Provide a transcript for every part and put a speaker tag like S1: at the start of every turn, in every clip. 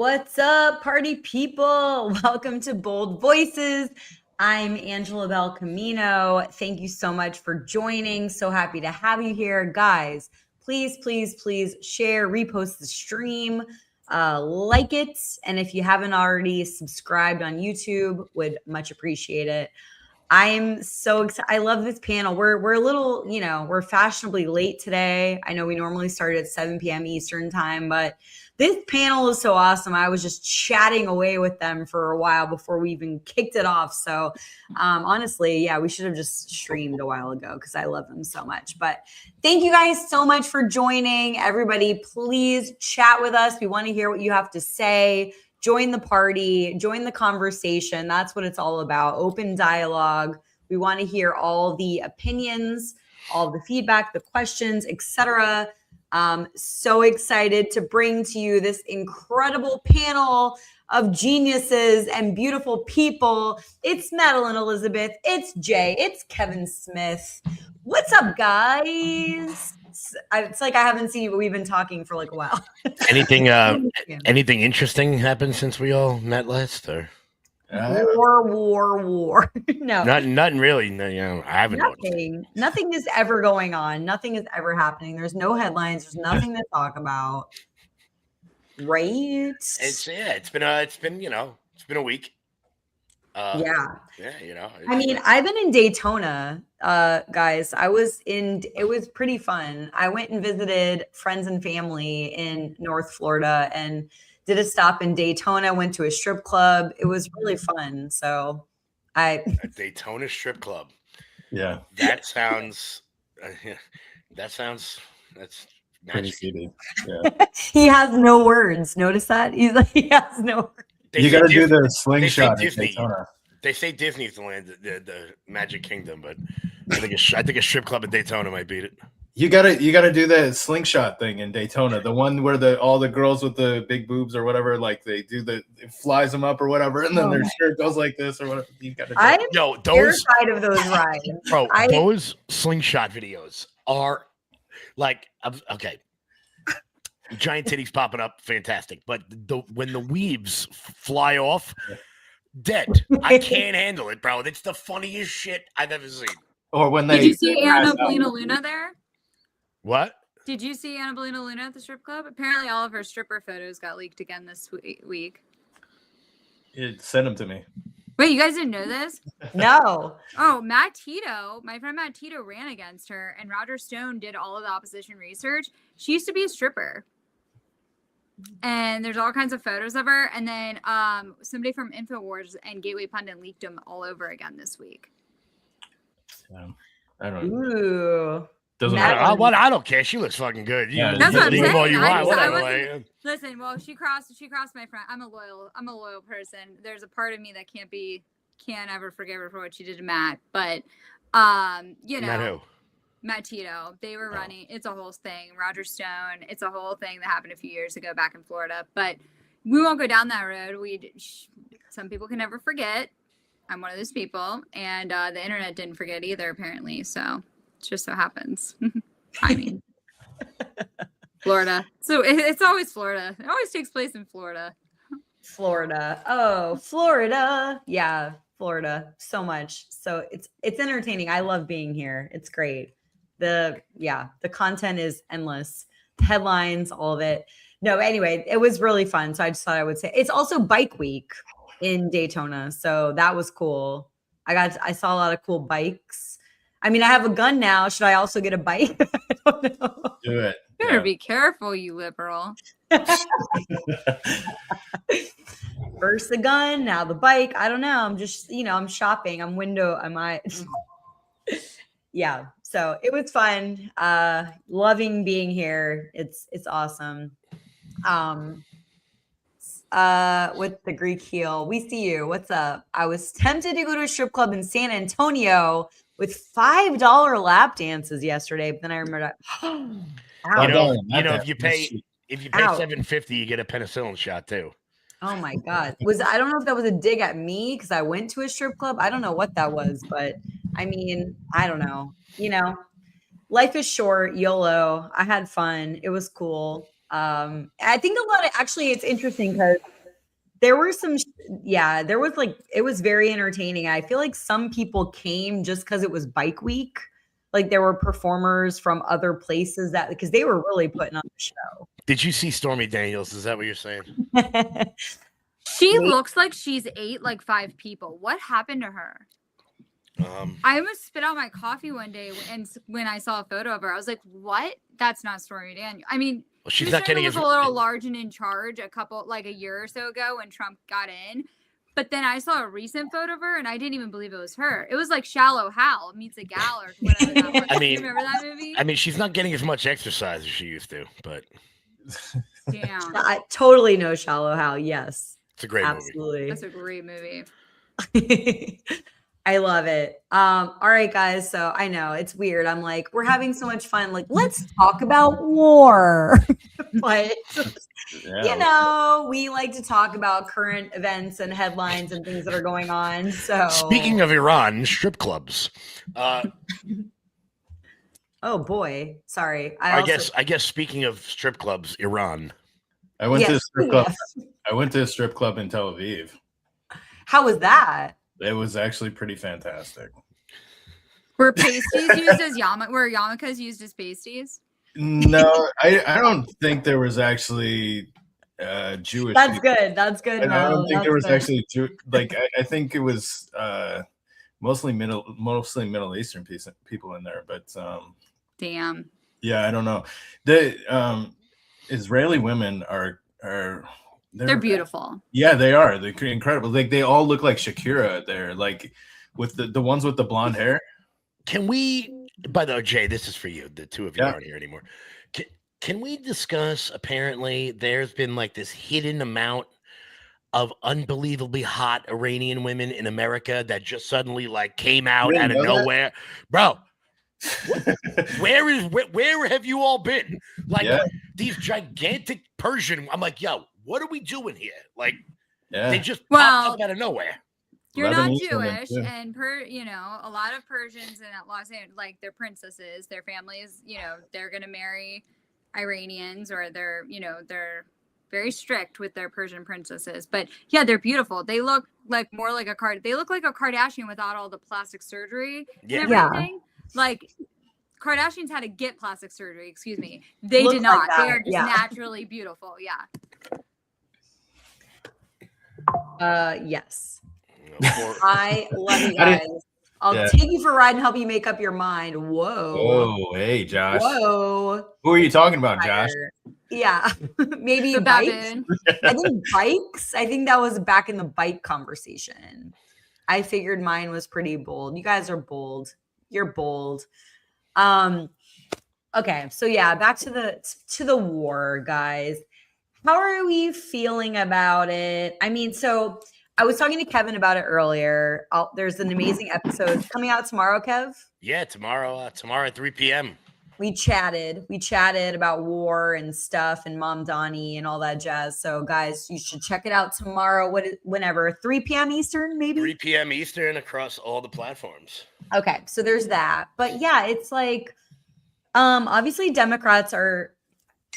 S1: What's up, party people? Welcome to Bold Voices. I'm Angela Bel Camino. Thank you so much for joining. So happy to have you here. Guys, please share, repost the stream, like it. And if you haven't already subscribed on YouTube, would much appreciate it. I am so excited. I love this panel. We're a little, we're fashionably late today. I know we normally start at 7 p.m. Eastern time, but this panel is so awesome. I was just chatting away with them for a while before we even kicked it off. So honestly, yeah, we should have just streamed a while ago because I love them so much. But thank you guys so much for joining. Everybody, please chat with us. We want to hear what you have to say. Join the party, join the conversation. That's what it's all about. Open dialogue. We want to hear all the opinions, all the feedback, the questions, etc. So excited to bring to you this incredible panel of geniuses and beautiful people. It's Madeline Elizabeth. It's Jay. It's Kevin Smith. What's up, guys? It's like I haven't seen you, but we've been talking for like a while.
S2: Anything interesting happened since we all met last? Or
S1: war. No,
S2: nothing really. No, I haven't.
S1: Nothing is ever going on. Nothing is ever happening. There's no headlines. There's nothing to talk about. Right?
S2: It's been a week.
S1: Yeah.
S2: I
S1: mean, I've been in Daytona, guys. It was pretty fun. I went and visited friends and family in North Florida and did a stop in Daytona, went to a strip club. It was really fun. So
S2: a Daytona strip club.
S3: Yeah.
S2: That's
S3: pretty CD. Yeah.
S1: He has no words. Notice that? He has no words.
S3: You got to do the slingshot in Daytona.
S2: They say Disney's the land, the Magic Kingdom, but I think a strip club in Daytona might beat it.
S3: You gotta do the slingshot thing in Daytona, the one where all the girls with the big boobs or whatever, like they do it flies them up or whatever, and then their shirt goes like this or whatever. You gotta.
S1: I'm terrified of those rides,
S2: bro. Those slingshot videos are like okay. Giant titties popping up, fantastic. But when the weaves fly off, dead. I can't handle it, bro. It's the funniest shit I've ever seen.
S3: Or when
S4: did you see Anna Paulina Luna there?
S2: What?
S4: Did you see Anna Paulina Luna at the strip club? Apparently, all of her stripper photos got leaked again this week.
S3: Send them to me.
S4: Wait, you guys didn't know this?
S1: No.
S4: Oh, Matt Tito, my friend Matt Tito ran against her, and Roger Stone did all of the opposition research. She used to be a stripper. And there's all kinds of photos of her. And then somebody from InfoWars and Gateway Pundit leaked them all over again this week.
S3: I don't know.
S1: Ooh.
S2: I don't care. She looks fucking good.
S4: That's what I'm
S2: saying.
S4: Listen, well, she crossed my friend. I'm a loyal person. There's a part of me that can't ever forgive her for what she did to Matt. But
S2: Matt who?
S4: Matt Tito, they were running. It's a whole thing. Roger Stone. It's a whole thing that happened a few years ago back in Florida. But we won't go down that road. Some people can never forget. I'm one of those people, and the internet didn't forget either, apparently. So it just so happens. I mean, Florida. So it's always Florida. It always takes place in Florida.
S1: Florida. Oh, Florida. Yeah, Florida. So much. So it's entertaining. I love being here. It's great. The content is endless. The headlines, all of it. No, anyway, it was really fun. So I just thought I would say it's also Bike Week in Daytona. So that was cool. I saw a lot of cool bikes. I mean, I have a gun now. Should I also get a bike? I don't know.
S3: Do it.
S4: You better be careful, you liberal.
S1: First the gun, now the bike. I don't know. I'm just, I'm shopping. Yeah. So it was fun. Loving being here. It's awesome. With the Greek heel, we see you. What's up? I was tempted to go to a strip club in San Antonio with $5 lap dances yesterday, but then I remembered.
S2: If you pay $7.50, you get a penicillin shot too.
S1: Oh my God. I don't know if that was a dig at me because I went to a strip club. I don't know what that was, but I mean, I don't know. Life is short, YOLO. I had fun. It was cool. I think it's interesting because there were some, there was like, it was very entertaining. I feel like some people came just because it was bike week. Like there were performers from other places because they were really putting on the show.
S2: Did you see Stormy Daniels? Is that what you're saying?
S4: She looks like she's ate like 5 people. What happened to her? I almost spit out my coffee one day, and when I saw a photo of her, I was like, "What? That's not Stormy Daniels." I mean,
S2: well, she's not getting
S4: was a little large and in charge a year or so ago when Trump got in. But then I saw a recent photo of her, and I didn't even believe it was her. It was like Shallow Hal meets a gal or whatever that was.
S2: I mean,
S4: you remember that movie?
S2: I mean, she's not getting as much exercise as she used to, but
S4: yeah,
S1: I totally know Shallow Hal. Yes,
S2: it's a great
S1: absolutely.
S4: That's a great movie.
S1: I love it. All right, guys. So I know it's weird. I'm like, we're having so much fun. Like, let's talk about war. But you know, we like to talk about current events and headlines and things that are going on. So
S2: speaking of Iran, strip clubs.
S1: Oh boy, sorry.
S2: I guess speaking of strip clubs, Iran.
S3: I went to a strip club. I went to a strip club in Tel Aviv.
S1: How was that?
S3: It was actually pretty fantastic.
S4: Were pasties used as were yarmulkes used as pasties?
S3: No, I don't think there was actually Jewish.
S1: That's
S3: people.
S1: good. That's good.
S3: I don't think there was actually I think it was mostly Middle Eastern people in there, but
S4: damn.
S3: Yeah, I don't know. The Israeli women they're
S4: beautiful.
S3: Yeah, they are. They're incredible. Like they all look like Shakira. They're like with the ones with the blonde hair.
S2: Can we? By the way, Jay, this is for you. The two of you aren't here anymore. Can we discuss? Apparently, there's been like this hidden amount of unbelievably hot Iranian women in America that just suddenly like came out out of nowhere, bro. Where have you all been? Like these gigantic Persian. I'm like, yo, what are we doing here? Like, they just popped up out of nowhere.
S4: You're not Jewish, and a lot of Persians in Los Angeles, like their princesses, their families, they're gonna marry Iranians, or they're very strict with their Persian princesses. But yeah, they're beautiful. They look like more like they look like a Kardashian without all the plastic surgery and everything. Like Kardashians had to get plastic surgery. Excuse me, they did not. They are just naturally beautiful. Yeah.
S1: Yes. I love you guys. I'll take you for a ride and help you make up your mind. Whoa.
S3: Oh, hey, Josh.
S1: Whoa.
S3: Who are you talking about, Josh?
S1: Yeah. Maybe bikes. I think bikes. I think that was back in the bike conversation. I figured mine was pretty bold. You guys are bold. You're bold. Okay. So yeah, back to the war, guys. How are we feeling about it? I mean, so I was talking to Kevin about it earlier. There's an amazing episode coming out tomorrow, Kev.
S2: Yeah, tomorrow at 3 p.m.
S1: We chatted about war and stuff and Mom Donnie and all that jazz. So guys, you should check it out tomorrow. Whenever 3 p.m. Eastern, maybe
S2: 3 p.m. Eastern across all the platforms.
S1: Okay, so there's that. But yeah, it's like, obviously Democrats are.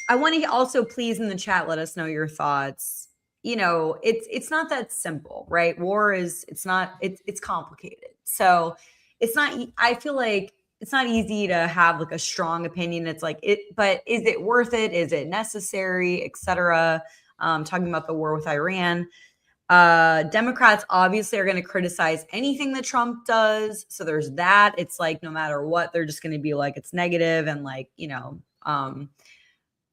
S1: I want to also please in the chat let us know your thoughts. It's not that simple, right? War is it's complicated. So it's not. I feel like it's not easy to have like a strong opinion. It's like but is it worth it? Is it necessary, etc.? Talking about the war with Iran. Democrats obviously are going to criticize anything that Trump does. So there's that. It's like no matter what, they're just going to be like it's negative and like,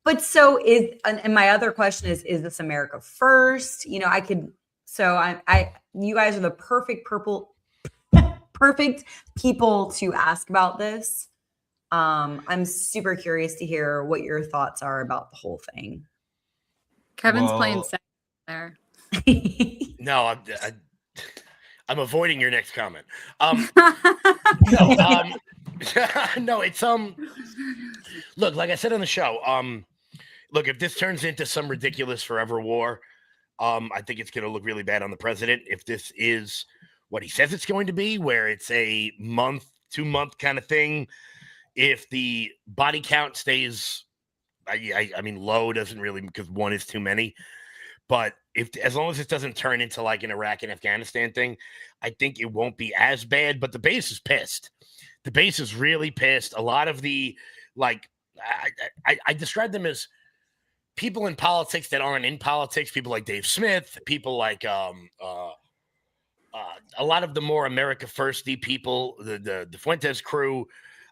S1: but so and my other question is this America first? You guys are the perfect people to ask about this. I'm super curious to hear what your thoughts are about the whole thing.
S4: Kevin's playing second there.
S2: No, I'm avoiding your next comment. No, it's look, like I said on the show, look, if this turns into some ridiculous forever war, I think it's going to look really bad on the president. If this is what he says it's going to be, where it's a 2-month kind of thing, if the body count stays, I mean, low doesn't really, because one is too many, but if as long as this doesn't turn into like an Iraq and Afghanistan thing, I think it won't be as bad. But the base is pissed. The base is really pissed. A lot of the like, I describe them as people in politics that aren't in politics. People like Dave Smith. People like a lot of the more America Firsty people, the Fuentes crew.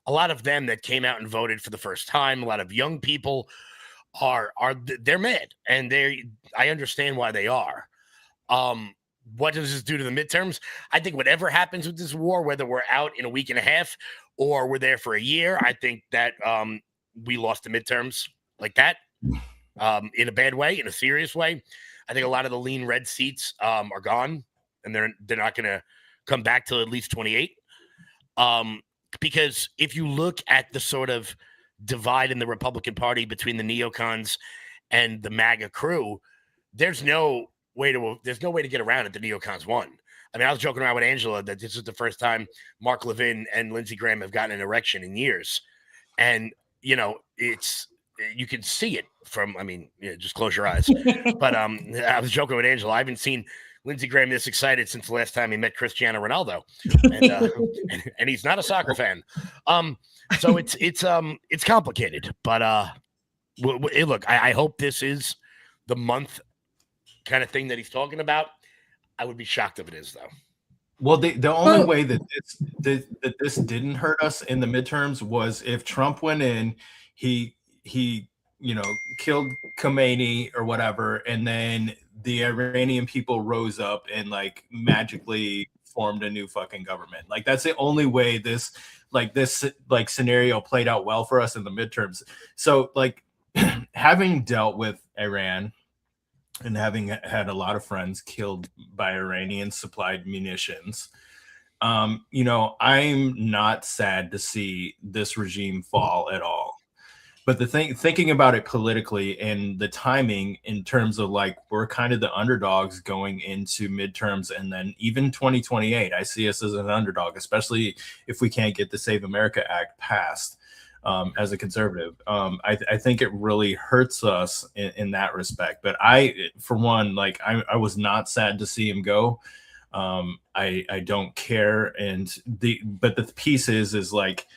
S2: A lot of them that came out and voted for the first time. A lot of young people they're mad, and I understand why they are. What does this do to the midterms? I think whatever happens with this war, whether we're out in a week and a half or we're there for a year, I think that we lost the midterms like that in a bad way, in a serious way. I think a lot of the lean red seats are gone, and they're not going to come back till at least 28. Because if you look at the sort of divide in the Republican Party between the neocons and the MAGA crew, there's no way to get around it. The neocons won. I mean, I was joking around with Angela that this is the first time Mark Levin and Lindsey Graham have gotten an erection in years. And, you know, you can see it from, I mean, just close your eyes. But I was joking with Angela. I haven't seen Lindsey Graham this excited since the last time he met Cristiano Ronaldo. And he's not a soccer fan. So it's complicated, but look, I hope this is the month kind of thing that he's talking about. I would be shocked if it is, though.
S3: Well, the only way that this didn't hurt us in the midterms was if Trump went in, he killed Khomeini or whatever, and then the Iranian people rose up and like magically formed a new fucking government. Like that's the only way this scenario played out well for us in the midterms. So like having dealt with Iran and having had a lot of friends killed by Iranian supplied munitions, I'm not sad to see this regime fall at all. But thinking about it politically and the timing in terms of like we're kind of the underdogs going into midterms and then even 2028, I see us as an underdog, especially if we can't get the Save America Act passed as a conservative. I think it really hurts us in that respect. But for one, like I was not sad to see him go. I don't care. But the piece is like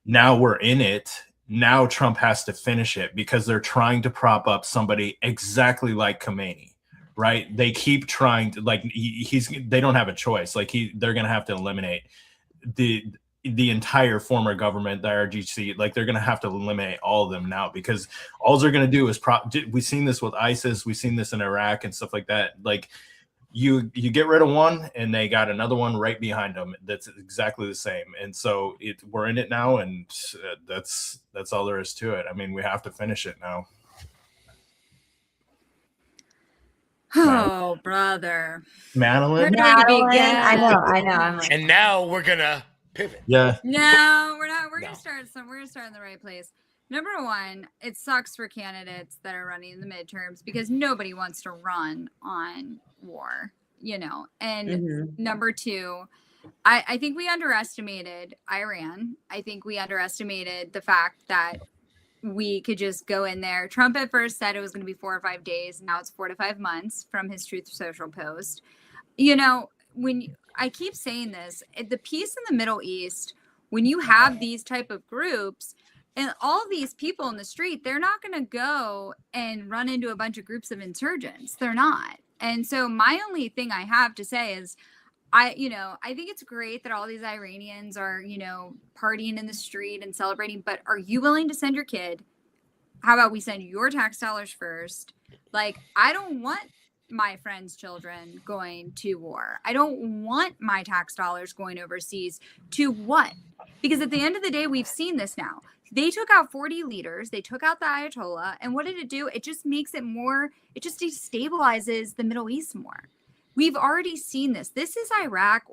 S3: now we're in it. Now Trump has to finish it because they're trying to prop up somebody exactly like Khomeini, right? They keep trying to they don't have a choice. Like they're going to have to eliminate the entire former government, the IRGC. Like they're going to have to eliminate all of them now because all they're going to do is we've seen this with ISIS. We've seen this in Iraq and stuff like that. Like you get rid of one and they got another one right behind them that's exactly the same. And so we're in it now, and that's all there is to it. I mean, we have to finish it now.
S4: Oh, brother.
S3: Madeline?
S1: I know. I'm like,
S2: And now we're gonna pivot.
S3: Yeah.
S4: No, we're not. We're gonna start in the right place. Number one, it sucks for candidates that are running in the midterms because nobody wants to run on war, And number two, I think we underestimated Iran. I think we underestimated the fact that we could just go in there. Trump at first said it was going to be 4 or 5 days. Now it's 4 to 5 months from his Truth Social post. I keep saying this, the peace in the Middle East, when you have these type of groups and all these people in the street, they're not going to go and run into a bunch of groups of insurgents. They're not. And so my only thing I have to say is I think it's great that all these Iranians are, partying in the street and celebrating, but are you willing to send your kid? How about we send your tax dollars first? Like, I don't want my friends' children going to war. I don't want my tax dollars going overseas to what? Because at the end of the day, we've seen this now. They took out 40 leaders. They took out the Ayatollah. And what did it do? It just makes it more, it just destabilizes the Middle East more. We've already seen this. This is Iraq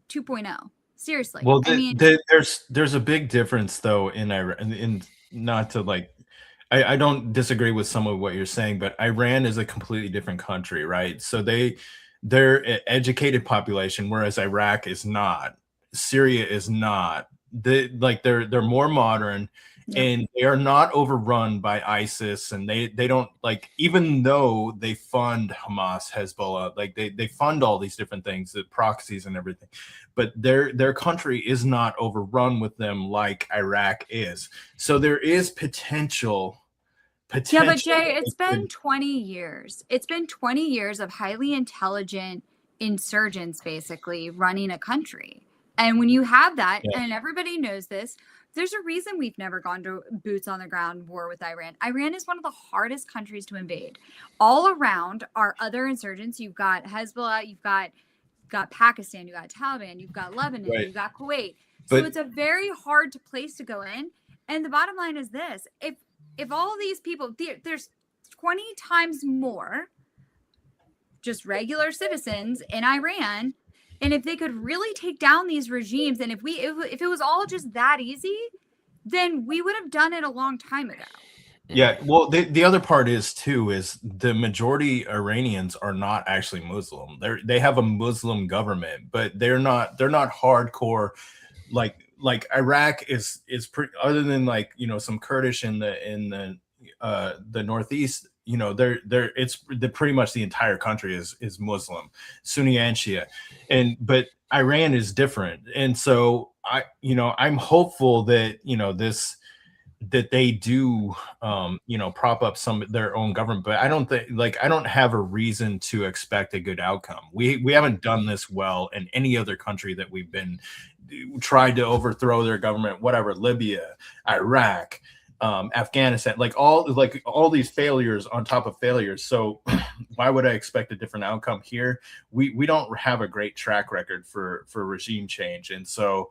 S4: 2.0. Seriously.
S3: Well, there's a big difference though in Iraq, in not to like, I don't disagree with some of what you're saying, but Iran is a completely different country, right? So they're an educated population, whereas Iraq is not. Syria is not. They're more modern. and they are not overrun by ISIS, and they don't, like, even though they fund Hamas, Hezbollah, like they fund all these different things, the proxies and everything, but their country is not overrun with them like Iraq is. So there is potential.
S4: Yeah, but Jay, it's been 20 years. It's been 20 years of highly intelligent insurgents basically running a country. And when you have that, and everybody knows this, there's a reason we've never gone to boots on the ground war with Iran. Iran is one of the hardest countries to invade. All around are other insurgents. You've got Hezbollah, you've got Pakistan, you've got Taliban, you've got Lebanon, you've got Kuwait. So it's a very hard place to go in. And the bottom line is this: if all these people, there's 20 times more just regular citizens in Iran, and if they could really take down these regimes, and if it was all just that easy, then we would have done it a long time ago.
S3: Yeah, well, the other part is the majority Iranians are not actually Muslim. They have a Muslim government, but they're not hardcore like Iraq is pretty, other than, like, you know, some Kurdish in the northeast, you know, pretty much the entire country is Muslim, Sunni and Shia, but Iran is different. And so I'm hopeful that, you know, that they do you know, prop up some of their own government, but I don't have a reason to expect a good outcome. We haven't done this well in any other country that we've been tried to overthrow their government, whatever, Libya, Iraq, Afghanistan, like all these failures on top of failures. So why would I expect a different outcome here? We don't have a great track record for regime change. And so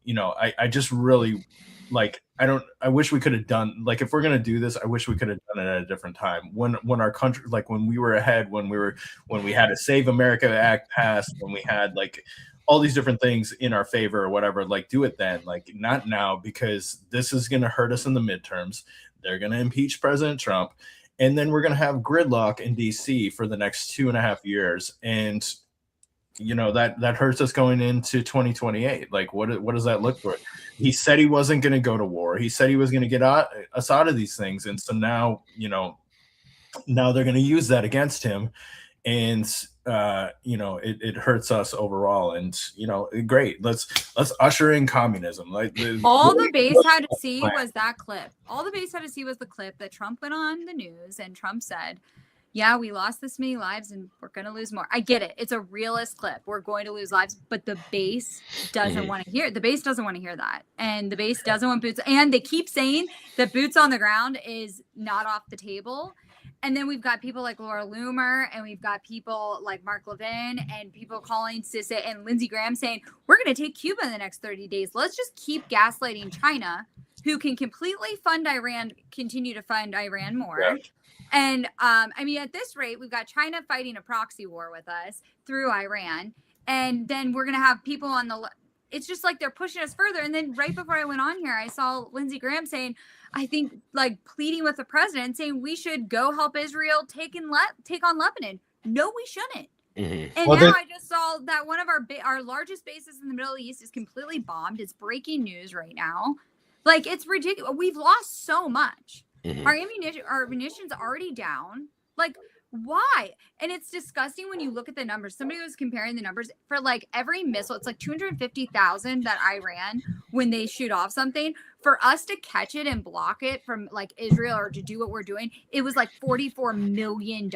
S3: you know, I just really, like, I wish we could have done, like, if we're going to do this, I wish we could have done it at a different time when our country, like, when we were ahead, when we had a Save America Act passed, when we had, like, all these different things in our favor or whatever, like, do it then, like, not now, because this is going to hurt us in the midterms. They're going to impeach President Trump, and then we're going to have gridlock in DC for the next 2.5 years. And, you know, that hurts us going into 2028. Like, what does that look for? He said he wasn't going to go to war. He said he was going to get us out of these things. And so now, you know, now they're going to use that against him. And, you know, it hurts us overall. And, you know, great. Let's usher in communism. Like,
S4: all the base had to see was that clip. All the base had to see was the clip that Trump went on the news and Trump said, yeah, we lost this many lives and we're going to lose more. I get it. It's a realist clip. We're going to lose lives, but the base doesn't want to hear it. The base doesn't want to hear that. And the base doesn't want boots. And they keep saying that boots on the ground is not off the table. And then we've got people like Laura Loomer, and we've got people like Mark Levin, and people calling Sissy and Lindsey Graham saying, we're going to take Cuba in the next 30 days. Let's just keep gaslighting China, who can completely fund Iran, continue to fund Iran more. Yeah. And I mean, at this rate, we've got China fighting a proxy war with us through Iran. And then we're going to have people on the it's just like they're pushing us further. And then right before I went on here, I saw Lindsey Graham saying, I think, like, pleading with the president, saying we should go help Israel take on Lebanon. No, we shouldn't. Mm-hmm. And now I just saw that one of our largest bases in the Middle East is completely bombed. It's breaking news right now. Like, it's ridiculous. We've lost so much. Mm-hmm. Our ammunition's already down. Like, why? And it's disgusting when you look at the numbers. Somebody was comparing the numbers for, like, every missile. It's like 250,000 that Iran, when they shoot off something, for us to catch it and block it from, like, Israel, or to do what we're doing, it was like $44 million.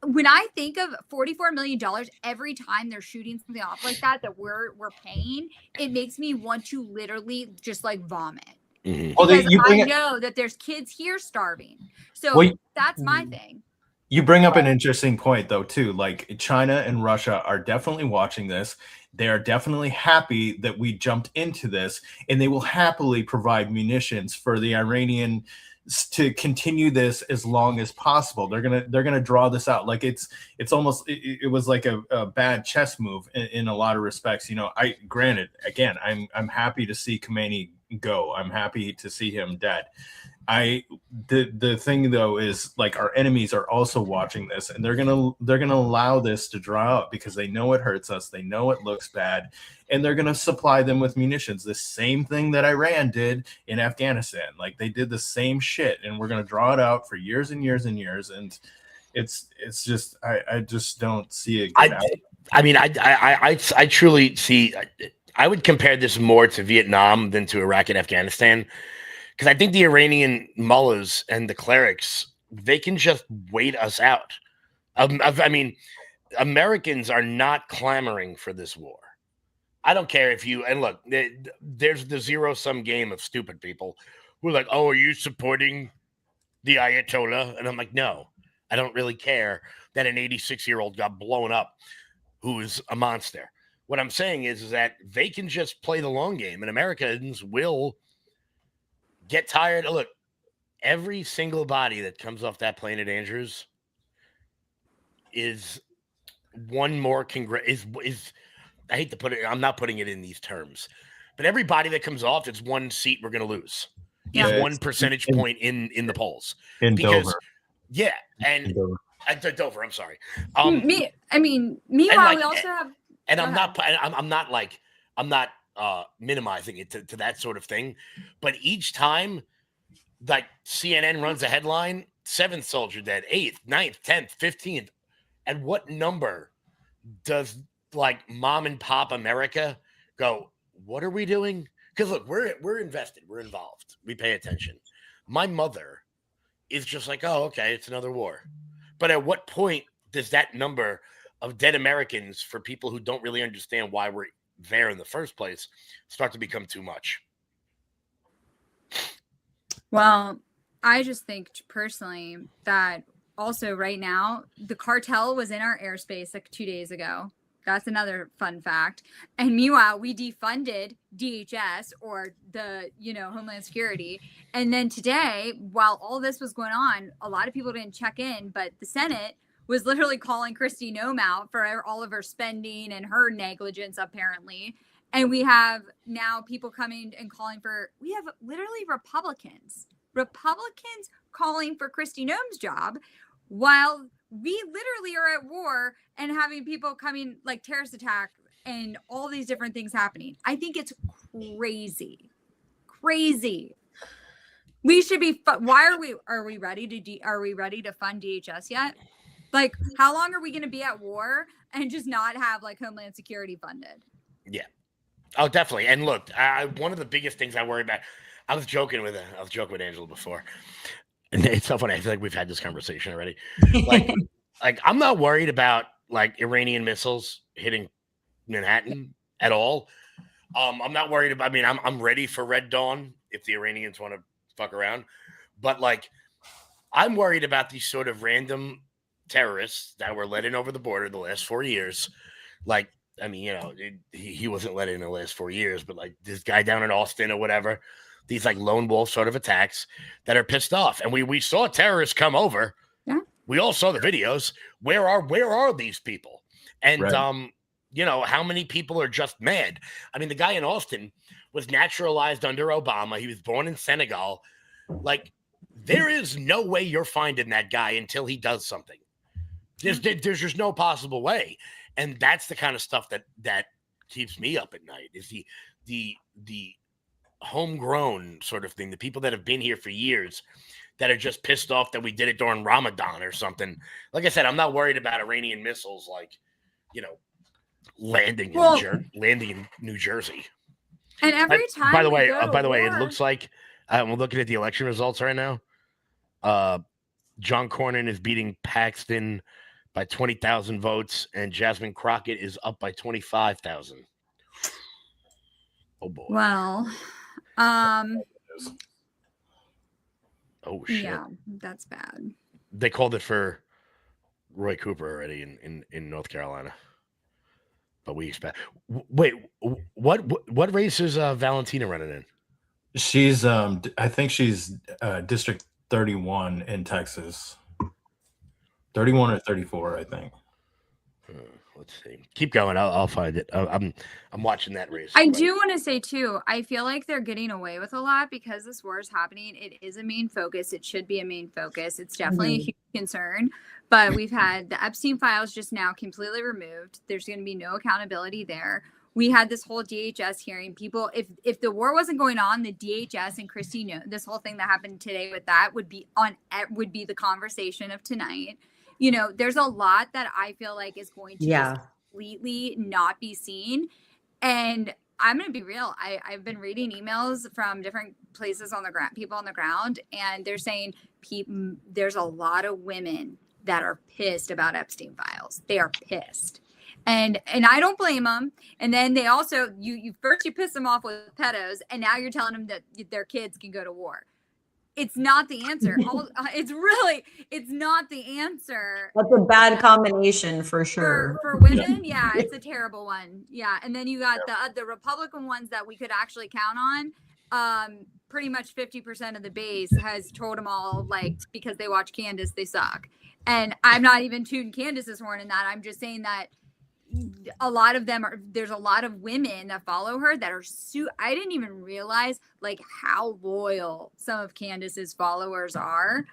S4: When I think of $44 million every time they're shooting something off like that we're paying, it makes me want to literally just, like, vomit. Mm-hmm. Because I know that there's kids here starving. So that's my thing.
S3: You bring up an interesting point, though, too. Like, China and Russia are definitely watching this. They are definitely happy that we jumped into this, and they will happily provide munitions for the Iranians to continue this as long as possible. They're gonna draw this out. Like, it's almost, it was like a bad chess move in a lot of respects. You know, I'm happy to see Khomeini go. I'm happy to see him dead. the thing though is like our enemies are also watching this, and they're gonna allow this to draw out because they know it hurts us, they know it looks bad, and they're gonna supply them with munitions. The same thing that Iran did in Afghanistan. Like they did the same shit, and we're gonna draw it out for years and years and years. And it's just I just don't see it.
S2: I truly see. I would compare this more to Vietnam than to Iraq and Afghanistan. Because I think the Iranian mullahs and the clerics, they can just wait us out. I mean, Americans are not clamoring for this war. I don't care if you, and look, there's the zero-sum game of stupid people who are like, oh, are you supporting the Ayatollah? And I'm like, no, I don't really care that an 86-year-old got blown up who is a monster. What I'm saying is that they can just play the long game, and Americans will get tired. Look, every single body that comes off that plane at Andrews is one more is I hate to put it, I'm not putting it in these terms, but every body that comes off, it's one seat we're going to lose. Yeah, 1 percentage point in the polls.
S3: Because,
S2: Dover. Yeah, and Dover, I'm sorry.
S4: Meanwhile, we also have.
S2: And I'm not minimizing it to that sort of thing, but each time like CNN runs a headline, 7th soldier dead, 8th, 9th, 10th, 15th, and what number does like mom and pop America go, what are we doing? Because look, we're invested, we're involved, we pay attention. My mother is just like, oh, okay, it's another war. But at what point does that number of dead Americans for people who don't really understand why we're there in the first place start to become too much?
S4: Well, I just think personally that also right now the cartel was in our airspace like 2 days ago. That's another fun fact. And meanwhile, we defunded DHS or the, Homeland Security. And then today, while all this was going on, a lot of people didn't check in, but the Senate was literally calling Kristi Noem out for all of her spending and her negligence, apparently. And we have now people coming and calling for, we have literally Republicans calling for Kristi Noem's job while we literally are at war and having people coming like terrorist attack and all these different things happening. I think it's crazy. We should be, are we ready to fund DHS yet? Like, how long are we going to be at war and just not have like Homeland Security funded?
S2: Yeah. Oh, definitely. And look, one of the biggest things I worry about, I was joking with Angela before. And it's so funny. I feel like we've had this conversation already. Like I'm not worried about like Iranian missiles hitting Manhattan at all. I'm not worried about, I'm ready for Red Dawn if the Iranians want to fuck around. But like, I'm worried about these sort of random terrorists that were let in over the border the last 4 years. Like, he wasn't let in the last 4 years, but like this guy down in Austin or whatever, these like lone wolf sort of attacks that are pissed off. And we saw terrorists come over.
S4: Yeah.
S2: We all saw the videos. Where are these people? And,
S3: right.
S2: How many people are just mad? The guy in Austin was naturalized under Obama. He was born in Senegal. Like, there is no way you're finding that guy until he does something. There's just no possible way. And that's the kind of stuff that keeps me up at night is the homegrown sort of thing. The people that have been here for years that are just pissed off that we did it during Ramadan or something. Like I said, I'm not worried about Iranian missiles, landing in New Jersey.
S4: And every time,
S2: by the way, it looks like we're looking at the election results right now. John Cornyn is beating Paxton by 20,000 votes, and Jasmine Crockett is up by 25,000. Oh boy.
S4: Well,
S2: oh shit.
S4: Yeah, that's bad.
S2: They called it for Roy Cooper already in North Carolina. But we expect. Wait, what race is Valentina running in?
S3: She's I think she's District 31 in Texas. 31 or 34, I think.
S2: Let's see. Keep going. I'll find it. I'm watching that race.
S4: I do want to say too, I feel like they're getting away with a lot because this war is happening. It is a main focus. It should be a main focus. It's definitely a huge concern. But we've had the Epstein files just now completely removed. There's going to be no accountability there. We had this whole DHS hearing. People, if the war wasn't going on, the DHS and Christy, this whole thing that happened today with that would be the conversation of tonight. You know, there's a lot that I feel like is going to just completely not be seen. And I'm going to be real. I've been reading emails from different places on the ground, people on the ground, and they're saying there's a lot of women that are pissed about Epstein files. They are pissed. And I don't blame them. And then they also, you piss them off with pedos, and now you're telling them that their kids can go to war. It's not the answer. It's not the answer.
S1: That's a bad combination for sure.
S4: For women, yeah, it's a terrible one. Yeah. And then you got the Republican ones that we could actually count on. Pretty much 50% of the base has told them all, like, because they watch Candace, they suck. And I'm not even tooting Candace's horn in that. I'm just saying that a lot of them there's a lot of women that follow her that are I didn't even realize like how loyal some of Candace's followers are.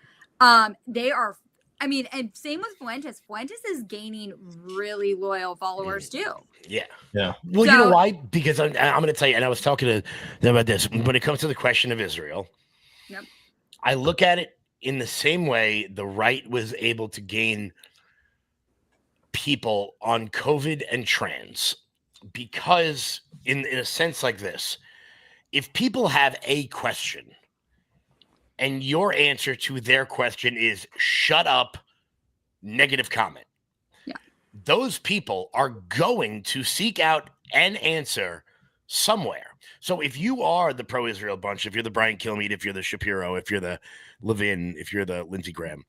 S4: They are, I mean, and same with Fuentes. Fuentes is gaining really loyal followers too.
S2: Yeah.
S3: Yeah.
S2: Well, you know why? Because I'm going to tell you, and I was talking to them about this, when it comes to the question of Israel, I look at it in the same way the right was able to gain people on COVID and trans, because in a sense like this, if people have a question and your answer to their question is shut up, negative comment, those people are going to seek out an answer somewhere. So if you are the pro-Israel bunch, if you're the Brian Kilmeade, if you're the Shapiro, if you're the Levin, if you're the Lindsey Graham,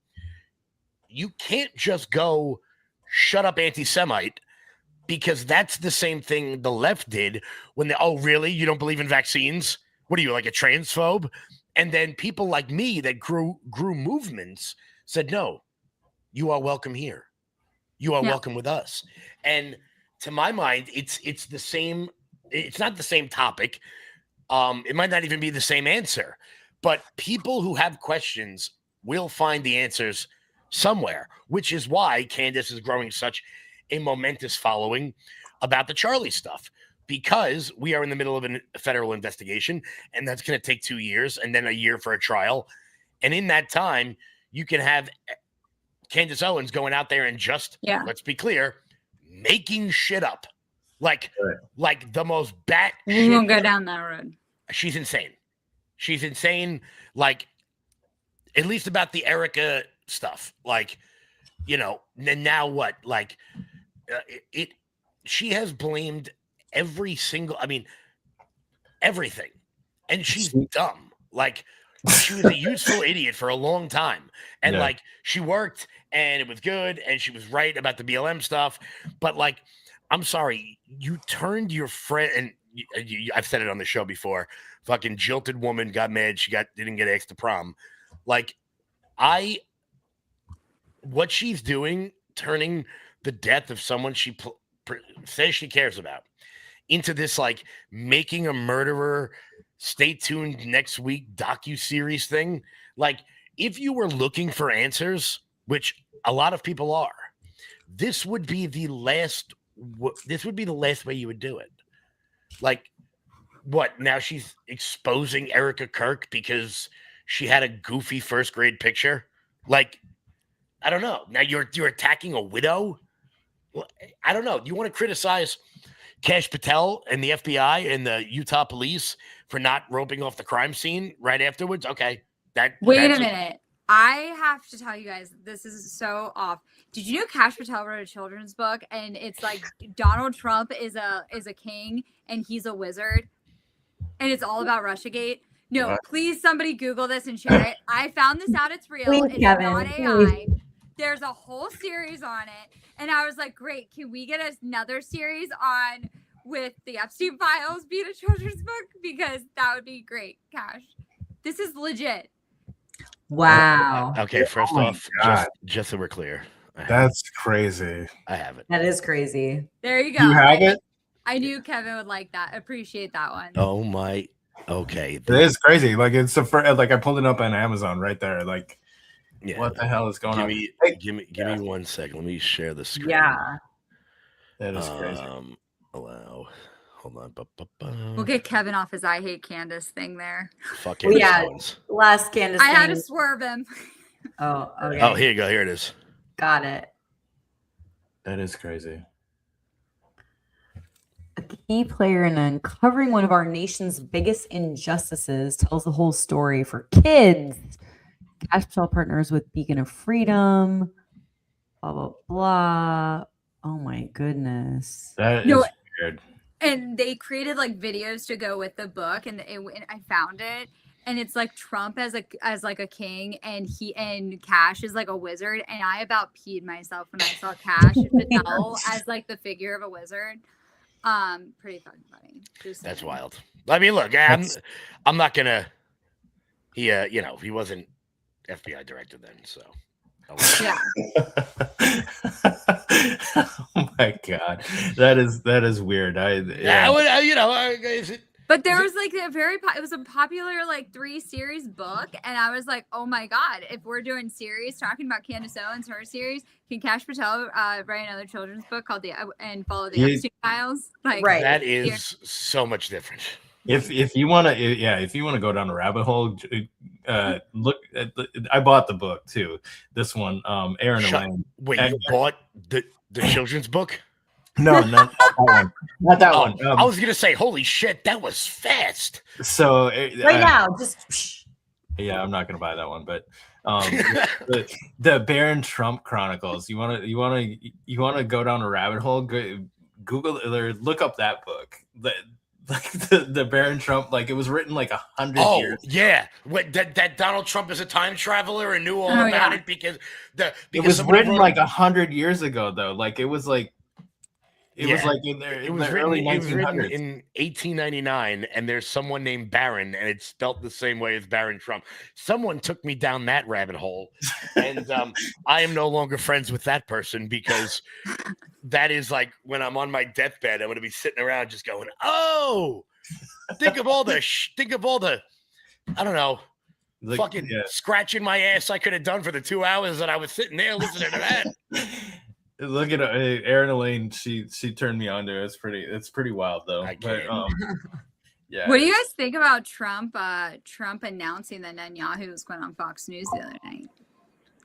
S2: you can't just go shut up anti-Semite, because that's the same thing the left did when they, oh, really? You don't believe in vaccines? What are you, like a transphobe? And then people like me that grew movements said, no, you are welcome here. You are welcome with us. And to my mind, it's the same. It's not the same topic. It might not even be the same answer, but people who have questions will find the answers somewhere, which is why Candace is growing such a momentous following about the Charlie stuff, because we are in the middle of a federal investigation, and that's going to take 2 years and then a year for a trial. And in that time, you can have Candace Owens going out there and just, let's be clear, making shit up. Like the most bat.
S4: We won't go down that road.
S2: She's insane. She's insane. Like, at least about the Erica stuff. Like, you know, and now what? Like, she has blamed everything. And she's dumb. Like, she was a useful idiot for a long time. And like, she worked and it was good. And she was right about the BLM stuff. But like, I'm sorry, you turned your friend, and I've said it on the show before, fucking jilted woman got mad. She didn't get asked to prom. Like, what she's doing, turning the death of someone she says she cares about into this, like, making a murderer, stay tuned next week docuseries thing. Like, if you were looking for answers, which a lot of people are, this would be the last way you would do it. Like, what? Now she's exposing Erica Kirk because she had a goofy first grade picture. Like, I don't know. Now you're attacking a widow. Well, I don't know. You want to criticize Kash Patel and the FBI and the Utah police for not roping off the crime scene right afterwards? Okay.
S4: Wait a minute. I have to tell you guys, this is so off. Did you know Kash Patel wrote a children's book, and it's like Donald Trump is a king and he's a wizard, and it's all about Russiagate? No, what? Please somebody Google this and share it. I found this out. It's real. Please, it's Kevin, not AI. Please. There's a whole series on it, and I was like, great. Can we get another series on with the Epstein files being a children's book? Because that would be great, Kash. This is legit.
S1: Wow.
S2: Okay, first off, just so we're clear,
S3: That's crazy.
S2: I have it.
S1: That is crazy.
S4: There you go.
S3: You have it?
S4: I knew Kevin would like that. Appreciate that one.
S2: Oh my. Okay.
S3: It is crazy. Like it's like I pulled it up on Amazon right there. Like,
S2: Yeah.
S3: what the hell is going on?
S2: Give me 1 second. Let me share the screen.
S1: Yeah.
S3: That is crazy.
S2: Allow. Hold on.
S4: We'll get Kevin off his I hate Candace thing there.
S2: Fuck
S1: Well, yeah.
S2: Stones.
S1: Last Candace.
S4: I had
S1: thing.
S4: to swerve him.
S1: Oh, okay.
S2: Oh, here you go. Here it is.
S1: Got it.
S3: That is crazy.
S1: A key player in uncovering one of our nation's biggest injustices tells the whole story for kids. Cash Patel partners with Beacon of Freedom. Blah, blah, blah. Oh my goodness.
S3: That
S4: No,
S3: is weird.
S4: And they created like videos to go with the book, and I found it, and it's like Trump as like a king, and Cash is like a wizard, and I about peed myself when I saw Cash Patel as like the figure of a wizard. Pretty fucking funny.
S2: That's wild. I mean, look, I'm not gonna. He, he wasn't FBI director then, so.
S4: Yeah.
S3: Oh my god, that is weird.
S4: But there was like it was a popular like 3-series book, and I was like, oh my god, if we're doing series talking about Candace Owens, her series, can Cash Patel write another children's book called Follow the Epstein Files? Like,
S1: Right.
S2: That is so much different.
S3: If you want to go down a rabbit hole, look at I bought the book too. This one, Aaron Elaine.
S2: Wait, you bought the children's book?
S3: No, not that one. Not that one.
S2: I was gonna say, holy shit, that was fast.
S3: So
S1: Right now, just.
S3: yeah, I'm not gonna buy that one, but the Barron Trump Chronicles. You wanna go down a rabbit hole? Google or look up that book. The Barron Trump, like it was written like 100 years.
S2: Oh yeah, that Donald Trump is a time traveler and knew all about it because
S3: it was written like 100 years ago though. Like it was like. It was like in there. It was
S2: written
S3: in
S2: 1899, and there's someone named Barron, and it's spelled the same way as Barron Trump. Someone took me down that rabbit hole, and I am no longer friends with that person because that is like when I'm on my deathbed, I'm going to be sitting around just going, "Oh, think of all the I don't know." Fucking scratching my ass I could have done for the 2 hours that I was sitting there listening to that.
S3: Look at Aaron Elaine. She turned me on to it. It's pretty wild though. But, yeah.
S4: What do you guys think about Trump? Trump announcing that Netanyahu was going on Fox News the other night.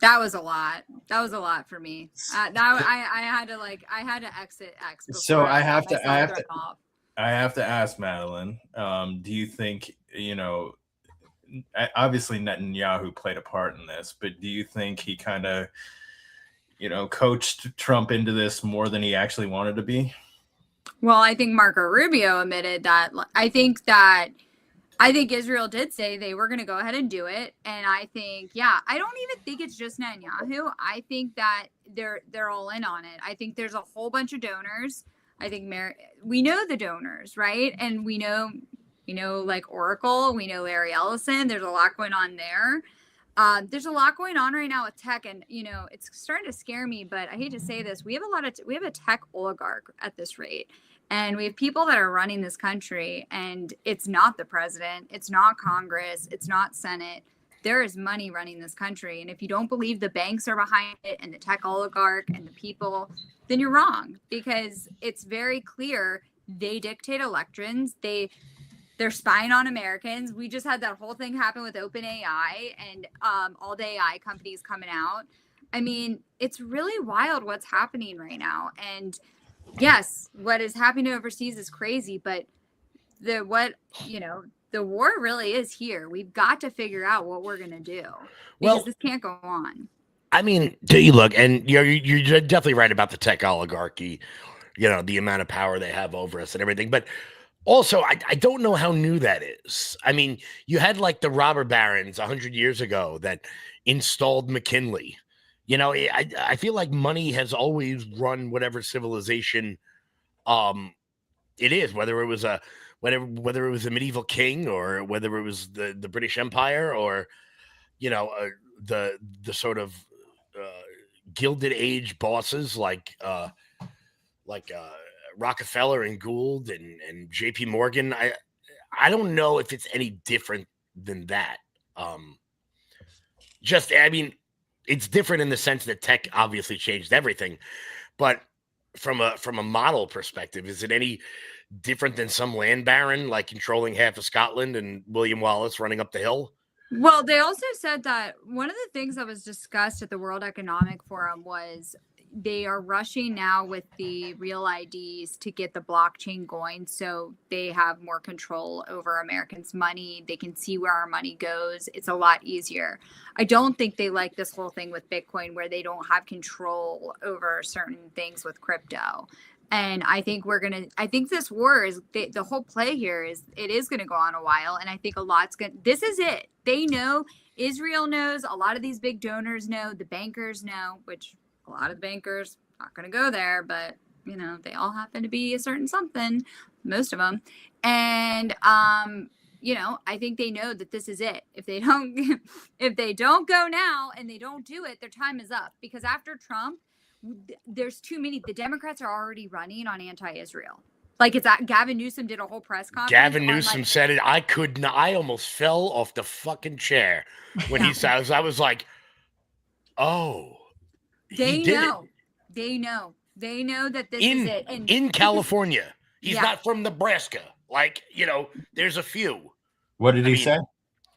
S4: That was a lot. That was a lot for me. I had to exit X.
S3: So I have to ask Madeline. Do you think obviously Netanyahu played a part in this, but do you think he kind of coached Trump into this more than he actually wanted to be?
S4: Well, I think Marco Rubio admitted that. I think Israel did say they were going to go ahead and do it. And I think, I don't even think it's just Netanyahu. I think that they're all in on it. I think there's a whole bunch of donors. I think we know the donors, right? And we know like Oracle, we know Larry Ellison. There's a lot going on there. There's a lot going on right now with tech, and it's starting to scare me. But I hate to say this: we have a tech oligarch at this rate, and we have people that are running this country. And it's not the president, it's not Congress, it's not Senate. There is money running this country, and if you don't believe the banks are behind it, and the tech oligarch and the people, then you're wrong, because it's very clear they dictate elections. They're spying on Americans. We just had that whole thing happen with OpenAI and all the AI companies coming out. I mean, it's really wild what's happening right now. And yes, what is happening overseas is crazy, but the war really is here. We've got to figure out what we're going to do because this can't go on.
S2: I mean, you look, and you're definitely right about the tech oligarchy, the amount of power they have over us and everything. But also, I don't know how new that is. I mean, you had like the robber barons 100 years ago that installed McKinley. I feel like money has always run whatever civilization it is, whether it was a medieval king or whether it was the British Empire or the sort of Gilded Age bosses like Rockefeller and Gould and JP Morgan. I don't know if it's any different than that. It's different in the sense that tech obviously changed everything, but from a model perspective, is it any different than some land baron like controlling half of Scotland and William Wallace running up the hill?
S4: Well, they also said that one of the things that was discussed at the World Economic Forum was they are rushing now with the real IDs to get the blockchain going so they have more control over Americans' money. They can see where our money goes. It's a lot easier. I don't think they like this whole thing with Bitcoin where they don't have control over certain things with crypto. And I think this war is the whole play here is it is going to go on a while. And I think this is it. They know, Israel knows, a lot of these big donors know, the bankers know, which a lot of the bankers not going to go there, but they all happen to be a certain something, most of them. And, I think they know that this is it. If they don't go now and they don't do it, their time is up because after Trump, there's too many. The Democrats are already running on anti-Israel. Like Gavin Newsom did a whole press conference.
S2: Gavin Newsom said it. I almost fell off the fucking chair when he said it. I was like, oh,
S4: they know. They know that this is it. And
S2: in California, he's not from Nebraska. Like, there's a few.
S3: What did he say?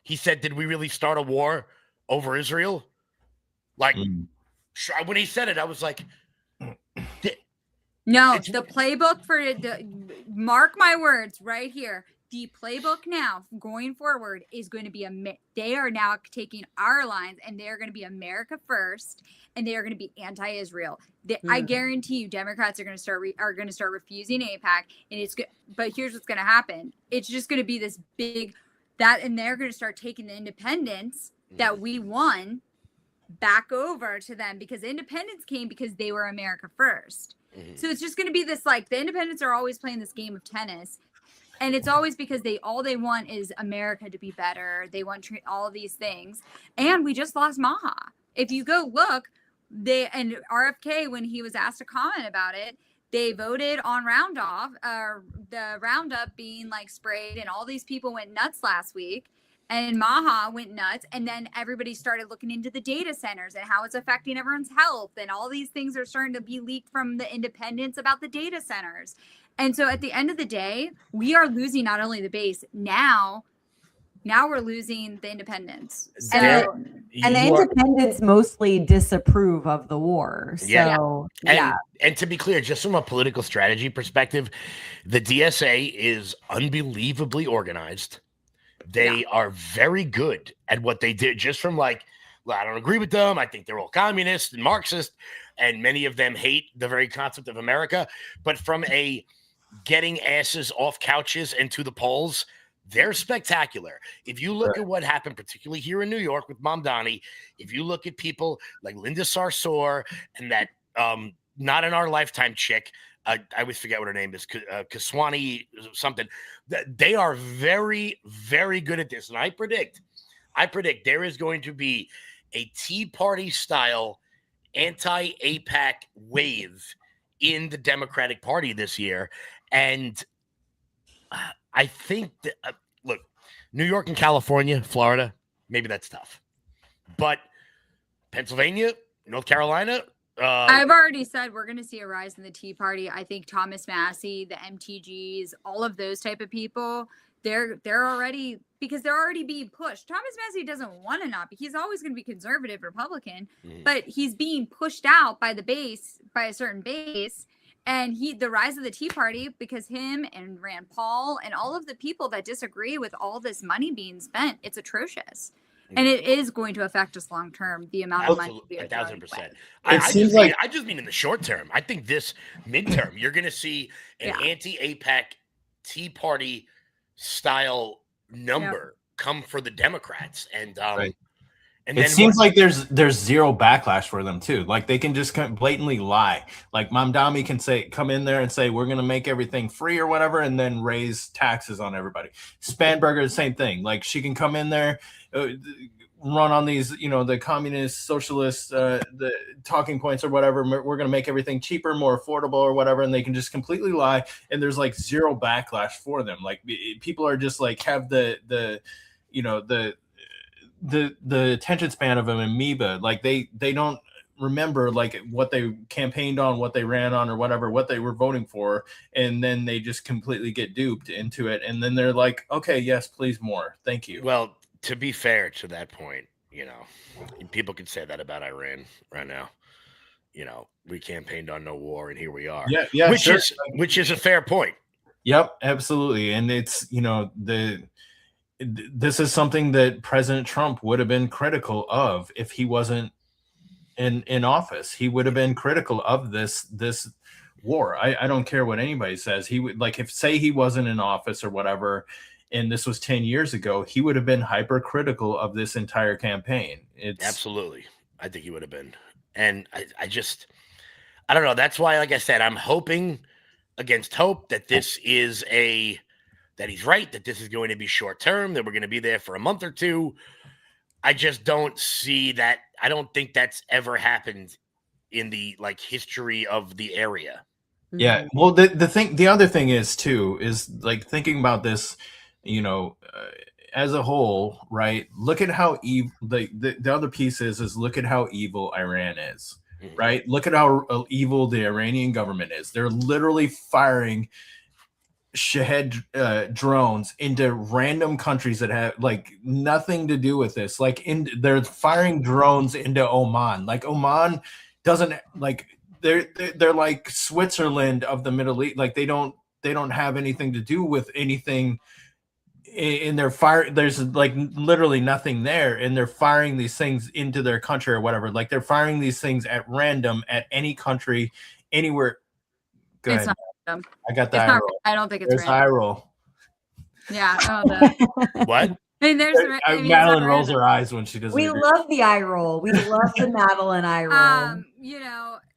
S2: He said, did we really start a war over Israel? Like, when he said it, I was like,
S4: no, the playbook for mark my words right here. The playbook now going forward is going to be they are now taking our lines and they are going to be America first and they are going to be anti-Israel. I guarantee you Democrats are going to start refusing AIPAC and but here's what's going to happen. It's just going to be this big and they're going to start taking the independence that we won back over to them because independence came because they were America first. So it's just going to be this, like, the independents are always playing this game of tennis. And it's always because all they want is America to be better. They want all of these things. And we just lost Maha. If you go look, and RFK, when he was asked to comment about it, they voted on the Roundup being like sprayed, and all these people went nuts last week. And Maha went nuts, and then everybody started looking into the data centers and how it's affecting everyone's health, and all these things are starting to be leaked from the independents about the data centers. And so at the end of the day, we are losing not only the base, now we're losing the independents.
S1: And the independents mostly disapprove of the war. So,
S2: And to be clear, just from a political strategy perspective, the DSA is unbelievably organized. They are very good at what they did, just from I don't agree with them. I think they're all communist and Marxist, and many of them hate the very concept of America. But from a getting asses off couches and to the polls, they're spectacular. If you look at what happened, particularly here in New York with Mamdani, if you look at people like Linda Sarsour and that not in our lifetime chick, I always forget what her name is, Kaswani something. They are very, very good at this. And I predict there is going to be a Tea Party style anti-AIPAC wave in the Democratic Party this year. And I think that, look, New York and California, Florida, maybe that's tough. But Pennsylvania, North Carolina,
S4: I've already said we're going to see a rise in the Tea Party. I think Thomas Massie, the MTGs, all of those type of people, they're already, because they're already being pushed. Thomas Massie doesn't want to not be. He's always going to be conservative Republican, but he's being pushed out by by a certain base. And the rise of the Tea Party, because him and Rand Paul and all of the people that disagree with all this money being spent, it's atrocious. And it is going to affect us long term. The amount of money we are
S2: 1,000%. I just mean in the short term. I think this midterm, you're going to see an anti-AIPAC Tea Party style number come for the Democrats, and and
S3: it seems like there's zero backlash for them too. Like they can just blatantly lie. Like Mamdani can come in there and say we're going to make everything free or whatever, and then raise taxes on everybody. Spanberger, the same thing. Like she can come in there. run on these, the communist, socialist, the talking points or whatever. We're going to make everything cheaper, more affordable or whatever. And they can just completely lie. And there's like zero backlash for them. Like people are just like have the attention span of an amoeba. Like they don't remember like what they campaigned on, what they ran on or whatever, what they were voting for. And then they just completely get duped into it. And then they're like, okay, yes, please more. Thank you.
S2: Well, to be fair to that point, people can say that about Iran right now. We campaigned on no war and here we are.
S3: Yeah.
S2: Which is a fair point.
S3: Yep, absolutely. And it's, this is something that President Trump would have been critical of if he wasn't in office. He would have been critical of this war. I don't care what anybody says. He would, like, if say he wasn't in office or whatever, and this was 10 years ago, he would have been hypercritical of this entire campaign.
S2: Absolutely. I think he would have been. And I don't know. That's why, like I said, I'm hoping against hope that this is that he's right, that this is going to be short term, that we're going to be there for a month or two. I just don't see that. I don't think that's ever happened in the history of the area.
S3: Yeah. Well, the other thing is too, is like thinking about this, as a whole, right? Look at how evil the other piece is look at how evil Iran is, right? Look at how evil the Iranian government is. They're literally firing Shahed drones into random countries that have like nothing to do with this. They're firing drones into Oman. Like Oman doesn't they're like Switzerland of the Middle East. Like they don't have anything to do with anything in their fire. There's like literally nothing there, and they're firing these things into their country or whatever. Like they're firing these things at random at any country, anywhere. Go ahead. I got the eye roll.
S4: I don't think it's
S3: There's eye roll.
S4: Yeah.
S2: What?
S4: I mean,
S3: Madeline rolls her eyes when she does.
S1: We love the eye roll. We love the Madeline eye roll.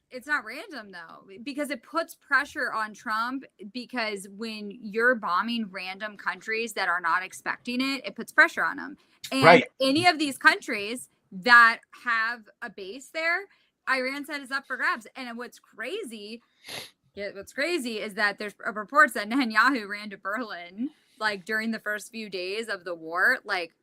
S4: It's not random though, because it puts pressure on Trump, because when you're bombing random countries that are not expecting it, it puts pressure on them. And any of these countries that have a base there, Iran said is up for grabs. And what's crazy is that there's reports that Netanyahu ran to Berlin during the first few days of the war. Like,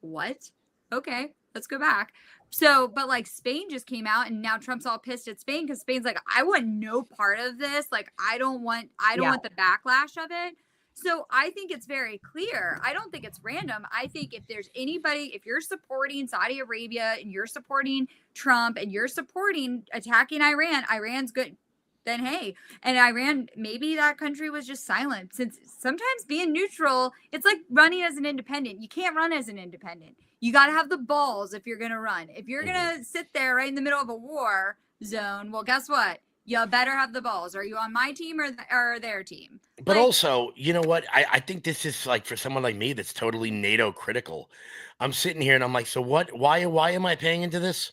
S4: what? Okay, let's go back. So, but Spain just came out, and now Trump's all pissed at Spain because Spain's like, I want no part of this. I don't want the backlash of it. So I think it's very clear. I don't think it's random. I think if you're supporting Saudi Arabia and you're supporting Trump and you're supporting attacking Iran, Iran's good. Then hey, and Iran, maybe that country was just silent. Since sometimes being neutral, it's like running as an independent. You can't run as an independent. You got to have the balls if you're going to run. If you're going to sit there right in the middle of a war zone, well, guess what? You better have the balls. Are you on my team or their team?
S2: But also, you know what? I think this is for someone like me that's totally NATO critical. I'm sitting here and I'm like, so what? Why am I paying into this?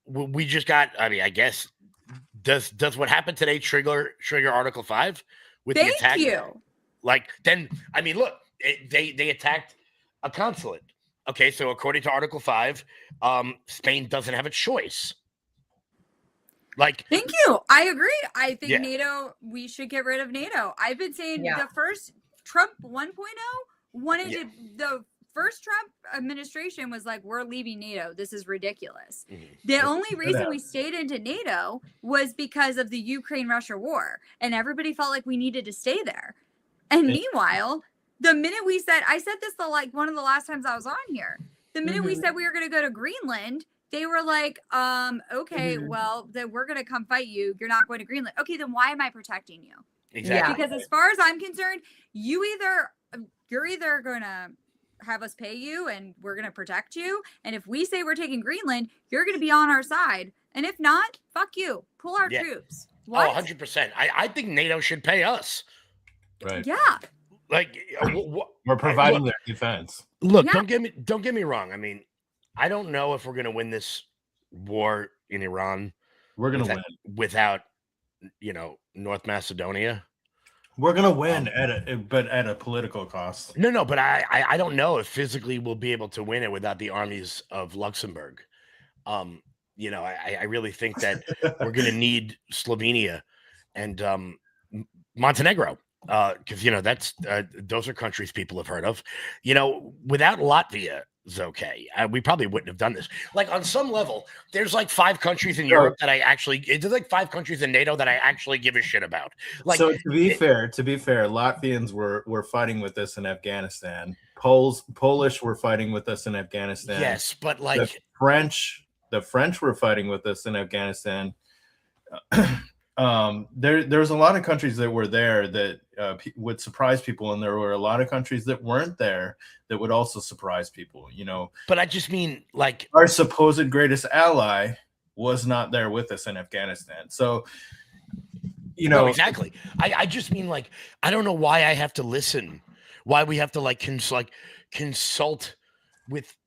S2: We just got, I guess, does what happened today trigger Article 5 with the attack?
S4: Thank you.
S2: Look, they attacked a consulate. Okay, so according to Article 5, Spain doesn't have a choice.
S4: Thank you. I agree. I think NATO, we should get rid of NATO. I've been saying the first Trump 1.0 wanted the first Trump administration was like, we're leaving NATO. This is ridiculous. Mm-hmm. The only reason we stayed into NATO was because of the Ukraine-Russia war. And everybody felt like we needed to stay there. And meanwhile, the minute I said this one of the last times I was on here, the minute we said we were going to go to Greenland, they were like, okay, well, then we're going to come fight you. You're not going to Greenland. Okay, then why am I protecting you?
S2: Exactly.
S4: Because as far as I'm concerned, you're either going to have us pay you and we're going to protect you. And if we say we're taking Greenland, you're going to be on our side. And if not, fuck you. Pull our troops. What?
S2: Oh, 100%. I think NATO should pay us.
S3: Right.
S4: Yeah.
S3: We're providing their defense.
S2: Look, don't get me wrong. I mean, I don't know if we're going to win this war in Iran.
S3: We're going to win
S2: without, North Macedonia.
S3: We're gonna win at a political cost.
S2: No, but I don't know if physically we'll be able to win it without the armies of Luxembourg. I really think that we're going to need Slovenia and Montenegro, because that's those are countries people have heard of. Without Latvia is okay. We probably wouldn't have done this. Like on some level, there's like 5 countries in Europe that there's like 5 countries in NATO that I actually give a shit about. Like,
S3: so to be fair, Latvians were fighting with us in Afghanistan. Polish were fighting with us in Afghanistan.
S2: Yes, but like
S3: the French were fighting with us in Afghanistan. There's a lot of countries that were there that would surprise people, and there were a lot of countries that weren't there that would also surprise people.
S2: But I just mean like
S3: our supposed greatest ally was not there with us in Afghanistan. So,
S2: no, exactly. I just mean like I don't know why I have to listen. Why we have to consult with.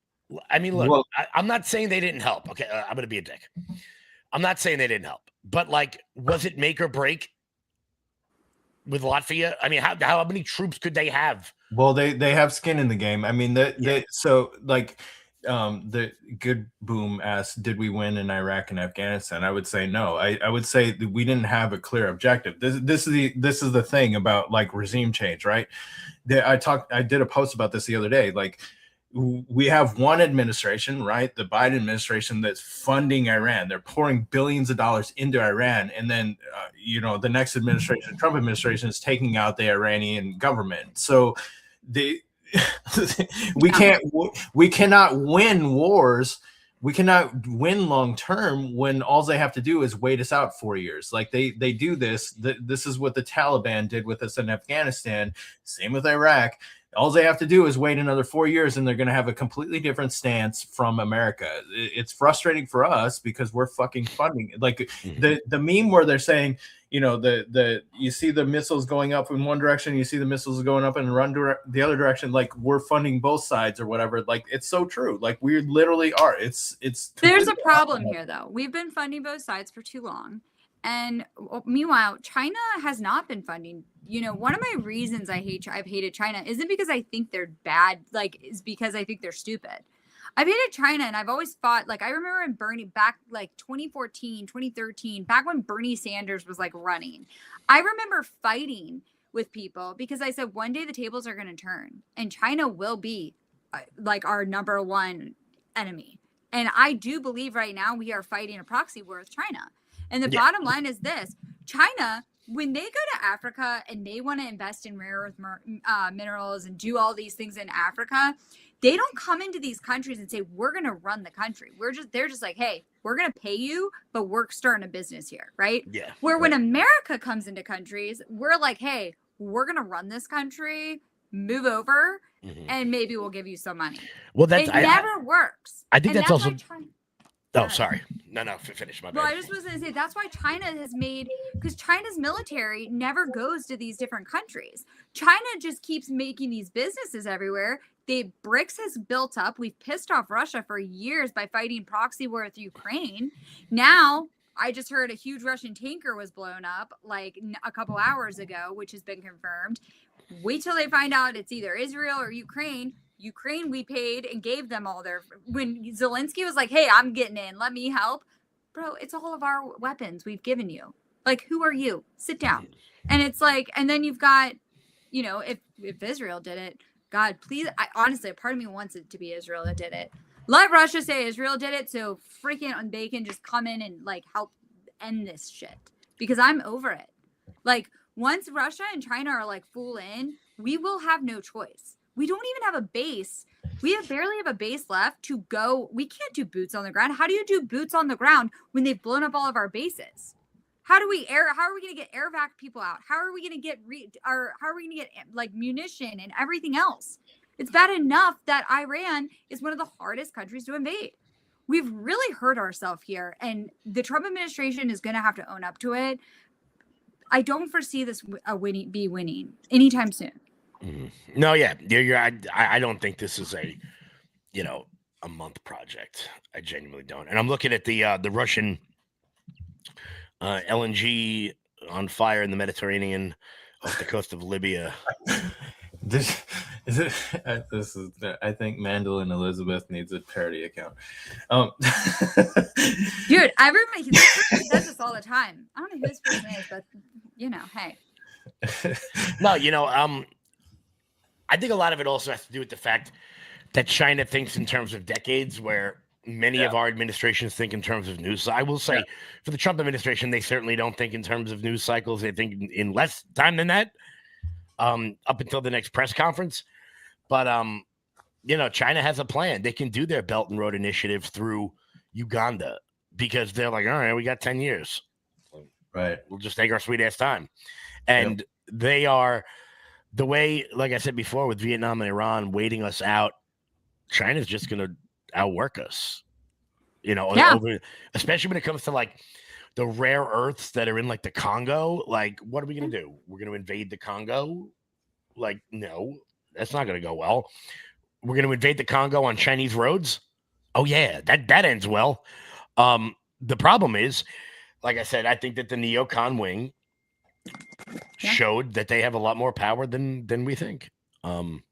S2: I mean, look, I'm not saying they didn't help. Okay, I'm gonna be a dick. I'm not saying they didn't help, but like, was it make or break with Latvia? I mean, how many troops could they have?
S3: Well, they have skin in the game. I mean, so like, the Good Boom asked, did we win in Iraq and Afghanistan? I would say no. I would say that we didn't have a clear objective. This is the thing about like regime change, right? I did a post about this the other day. Like, we have one administration, right? The Biden administration that's funding Iran. They're pouring billions of dollars into Iran. And then, the next administration, the Trump administration, is taking out the Iranian government. So we cannot win wars. We cannot win long term when all they have to do is wait us out 4 years. Like they do this. This is what the Taliban did with us in Afghanistan. Same with Iraq. All they have to do is wait another 4 years, and they're going to have a completely different stance from America. It's frustrating for us because we're fucking funding it. Like the meme where they're saying, you see the missiles going up in one direction, you see the missiles going up and run the other direction. Like we're funding both sides or whatever. Like it's so true. Like we literally are. It's.
S4: There's a problem here though. We've been funding both sides for too long. And meanwhile, China has not been funding. One of my reasons I've hated China isn't because I think they're bad, is because I think they're stupid. I've hated China, and I've always fought, I remember in Bernie back 2014, 2013, back when Bernie Sanders was running. I remember fighting with people because I said one day the tables are going to turn and China will be our number one enemy. And I do believe right now we are fighting a proxy war with China. And the bottom line is this: China, when they go to Africa and they want to invest in rare earth minerals and do all these things in Africa, they don't come into these countries and say, we're going to run the country. They're just like, hey, we're going to pay you, but we're starting a business here, right?
S2: Yeah.
S4: Where when America comes into countries, we're like, hey, we're going to run this country, move over, and maybe we'll give you some money.
S2: Well,
S4: it never works.
S2: I think that's also... Oh, sorry. No, finish my bad.
S4: Well, I just was going to say that's why China has made, because China's military never goes to these different countries. China just keeps making these businesses everywhere. BRICS has built up. We've pissed off Russia for years by fighting proxy war with Ukraine. Now, I just heard a huge Russian tanker was blown up a couple hours ago, which has been confirmed. Wait till they find out it's either Israel or Ukraine. Ukraine, we paid and gave them all when Zelensky was like, hey, I'm getting in, let me help. Bro, it's all of our weapons we've given you. Who are you? Sit down. And it's and then you've got, if Israel did it, God, please, honestly, a part of me wants it to be Israel that did it. Let Russia say Israel did it so freaking they can just come in and help end this shit. Because I'm over it. Once Russia and China are full in, we will have no choice. We don't even have a base. We barely have a base left to go. We can't do boots on the ground. How do you do boots on the ground when they've blown up all of our bases? How are we going to get air vac people out? How are we going to get munition and everything else? It's bad enough that Iran is one of the hardest countries to invade. We've really hurt ourselves here, and the Trump administration is going to have to own up to it. I don't foresee this winning anytime soon.
S2: No, yeah, I don't think this is a month project. I genuinely don't. And I'm looking at the Russian LNG on fire in the Mediterranean. off the coast of Libya.
S3: This is it. This is. I think Mandolin Elizabeth needs a parody account.
S4: Dude, everybody he does this all the time. I don't know who this person is, but hey.
S2: No, I think a lot of it also has to do with the fact that China thinks in terms of decades, where many of our administrations think in terms of news. I will say, for the Trump administration, they certainly don't think in terms of news cycles. They think in less time than that, up until the next press conference. But China has a plan. They can do their Belt and Road Initiative through Uganda because they're like, all right, we got 10 years.
S3: Right.
S2: We'll just take our sweet ass time. And they are the way, like I said before, with Vietnam and Iran waiting us out, China's just going to outwork us, especially when it comes to like the rare earths that are in like the Congo. Like, what are we going to do? We're going to invade the Congo? Like, no, that's not going to go well. We're going to invade the Congo on Chinese roads? Oh yeah, that ends well. The problem is, like I said, I think that the neocon wing showed that they have a lot more power than we think. And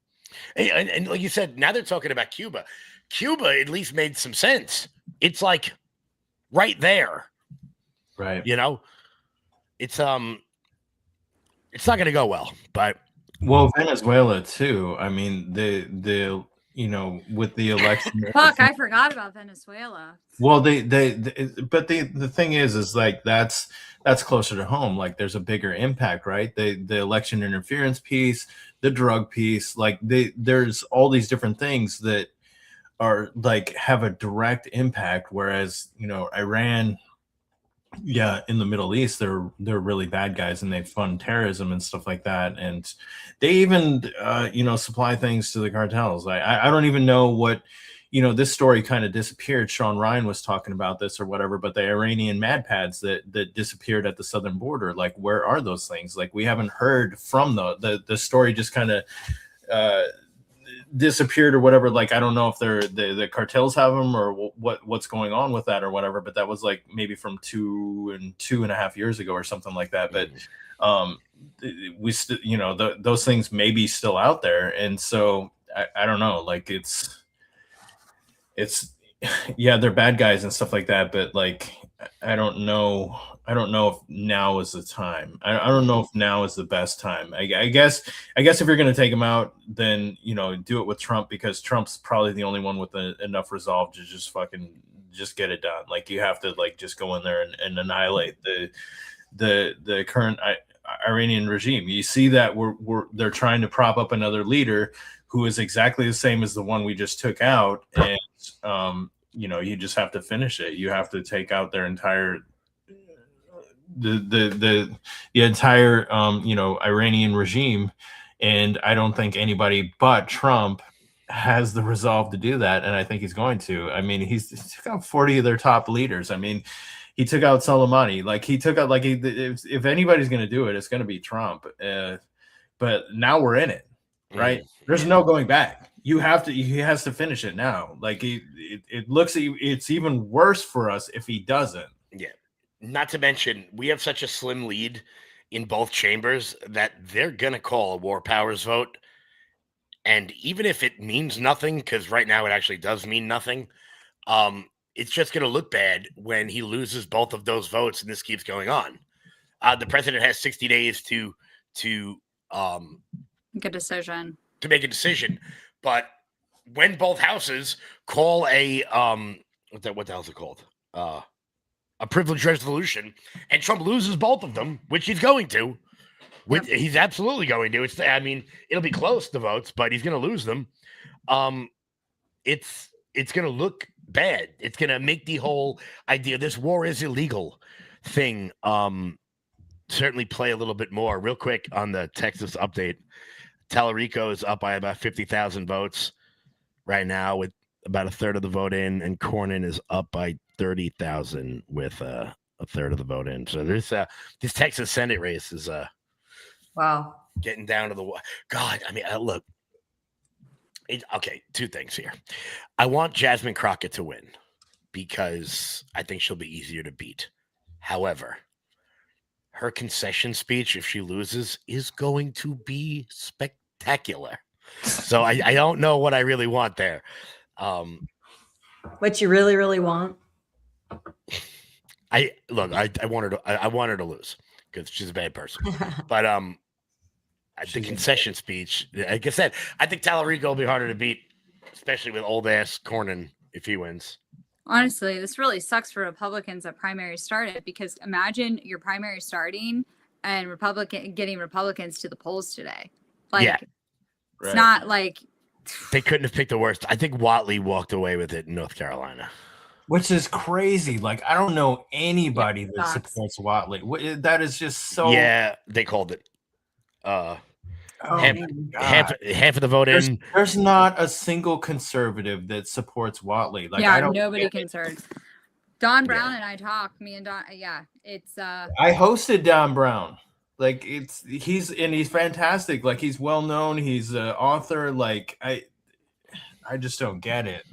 S2: like you said, now they're talking about Cuba. Cuba at least made some sense. It's like right there.
S3: Right.
S2: It's not going to go well, but
S3: Venezuela too. I mean, the with the election.
S4: Fuck, I forgot about Venezuela.
S3: Well, but the thing is like that's closer to home. Like, there's a bigger impact, right? The election interference piece, the drug piece, like there's all these different things that are like have a direct impact. Whereas Iran, in the Middle East, they're really bad guys and they fund terrorism and stuff like that, and they even supply things to the cartels. I don't even know what this story kind of disappeared. Sean Ryan was talking about this or whatever, but the Iranian mad pads that disappeared at the southern border, like, where are those things? Like, we haven't heard from the story just kind of disappeared or whatever. Like, I don't know if the cartels have them or what's going on with that or whatever, but that was like maybe from 2.5 years ago or something like that. But we still, those things may be still out there. And so I don't know, like it's they're bad guys and stuff like that, but like I don't know if now is the time. I don't know if now is the best time. I guess if you're going to take him out, then do it with Trump, because Trump's probably the only one with enough resolve to just get it done. Like, you have to like just go in there and annihilate the current Iranian regime. You see that they're trying to prop up another leader who is exactly the same as the one we just took out, and you just have to finish it. You have to take out their entire the entire Iranian regime, and I don't think anybody but Trump has the resolve to do that, and I think he's going to. I mean, he took out 40 of their top leaders. I mean, he took out Soleimani. Like, he took out, like, if anybody's going to do it, it's going to be Trump. But now we're in it, right? There's no going back. He has to finish it now. Like, it looks, it's even worse for us if he doesn't.
S2: Yeah. Not to mention, we have such a slim lead in both chambers that they're going to call a war powers vote. And even if it means nothing, because right now it actually does mean nothing, it's just going to look bad when he loses both of those votes and this keeps going on. The president has 60 days to
S4: make a decision.
S2: But when both houses call a what the hell is it called? A privilege resolution, and Trump loses both of them, which he's going to. He's absolutely going to. It'll be close, the votes, but he's going to lose them. It's going to look bad. It's going to make the whole idea this war is illegal thing certainly play a little bit more. Real quick on the Texas update, Tallarico is up by about 50,000 votes right now with about a third of the vote in, and Cornyn is up by 30,000 with a third of the vote in. So there's this Texas Senate race is
S1: wow,
S2: getting down to the God. Look, okay, two things here. I want Jasmine Crockett to win because I think she'll be easier to beat. However, her concession speech, if she loses, is going to be spectacular. So I don't know what I really want there.
S1: What you really, really want?
S2: I want her to I want her to lose because she's a bad person. But the concession speech, like I said, I think Tallarico will be harder to beat, especially with old ass Cornyn if he wins.
S4: Honestly, this really sucks for Republicans that primary started, because imagine your primary starting and getting Republicans to the polls today. Like,
S2: Yeah.
S4: It's not like
S2: they couldn't have picked the worst. I think Whatley walked away with it in North Carolina,
S3: which is crazy. Like, I don't know anybody that
S4: sucks.
S3: supports Whatley. That is just so.
S2: Yeah, they called it.
S3: Oh,
S2: half of the vote in.
S3: There's not a single conservative that supports Whatley. Like,
S4: yeah, nobody concerned. Don Brown and I talked. Me and Don. Yeah, it's.
S3: I hosted Don Brown. Like, he's fantastic. Like, he's well known. He's an author. Like, I just don't get it.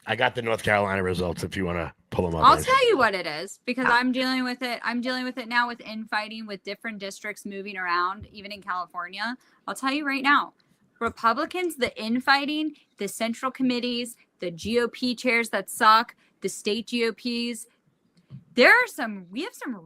S2: I got the North Carolina results if you want to pull them up.
S4: I'll tell you what it is, because I'm dealing with it. I'm dealing with it now with infighting with different districts moving around, even in California. I'll tell you right now, Republicans, the infighting, the central committees, the GOP chairs that suck, the state GOPs. We have some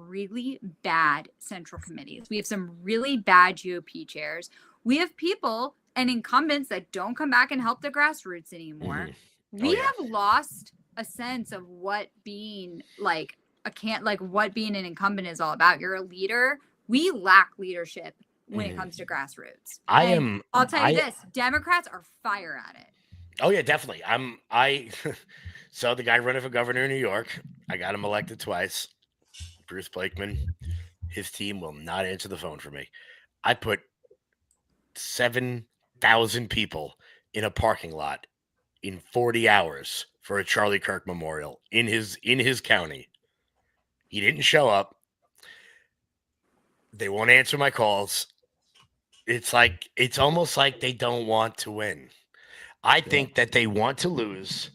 S4: really bad central committees. We have some really bad GOP chairs. We have people and incumbents that don't come back and help the grassroots anymore. We have lost a sense of what being what being an incumbent is all about. You're a leader. We lack leadership when it comes to grassroots. I'll tell you this: Democrats are fire at it.
S2: Oh yeah, definitely. So the guy running for governor in New York, I got him elected twice. Bruce Blakeman, his team will not answer the phone for me. I put 7,000 people in a parking lot in 40 hours for a Charlie Kirk memorial in his county. He didn't show up. They won't answer my calls. It's almost like they don't want to win. I think that they want to lose.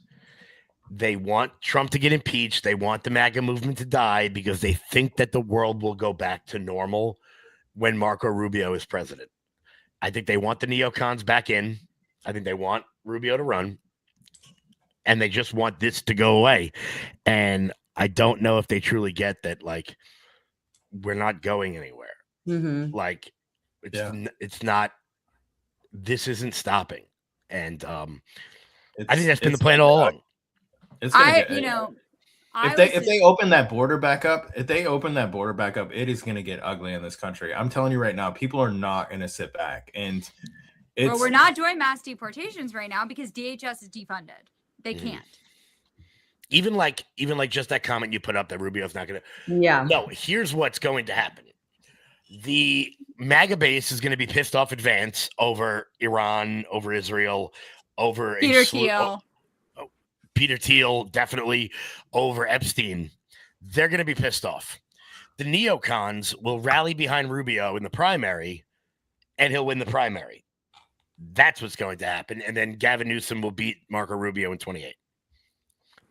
S2: They want Trump to get impeached. They want the MAGA movement to die because they think that the world will go back to normal when Marco Rubio is president. I think they want the neocons back in. I think they want Rubio to run. And they just want this to go away. And I don't know if they truly get that, like, we're not going anywhere.
S1: Mm-hmm.
S2: Like, it's not, this isn't stopping. And I think that's been the plan all along.
S3: If they open that border back up, it is going to get ugly in this country. I'm telling you right now, people are not going to sit back. And
S4: we're not doing mass deportations right now because DHS is defunded. They can't.
S2: Even like just that comment you put up that Rubio's not going to.
S1: Yeah.
S2: No, here's what's going to happen. The MAGA base is going to be pissed off at Vance over Iran, over Israel, over Peter Thiel, definitely over Epstein. They're going to be pissed off. The neocons will rally behind Rubio in the primary, and he'll win the primary. That's what's going to happen. And then Gavin Newsom will beat Marco Rubio in 28.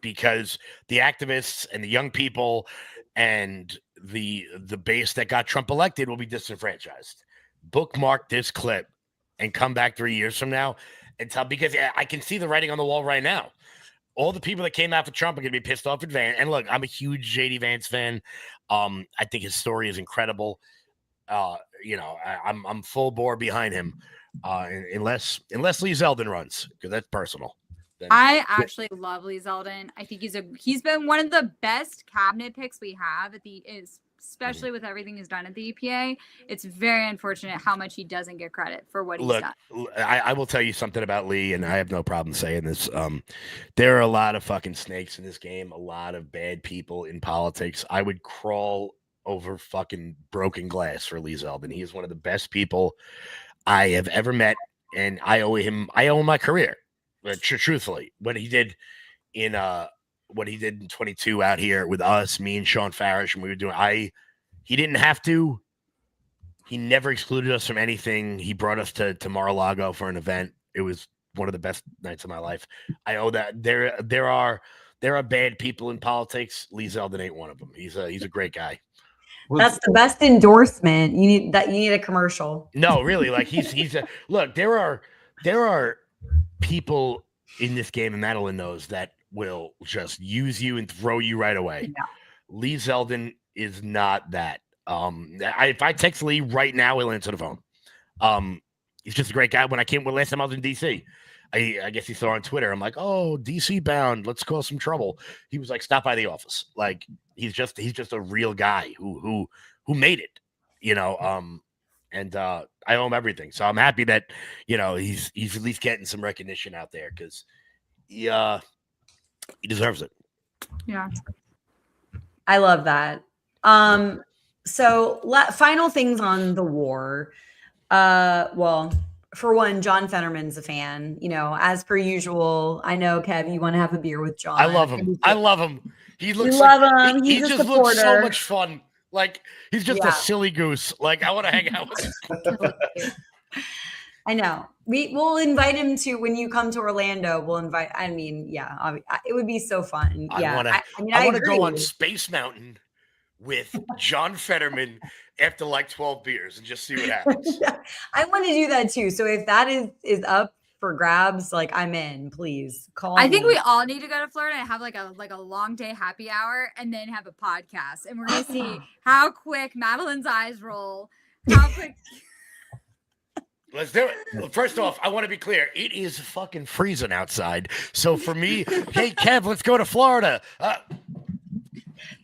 S2: Because the activists and the young people and the base that got Trump elected will be disenfranchised. Bookmark this clip and come back 3 years from now and tell, because I can see the writing on the wall right now. All the people that came out for Trump are going to be pissed off at Vance. And look, I'm a huge JD Vance fan. I think his story is incredible. I'm full bore behind him. Unless Lee Zeldin runs, because that's personal.
S4: I actually love Lee Zeldin. I think he's been one of the best cabinet picks we have especially with everything he's done at the EPA. It's very unfortunate how much he doesn't get credit for what he's done.
S2: I will tell you something about Lee, and I have no problem saying this. There are a lot of fucking snakes in this game, a lot of bad people in politics. I would crawl over fucking broken glass for Lee Zeldin. He is one of the best people I have ever met, and I owe him my career. Truthfully, what he did in 22 out here with us, me and Sean Farish, and we were doing, he didn't have to. He never excluded us from anything. He brought us to Mar-a-Lago for an event. It was one of the best nights of my life. I owe that. There are bad people in politics. Lee Zeldin ain't one of them. He's a great guy.
S1: That's the best endorsement. You need that. You need a commercial.
S2: No, really, like he's a look. There are people in this game, and Madeline knows, that will just use you and throw you right away.
S1: Yeah.
S2: Lee Zeldin is not that. If I text Lee right now, he'll answer the phone. He's just a great guy. When last time I was in DC, I guess he saw on Twitter. I'm like, oh, DC bound. Let's cause some trouble. He was like, stop by the office. Like he's just a real guy who made it, you know. And I owe him everything. So I'm happy that, you know, he's at least getting some recognition out there, because he deserves it.
S4: Yeah.
S1: I love that. So final things on the war. Well, for one, John Fetterman's a fan, you know, as per usual. I know, Kev, you want to have a beer with John.
S2: I love him. I love him. He looks
S1: you
S2: like,
S1: love him.
S2: he
S1: He's a
S2: just looks so
S1: supporter.
S2: much fun. Like he's just
S1: Yeah.
S2: a silly goose. Like I want to hang out with him.
S1: I know. We'll invite him to, when you come to Orlando. We'll invite. I mean, yeah, it would be so fun. Yeah,
S2: I want to go on
S1: agree.
S2: Space Mountain with John Fetterman after like 12 beers and just see what happens.
S1: I want to do that too. So if that is up for grabs, like I'm in. Please call.
S4: I think
S1: me.
S4: we all need to go to Florida and have like a long day happy hour and then have a podcast. And we're gonna see how quick Madeline's eyes roll. How quick.
S2: Let's do it. First off, I want to be clear. It is fucking freezing outside. So for me, hey, Kev, let's go to Florida.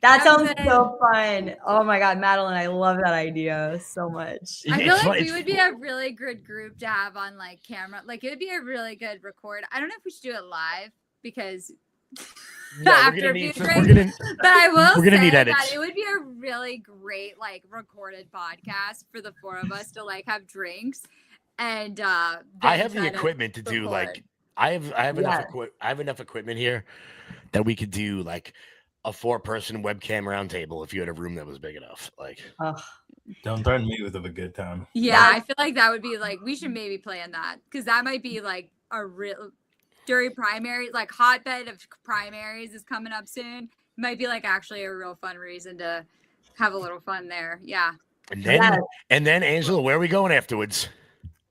S1: That sounds
S4: That's
S1: so fun. Oh my God, Madeline, I love that idea so much.
S4: I feel
S2: It's
S4: like
S2: fun-
S4: we would be a really good group to have on like camera. Like it would be a really good record. I don't know if we should do it live because
S2: No,
S4: after
S2: we're gonna
S4: a
S2: need
S4: few
S2: some,
S4: drinks. But I will
S2: We're gonna
S4: say
S2: need
S4: that
S2: edits.
S4: it would be a really great like recorded podcast for the four of us to like have drinks and
S2: I
S4: then
S2: have the
S4: kind of
S2: equipment to do
S4: record.
S2: like I have enough
S1: Yeah.
S2: I have enough equipment here that we could do like a 4-person webcam roundtable if you had a room that was big enough. Like
S1: Ugh.
S3: Don't threaten me with a good time.
S4: Yeah,
S1: That-
S4: I feel like that would be like we should maybe plan that because that might be like a real during primary, like hotbed of primaries is coming up soon. Might be like actually a real fun reason to have a little fun there. Yeah.
S2: and then
S1: Yes.
S2: and then Angela, where are we going afterwards?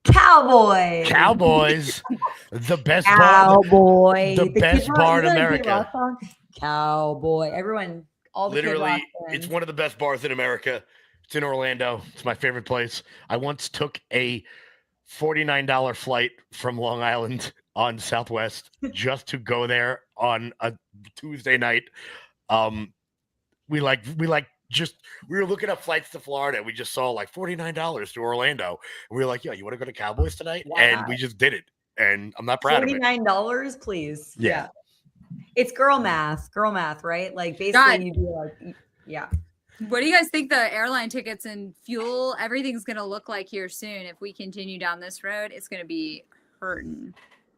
S1: Cowboy.
S2: Cowboys, the best bar.
S1: Cowboy.
S2: the best
S1: Kid Rock-
S2: bar in
S1: you know the Kid
S2: America.
S1: Rock song? Cowboy. Everyone, all the Kid
S2: Literally,
S1: Rock
S2: it's
S1: fans.
S2: one of the best bars in America. It's in Orlando. It's my favorite place. I once took a $49 flight from Long Island on Southwest just to go there on a Tuesday night. We were looking up flights to Florida. We just saw like $49 to Orlando. And we were like, yo, you want to go to Cowboys tonight? And
S1: Wow.
S2: we just did it. And I'm not proud of it.
S1: $49, please.
S2: Yeah.
S1: It's girl math, right? Like basically
S4: God.
S1: you do like, yeah.
S4: What do you guys think the airline tickets and fuel, everything's going to look like here soon? If we continue down this road, it's going to be hurting.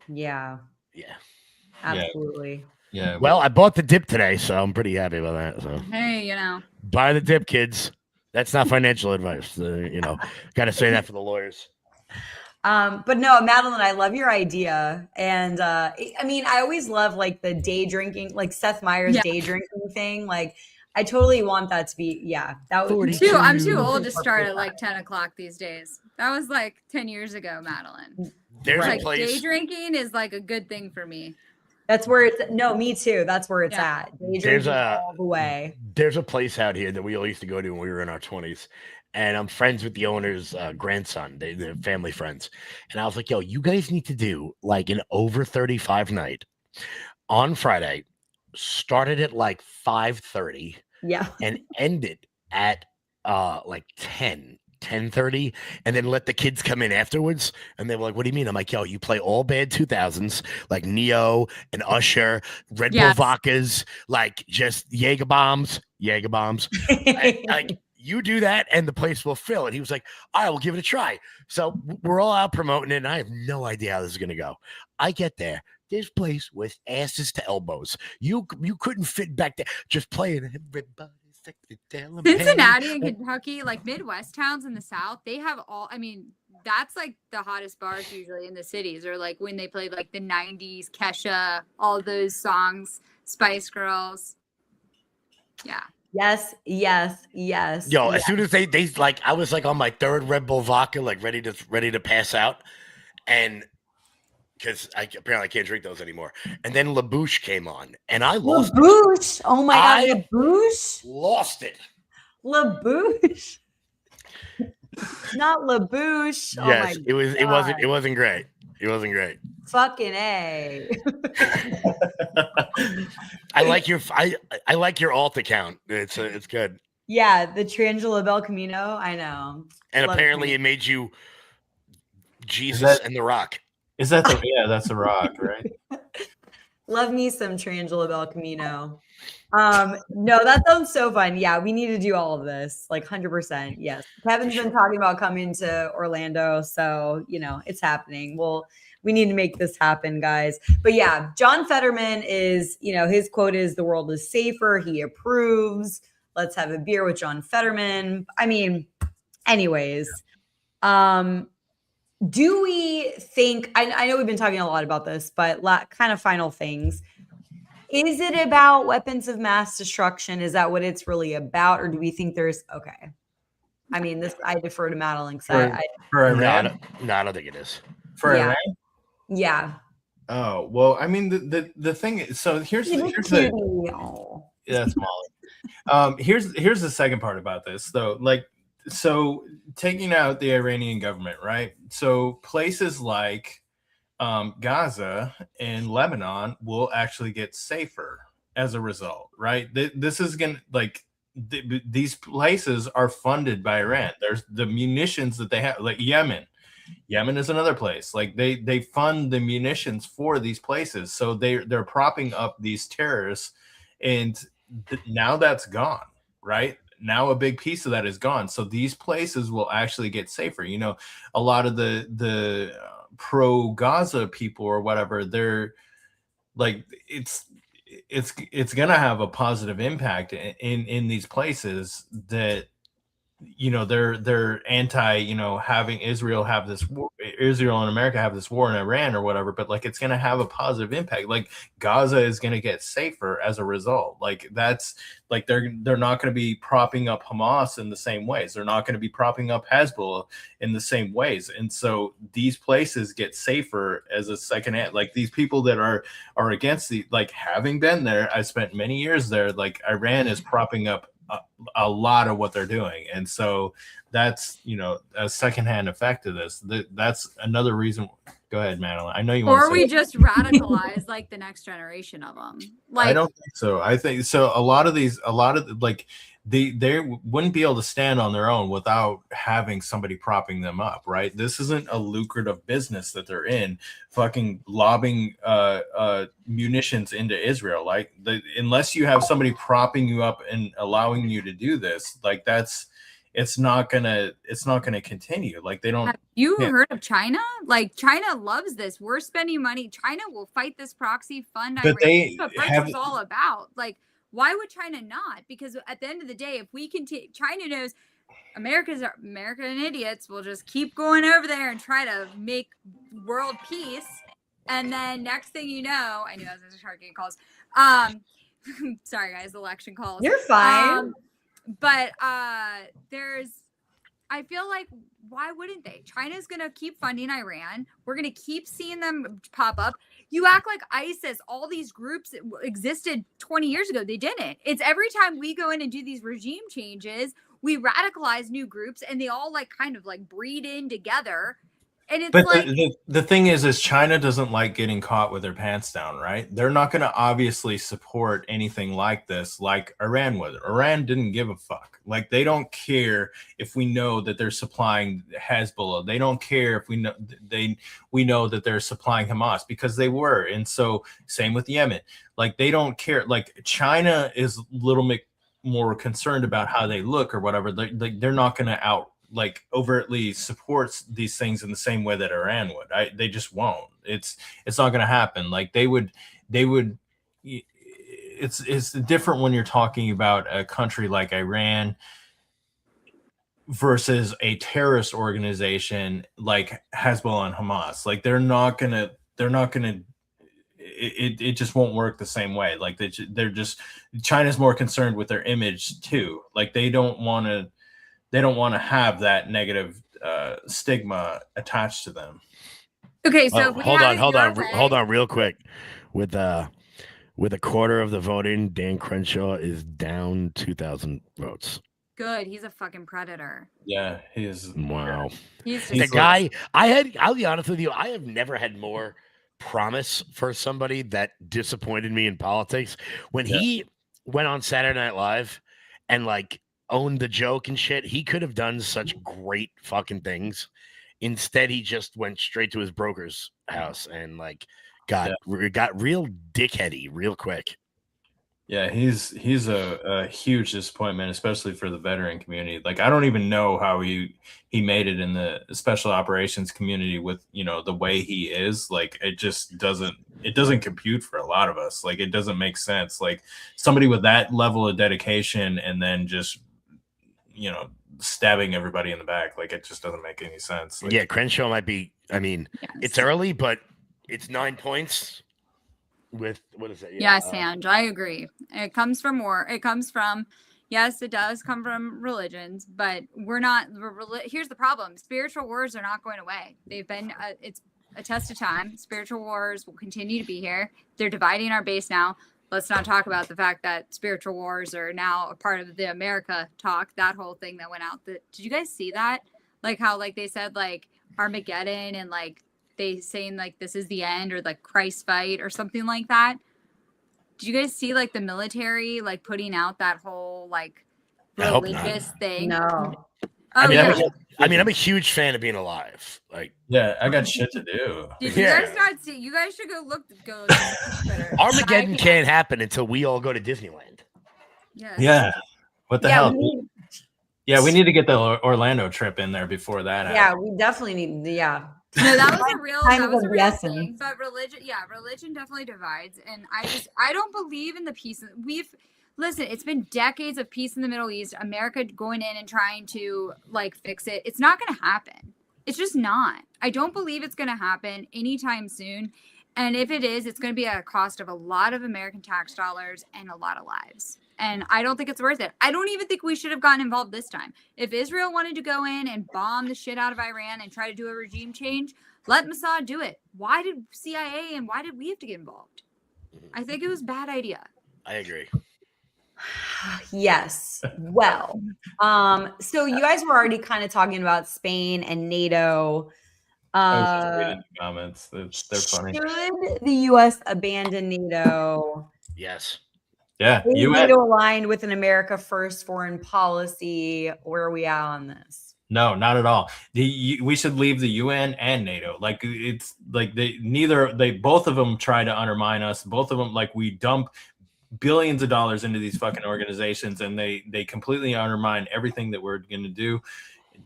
S1: Yeah,
S2: Yeah.
S1: absolutely.
S3: Yeah.
S2: Well, I bought the dip today, so I'm pretty happy about that. So
S4: Hey, you know,
S2: buy the dip, kids. That's not financial advice. Got to say that for the lawyers.
S1: But no, Madeline, I love your idea. And I mean, I always love like the day drinking, like Seth Meyers
S4: Yeah.
S1: day drinking thing. Like I totally want that to be, that would
S2: 42.
S4: I'm too old to start at like 10 o'clock these days. That was like 10 years ago, Madeline.
S2: There's
S1: Right.
S2: a
S4: Like day
S2: place.
S4: drinking is like a good thing for me.
S1: That's where it's, no, me too. That's where it's
S4: Yeah.
S1: at. Day
S2: There's
S1: drinking
S2: a-
S1: all the way.
S2: There's a place out here that we all used to go to when we were in our 20s. And I'm friends with the owner's grandson. They're family friends. And I was like, yo, you guys need to do like an over 35 night on Friday. Started at like 5:30
S1: Yeah.
S2: and ended at like 10:30, and then let the kids come in afterwards. And they were like, what do you mean? I'm like, yo, you play all bad 2000s like Neo and Usher, Red
S4: Yes.
S2: Bull vodkas, like just Jaeger bombs. Like you do that and the place will fill. And he was like, all right, we'll give it a try. So we're all out promoting it, and I have no idea how this is gonna go. I get there. This place was asses to elbows. You couldn't fit back there. Just playing everybody.
S4: Cincinnati and Kentucky, like Midwest towns in the South, they have all, I mean, that's like the hottest bars usually in the cities, or like when they play like the 90s, Kesha, all those songs, Spice Girls. Yeah.
S1: Yes.
S2: Yo, as soon as they like, I was like on my third Red Bull vodka, like ready to pass out, and because apparently I can't drink those anymore. And then LaBouche came on, and I lost it.
S1: LaBouche. Oh my
S2: I
S1: God, LaBouche.
S2: Lost it.
S1: LaBouche. Not LaBouche. Oh my
S2: Yes, it was.
S1: God.
S2: It wasn't great. It wasn't great.
S1: Fucking A.
S2: I like your alt account. It's good.
S1: Yeah, the Trangela Bel Camino. I know.
S2: And
S1: Love
S2: apparently
S1: me.
S2: it made you Jesus and the Rock.
S3: Is that the that's the Rock, right?
S1: Love me some Trangela Bel Camino. No, that sounds so fun. Yeah, we need to do all of this. Like 100%. Yes. Kevin's been talking about coming to Orlando. So, it's happening. Well, we need to make this happen, guys. But yeah, John Fetterman is, his quote is, "The world is safer." He approves. Let's have a beer with John Fetterman. I mean, anyways, do we think, I know we've been talking a lot about this, but kind of final things. Is it about weapons of mass destruction? Is that what it's really about? Or do we think there's, okay. I mean, I defer to Madeline.
S3: For Iran?
S2: No, I don't think it is.
S3: For
S1: Yeah.
S3: Iran?
S1: Yeah.
S3: Oh, well, I mean, the thing is, so here's the that's Molly. Here's the second part about this, though. Like, so taking out the Iranian government, right? So places like Gaza and Lebanon will actually get safer as a result, right? This is gonna, like, these places are funded by Iran. There's the munitions that they have, like Yemen is another place. Like they fund the munitions for these places, so they're propping up these terrorists, and now that's gone, right? Now a big piece of that is gone, so these places will actually get safer. A lot of the pro Gaza people or whatever, they're like, it's gonna have a positive impact in these places that they're anti having Israel have this war, Israel and America have this war in Iran or whatever, but like it's gonna have a positive impact. Like Gaza is gonna get safer as a result. Like that's like they're not gonna be propping up Hamas in the same ways. They're not gonna be propping up Hezbollah in the same ways. And so these places get safer as a second hand. Like these people that are against the, like, having been there, I spent many years there, like Iran is propping up a lot of what they're doing, and so that's a secondhand effect of this. That's another reason. Go ahead, Madeline. I know you want to.
S4: Or we just radicalize like the next generation of them. Like,
S3: I don't think so. I think so. A lot of like they wouldn't be able to stand on their own without having somebody propping them up, right? This isn't a lucrative business that they're in, fucking lobbing munitions into Israel. Like unless you have somebody propping you up and allowing you to do this, like it's not gonna continue. Like they don't.
S4: Have you heard of China? Like China loves this. We're spending money. China will fight this proxy fund.
S3: But they
S4: what
S3: have
S4: it's all about. Like, why would China not? Because at the end of the day, if we continue, China knows American idiots will just keep going over there and try to make world peace. And then next thing you know, I knew I was going to start getting calls. Sorry guys, election calls.
S1: You're fine.
S4: But I feel like, why wouldn't they? China's going to keep funding Iran. We're going to keep seeing them pop up. You act like ISIS, all these groups existed 20 years ago. They didn't. It's every time we go in and do these regime changes, we radicalize new groups and they all like kind of like breed in together. And it's like
S3: the thing is China doesn't like getting caught with their pants down, right? They're not going to obviously support anything like this, like Iran would. Iran didn't give a fuck. Like they don't care if we know that they're supplying Hezbollah. They don't care if we know that they're supplying Hamas, because they were. And so same with Yemen. Like they don't care. Like China is a little bit more concerned about how they look or whatever. They're not going to overtly supports these things in the same way that Iran would. They just won't. It's not going to happen. Like they would. It's different when you're talking about a country like Iran versus a terrorist organization like Hezbollah and Hamas. Like they're not gonna. it just won't work the same way. Like they're just China's more concerned with their image too. Like they don't want to have that negative stigma attached to them.
S4: Okay, so
S2: hold on, real quick. With a quarter of the voting, Dan Crenshaw is down 2,000 votes.
S4: Good, he's a fucking predator.
S3: Yeah, he is.
S2: Wow.
S4: He's
S2: The guy, I'll be honest with you, I have never had more promise for somebody that disappointed me in politics. When he went on Saturday Night Live and like owned the joke and shit, he could have done such great fucking things. Instead, he just went straight to his broker's house and like got real dickheady real quick.
S3: Yeah, he's a huge disappointment, especially for the veteran community. Like, I don't even know how he made it in the special operations community with, you know, the way he is. Like, it just doesn't compute for a lot of us. Like, it doesn't make sense. Like, somebody with that level of dedication and then just, you know, stabbing everybody in the back, like, it just doesn't make any sense. Like,
S2: yeah, Crenshaw might be, I mean, it's early, but it's 9 points. With what is it?
S4: Yes, Ange, I agree. It comes from war. It comes from, yes, it does come from religions, but we're not. Here's the problem: spiritual wars are not going away. They've been. It's a test of time. Spiritual wars will continue to be here. They're dividing our base now. Let's not talk about the fact that spiritual wars are now a part of the America talk. That whole thing that went out. Did you guys see that? Like how like they said like Armageddon and like. They saying like this is the end or like Christ fight or something like that. Did you guys see like the military like putting out that whole like religious thing?
S1: No.
S2: I mean, I'm a huge fan of being alive. Like,
S3: yeah, I got shit to do.
S4: Did you guys not see? You guys should go.
S2: Armageddon can't happen until we all go to Disneyland.
S4: Yes.
S3: Yeah. What the hell? We need to get the Orlando trip in there before that happens.
S1: Yeah, we definitely need. Yeah.
S4: No, that was a real
S1: essence.
S4: thing. But religion definitely divides. And I don't believe in the peace. Listen, it's been decades of peace in the Middle East. America going in and trying to like fix it. It's not going to happen. It's just not. I don't believe it's going to happen anytime soon. And if it is, it's going to be at a cost of a lot of American tax dollars and a lot of lives. And I don't think it's worth it. I don't even think we should have gotten involved this time. If Israel wanted to go in and bomb the shit out of Iran and try to do a regime change, let Mossad do it. Why did CIA and why did we have to get involved? I think it was a bad idea.
S2: I agree.
S1: Yes. Well, so you guys were already kind of talking about Spain and NATO.
S3: I was just reading the comments. They're funny.
S1: Should the U.S. abandon NATO?
S2: Yes.
S3: Yeah,
S1: Is NATO aligned with an America First foreign policy? Where are we at on this?
S3: No, not at all. We should leave the UN and NATO. Like it's like both of them try to undermine us. Both of them, like we dump billions of dollars into these fucking organizations, and they completely undermine everything that we're going to do.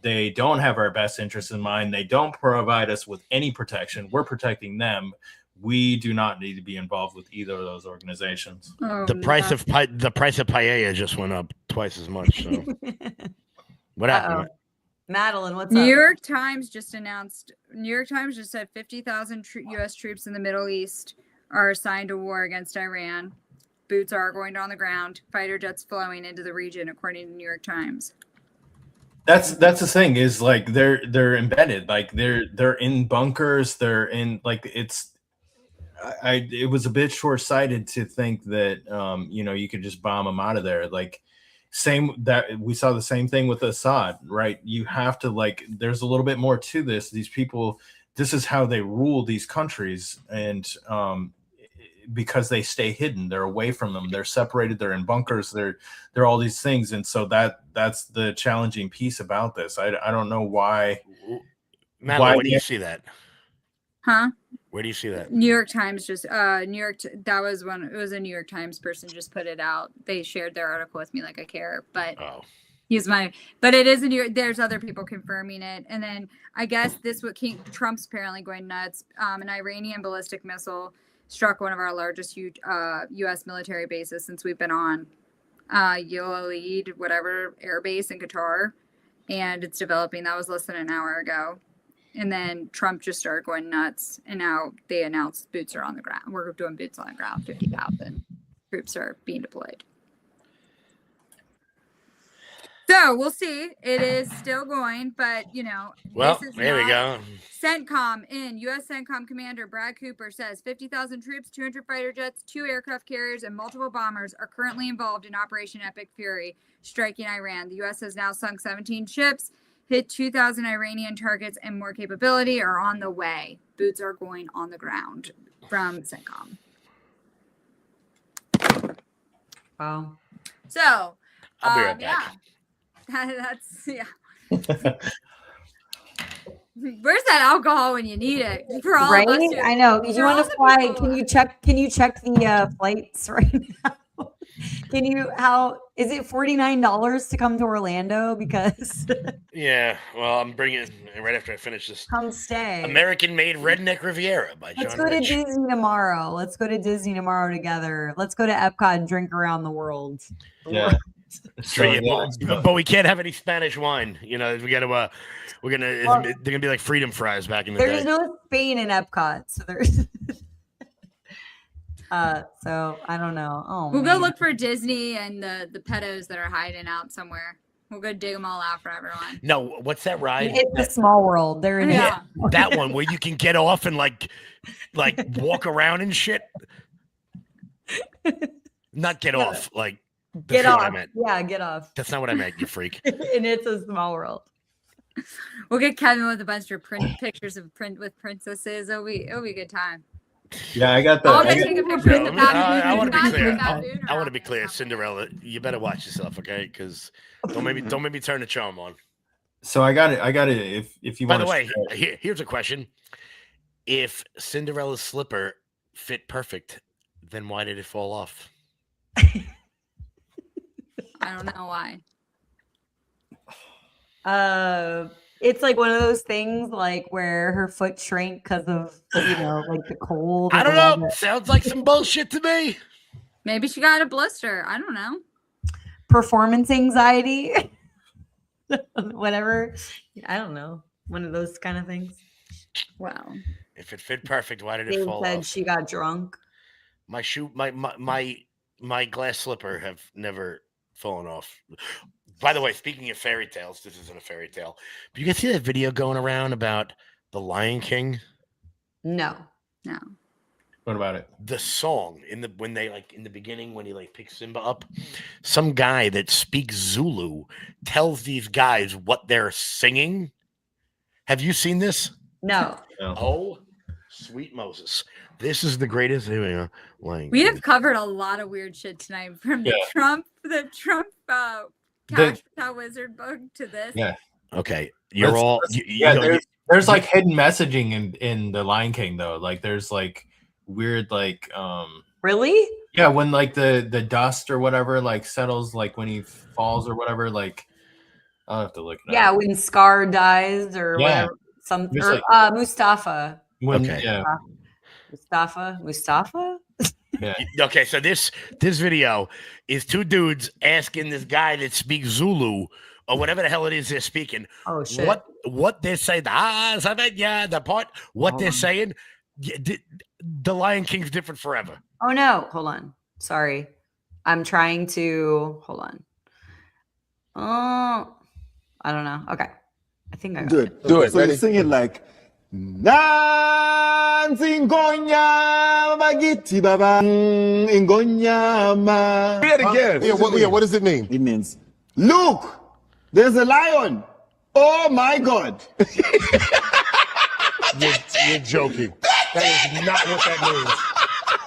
S3: They don't have our best interests in mind. They don't provide us with any protection. We're protecting them. We do not need to be involved with either of those organizations.
S2: The price of paella just went up twice as much. So. What happened?
S1: Madeline, what's
S4: New
S1: up?
S4: York Times just said 50,000 U.S. troops in the Middle East are assigned to war against Iran. Boots are going on the ground. Fighter jets flowing into the region, according to New York Times.
S3: That's the thing is like they're embedded, like they're in bunkers. They're in like it was a bit short-sighted to think that you could just bomb them out of there. Like we saw the same thing with Assad, right? You have to like there's a little bit more to this. These people, this is how they rule these countries, and because they stay hidden, they're away from them, they're separated, they're in bunkers, they're all these things, and so that's the challenging piece about this. I don't know why.
S2: Madeline, where do you see that?
S4: Huh?
S2: Where do you see that?
S4: New York Times just that was one. It was a New York Times person just put it out. They shared their article with me like I care, but but it is a New York. There's other people confirming it, and then I guess Trump's apparently going nuts. An Iranian ballistic missile struck one of our largest U.S. military bases since we've been on Al-Udeid, whatever air base in Qatar, and it's developing. That was less than an hour ago. And then Trump just started going nuts, and now they announced boots are on the ground. We're doing boots on the ground. 50,000 troops are being deployed. So we'll see. It is still going, but
S2: Well,
S4: this is
S2: there we
S4: not-
S2: go.
S4: CENTCOM U.S. CENTCOM Commander Brad Cooper says 50,000 troops, 200 fighter jets, 2 aircraft carriers, and multiple bombers are currently involved in Operation Epic Fury, striking Iran. The U.S. has now sunk 17 ships, hit 2,000 Iranian targets, and more capability are on the way. Boots are going on the ground from CENTCOM.
S1: Wow.
S4: So,
S2: I'll be right back.
S4: That's Where's that alcohol when you need it? For all
S1: Right?
S4: of us who-
S1: I know. Do
S4: for
S1: you want
S4: all
S1: to
S4: the
S1: fly?
S4: people-
S1: Can you check the flights right now? How is it $49 to come to Orlando? Because
S2: Yeah, well, I'm bringing it right after I finish this.
S1: come stay.
S2: American-made Redneck Riviera by
S1: Let's
S2: John
S1: go to
S2: Rich.
S1: Disney tomorrow. Let's go to Disney tomorrow together. Let's go to Epcot and drink around the world.
S3: Yeah. So,
S2: Yeah,
S3: yeah,
S2: but we can't have any Spanish wine. We got to. They're gonna be like freedom fries back in the
S1: There's
S2: day.
S1: no Spain in Epcot, so there's. So I don't know. Oh,
S4: We'll go
S1: man.
S4: look for Disney and the pedos that are hiding out somewhere. We'll go dig them all out for everyone.
S2: No, what's that ride?
S1: It's a small world. They're in
S4: Yeah.
S2: That one where you can get off and like walk around and shit. Not get off, like
S1: Get
S2: that's not what I
S1: off.
S2: meant.
S1: Yeah, get off.
S2: That's not what I meant, you freak.
S1: And it's a small world.
S4: We'll get Kevin with a bunch of pictures of with princesses. It'll be a good time.
S3: yeah, I got
S4: I'll
S3: the.
S4: take a picture
S2: Yo,
S4: with the baboon.
S2: I want to be
S4: Baboon,
S2: clear.
S4: baboon
S2: I want to be
S4: around
S2: clear,
S4: there.
S2: Cinderella. You better watch yourself, okay? Because don't make me turn the charm on.
S3: So I got it. If you
S2: By
S3: want.
S2: the way, here's a question: if Cinderella's slipper fit perfect, then why did it fall off?
S4: I don't know why.
S1: It's like one of those things like where her foot shrank because of like the cold.
S2: I
S1: or
S2: don't
S1: the
S2: know.
S1: weather.
S2: Sounds like some bullshit to me.
S4: Maybe she got a blister. I don't know.
S1: Performance anxiety. Whatever. I don't know. One of those kind of things.
S4: Well,
S2: If it fit perfect, why did it
S1: Dave
S2: fall
S1: said
S2: off?
S1: she got drunk.
S2: My shoe, my glass slipper have never fallen off. By the way, speaking of fairy tales, this isn't a fairy tale. But you guys see that video going around about the Lion King?
S1: No.
S4: no.
S3: What about it?
S2: The song in the beginning when he like picks Simba up, some guy that speaks Zulu tells these guys what they're singing. Have you seen this?
S1: No.
S3: No.
S2: Oh, sweet Moses! This is the greatest. Like
S4: We have covered a lot of weird shit tonight, from the Trump Cash Cow Wizard book to this.
S3: Yeah.
S2: okay. You're
S3: Let's-
S2: all
S3: There's like hidden messaging in the Lion King though. Like there's like weird like
S1: Really?
S3: yeah, when like the dust or whatever like settles like when he falls or whatever, like I'll have to look it
S1: Yeah,
S3: up.
S1: when Scar dies or
S3: Yeah.
S1: whatever.
S3: There's
S1: Or Mustafa.
S3: When,
S2: Okay.
S3: yeah.
S1: Mustafa?
S3: Yeah.
S2: okay. So this video is two dudes asking this guy that speaks Zulu or whatever the hell it is they're speaking.
S1: Oh shit.
S2: What they're saying? The part. What
S1: Hold
S2: they're
S1: on.
S2: saying. The Lion King's different forever.
S1: Oh no, hold on. Sorry. I'm trying to hold on. Oh, I don't know. Okay. I think I got
S5: Do
S1: it.
S5: it. Do it.
S6: So
S5: Ready?
S6: you sing it like Nanzingonya Magiti Baba Ingonyama.
S5: Say it again.
S6: What does it mean? It means, look, there's a lion. Oh my God.
S5: You're joking. That is not what that means.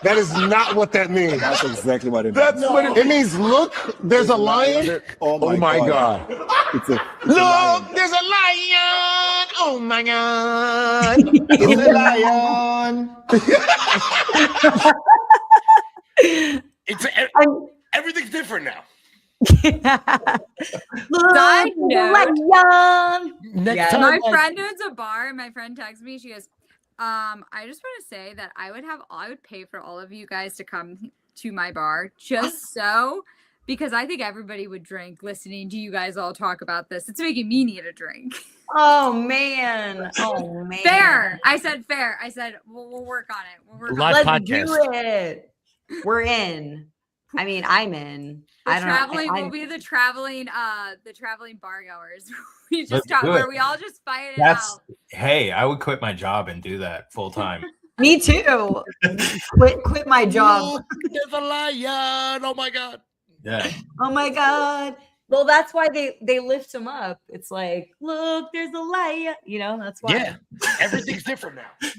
S5: That is not what that means.
S6: That's exactly what it means.
S5: That's what it means. Look, there's a lion.
S6: Oh my God. It's a
S5: Look, there's a lion. Oh my God. It's a lion.
S2: It's everything's different now.
S4: Side note.
S2: Next
S1: Yeah.
S2: time,
S4: My
S2: like,
S4: friend owns a bar, and my friend texts me. She goes, I just want to say that I would pay for all of you guys to come to my bar just so, because I think everybody would drink listening to you guys all talk about this. It's making me need a drink.
S1: Oh man. Oh man.
S4: Fair. I said fair. I said we'll work on it. We'll work on
S2: Live
S4: it.
S1: Let's do
S2: podcast.
S1: it. We're in. I mean, I'm in.
S4: The
S1: I don't
S4: traveling
S1: know.
S4: will be the traveling bar goers. We
S3: Let's
S4: just talk
S3: do
S4: where
S3: it.
S4: we all just fight it
S3: That's
S4: out.
S3: hey, I would quit my job and do that full time.
S1: Me too. Quit my job.
S2: Look, there's a lion. Oh my god.
S3: Yeah.
S1: Oh my god. Well, that's why they lift him up. It's like, look, there's a lion. You know, that's why.
S2: Yeah, everything's different now.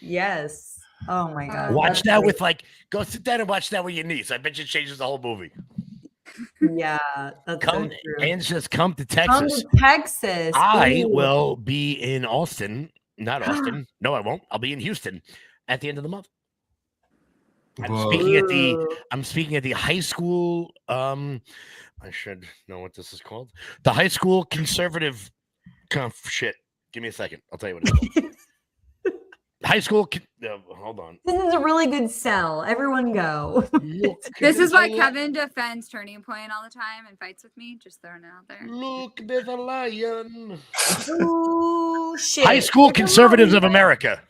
S1: Yes. Oh my god.
S2: Watch
S1: That's
S2: that
S1: great.
S2: with like, go sit down and watch that with your niece. I bet you it changes the whole movie.
S1: Yeah, that's so
S2: Come
S1: true.
S2: and just come to
S1: Come
S2: Texas.
S1: to Texas.
S2: I
S1: Ooh.
S2: will be in Austin, not Austin. No, I won't. I'll be in Houston at the end of the month. I'm
S3: Whoa.
S2: speaking at the high school. I should know what this is called. The high school conservative shit. Give me a second. I'll tell you what it's called. High school. Hold on.
S1: This is a really good sell. Everyone go.
S2: Look,
S4: This is why
S2: there's a
S4: Kevin defends Turning Point all the time and fights with me. Just throwing it out there.
S2: Look, there's a lion.
S1: Ooh, shit.
S2: High School Conservatives of America.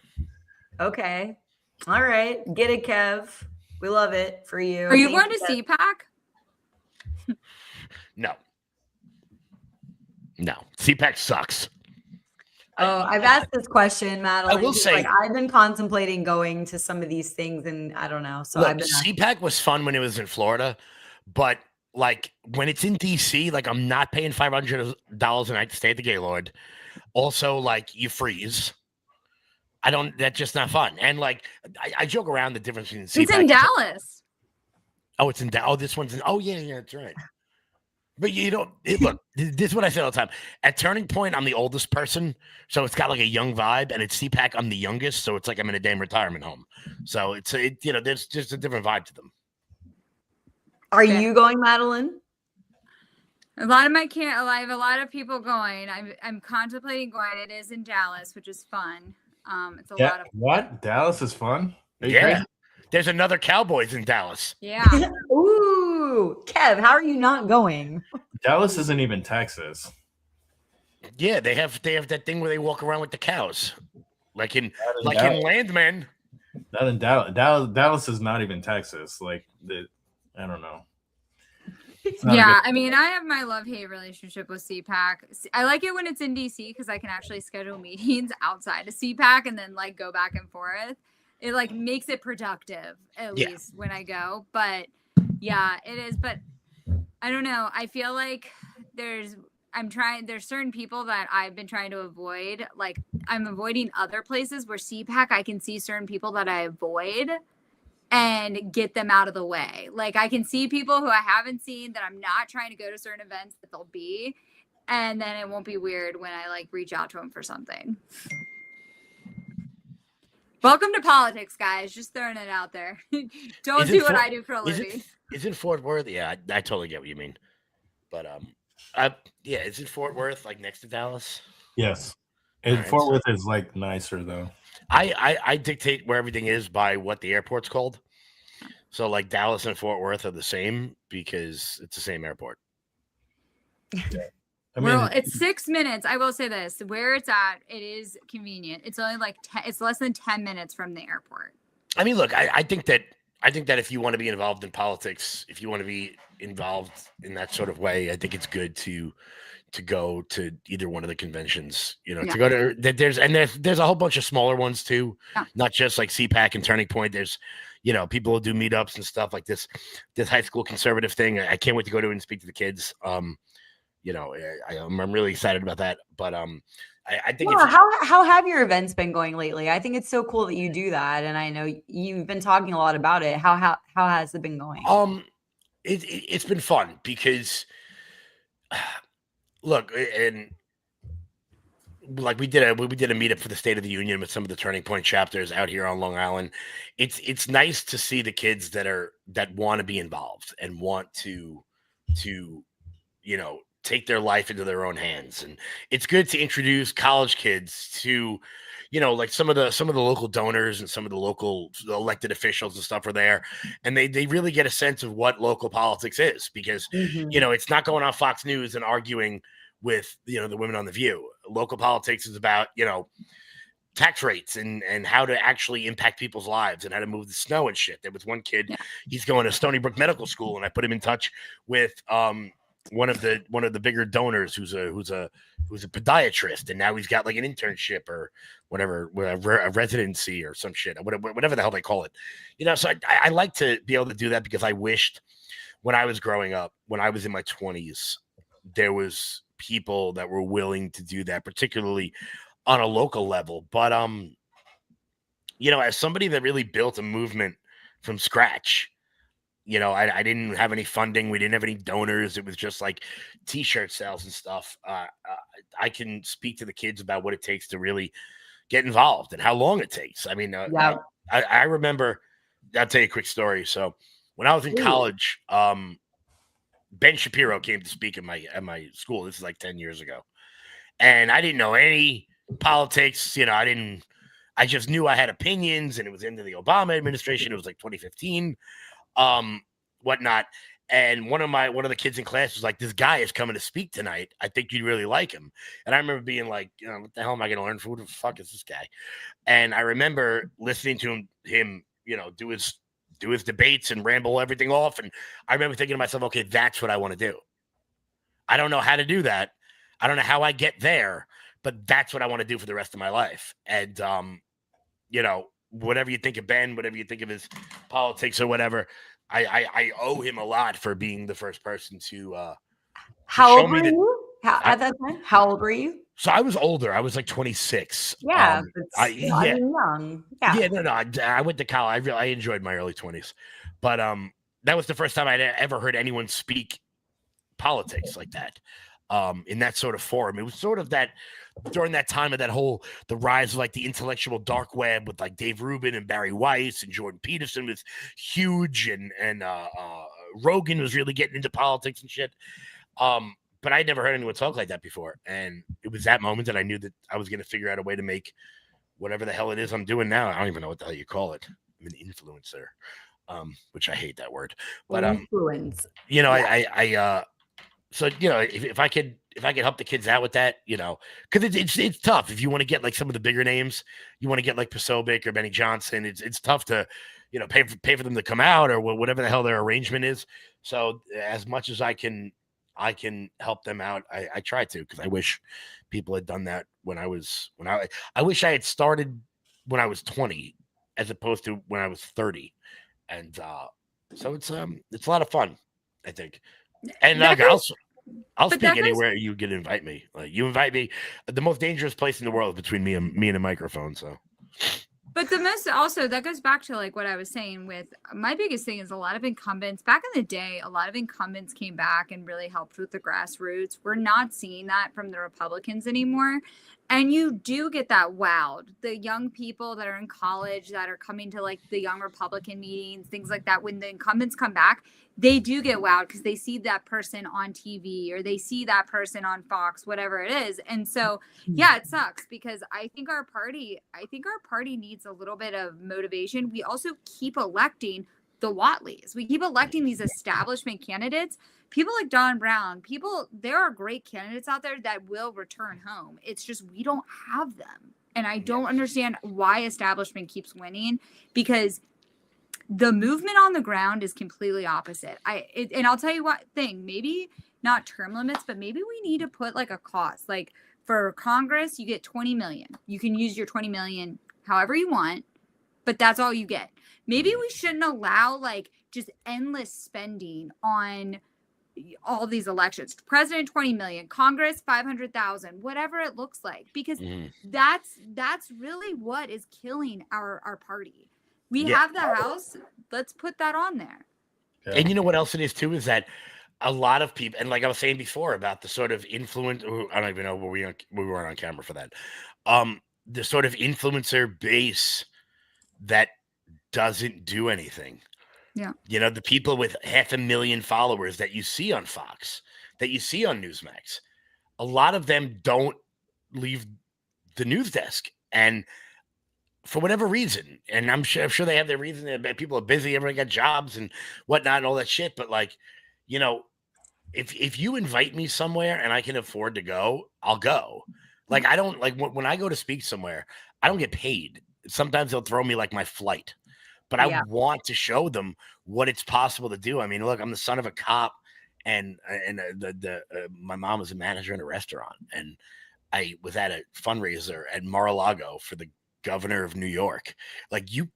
S1: Okay. All right. Get it, Kev. We love it for you.
S4: Are you
S1: Thank
S4: going to
S1: Kev.
S4: CPAC?
S2: No. No. CPAC sucks.
S1: Oh, I've asked this question, Madeline.
S2: will
S1: because,
S2: say-
S1: like, I've been contemplating going to some of these things, and I don't know. So
S2: Look,
S1: I've been asking.
S2: CPAC was fun when it was in Florida, but like when it's in DC, like I'm not paying $500 a night to stay at the Gaylord. Also, like you freeze. That's just not fun. And like I joke around the difference between CPAC.
S4: It's in Dallas.
S2: Oh, it's in Dallas. Oh, this one's in. Oh, yeah, that's right. But you don't look. This is what I say all the time. At Turning Point, I'm the oldest person, so it's got like a young vibe. And at CPAC, I'm the youngest, so it's like I'm in a damn retirement home. So there's just a different vibe to them.
S1: Are
S4: Okay.
S1: you going, Madeline?
S4: A lot of I have a lot of people going. I'm contemplating going. It is in Dallas, which is fun. It's a
S3: Yeah.
S4: lot of
S3: What? Dallas is fun? Are you
S2: Yeah,
S3: crazy?
S2: there's another Cowboys in Dallas.
S4: yeah.
S1: Ooh, Kev, how are you not going?
S3: Dallas isn't even Texas.
S2: Yeah, they have that thing where they walk around with the cows, like in
S3: Dallas.
S2: Landman.
S3: Not in Dallas. Dallas is not even Texas. Like I don't know. It's not a
S4: Yeah,
S3: good-
S4: I mean, I have my love-hate relationship with CPAC. I like it when it's in DC because I can actually schedule meetings outside of CPAC and then like go back and forth. It like makes it productive at
S2: Yeah.
S4: least when I go. But yeah, it is. But I don't know. I feel like there's certain people that I've been trying to avoid. Like I'm avoiding other places where CPAC I can see certain people that I avoid and get them out of the way. Like I can see people who I haven't seen that I'm not trying to go to certain events that they'll be, and then it won't be weird when I like reach out to them for something. Welcome to politics, guys. Just throwing it out there. Don't
S2: Is it
S4: do what
S2: for-
S4: I do for a living.
S2: Is it Fort Worth? Yeah, I totally get what you mean. But yeah, is it Fort Worth like next to Dallas?
S3: Yes. And
S2: Alright,
S3: Fort
S2: so-
S3: Worth is like nicer though.
S2: I dictate where everything is by what the airport's called. So like Dallas and Fort Worth are the same because it's the same airport.
S3: I mean,
S4: Well, it's 6 minutes. I will say this: where it's at, it is convenient. It's only like it's less than 10 minutes from the airport.
S2: I mean, look, I think that if you want to be involved in politics, if you want to be involved in that sort of way, I think it's good to go to either one of the conventions. You know,
S4: Yeah.
S2: to go to there's a whole bunch of smaller ones too,
S4: Yeah.
S2: not just like CPAC and Turning Point. There's people who do meetups and stuff like this high school conservative thing. I can't wait to go to and speak to the kids. I'm really excited about that. But I think
S1: Yeah,
S2: it's
S1: how have your events been going lately? I think it's so cool that you do that, and I know you've been talking a lot about it. How has it been going?
S2: it's been fun because look, and like we did a meetup for the State of the Union with some of the Turning Point chapters out here on Long Island. It's nice to see the kids that want to be involved and want to take their life into their own hands. And it's good to introduce college kids to like some of the local donors and some of the local elected officials and stuff are there, and they really get a sense of what local politics is, because
S1: Mhm.
S2: it's not going on Fox News and arguing with, the women on The View. Local politics is about, tax rates and how to actually impact people's lives and how to move the snow and shit. There was one kid,
S4: Yeah.
S2: he's going to Stony Brook Medical School, and I put him in touch with one of the bigger donors who's a podiatrist, and now he's got like an internship or whatever, a residency or some shit, whatever the hell they call it. So I like to be able to do that, because I wished when I was growing up, when I was in my 20s, there was people that were willing to do that, particularly on a local level. But as somebody that really built a movement from scratch, I didn't have any funding. We didn't have any donors. It was just like t-shirt sales and stuff. I can speak to the kids about what it takes to really get involved and how long it takes. I mean,
S1: Yeah.
S2: I remember, I'll tell you a quick story. So when I was in college, Ben Shapiro came to speak at my school. This is like 10 years ago. And I didn't know any politics. I just knew I had opinions, and it was into the Obama administration. It was like 2015, whatnot. And one of the kids in class was like, "This guy is coming to speak tonight. I think you'd really like him." And I remember being like, what the hell am I going to learn from? Who the fuck is this guy? And I remember listening to him, do his debates and ramble everything off. And I remember thinking to myself, okay, that's what I want to do. I don't know how to do that. I don't know how I get there, but that's what I want to do for the rest of my life. And, whatever you think of Ben, whatever you think of his politics or whatever, I owe him a lot for being the first person to
S1: How
S2: show
S1: old
S2: me
S1: were
S2: that-
S1: you at that time? How old were you?
S2: So I was older. I was like 26.
S1: Yeah,
S2: I
S1: mean, young. Yeah.
S2: Yeah, no. I went to college. I enjoyed my early 20s, but that was the first time I'd ever heard anyone speak politics like that, in that sort of forum. It was sort of that during that time of the rise of like the intellectual dark web with like Dave Rubin and Barry Weiss and Jordan Peterson was huge, and Rogan was really getting into politics and shit. But I'd never heard anyone talk like that before, and it was that moment that I knew that I was going to figure out a way to make whatever the hell it is I'm doing now. I don't even know what the hell you call it. I'm an influencer, which I hate that word. But
S1: Influence.
S2: so if I could help the kids out with that, because it's tough if you want to get like some of the bigger names, you want to get like Posobiec or Benny Johnson. It's tough to pay for them to come out or whatever the hell their arrangement is. So as much as I can help them out. I try to, because I wish people had done that I wish I had started when I was 20 as opposed to when I was 30. And so it's a lot of fun, I think. And I'll speak anywhere you can invite me. Like, you invite me, the most dangerous place in the world between me and a microphone. So
S4: But the most also that goes back to like what I was saying with my biggest thing is a lot of incumbents back in the day, a lot of incumbents came back and really helped with the grassroots. We're not seeing that from the Republicans anymore. And you do get that wowed. The young people that are in college that are coming to like the young Republican meetings, things like that, when the incumbents come back, they do get wowed because they see that person on TV or they see that person on Fox, whatever it is. And so, yeah, it sucks because I think our party needs a little bit of motivation. We also keep electing the Watleys. We keep electing these establishment candidates. People like Don Brown, there are great candidates out there that will return home. It's just we don't have them. And I don't understand why establishment keeps winning, because the movement on the ground is completely opposite. And I'll tell you what thing, maybe not term limits, but maybe we need to put like a cost. Like for Congress, you get 20 million. You can use your 20 million however you want, but that's all you get. Maybe we shouldn't allow like just endless spending on all these elections. President 20 million, Congress 500,000, whatever it looks like, because that's really what is killing our party. We have the House. Let's put that on there.
S3: Yeah.
S2: And you know what else it is too, is that a lot of people, and like I was saying before about the sort of influence, I don't even know we weren't on camera for that. The sort of influencer base that doesn't do anything.
S4: Yeah.
S2: The people with 500,000 followers that you see on Fox, that you see on Newsmax, a lot of them don't leave the news desk. And for whatever reason, and I'm sure they have their reason, that people are busy, everyone got jobs and whatnot and all that shit. But like, if you invite me somewhere and I can afford to go, I'll go. Like I don't like when I go to speak somewhere, I don't get paid. Sometimes they'll throw me like my flight, but I
S1: Yeah.
S2: want to show them what it's possible to do. I mean, look, I'm the son of a cop, and my mom was a manager in a restaurant, and I was at a fundraiser at Mar-a-Lago for the governor of New York. Like you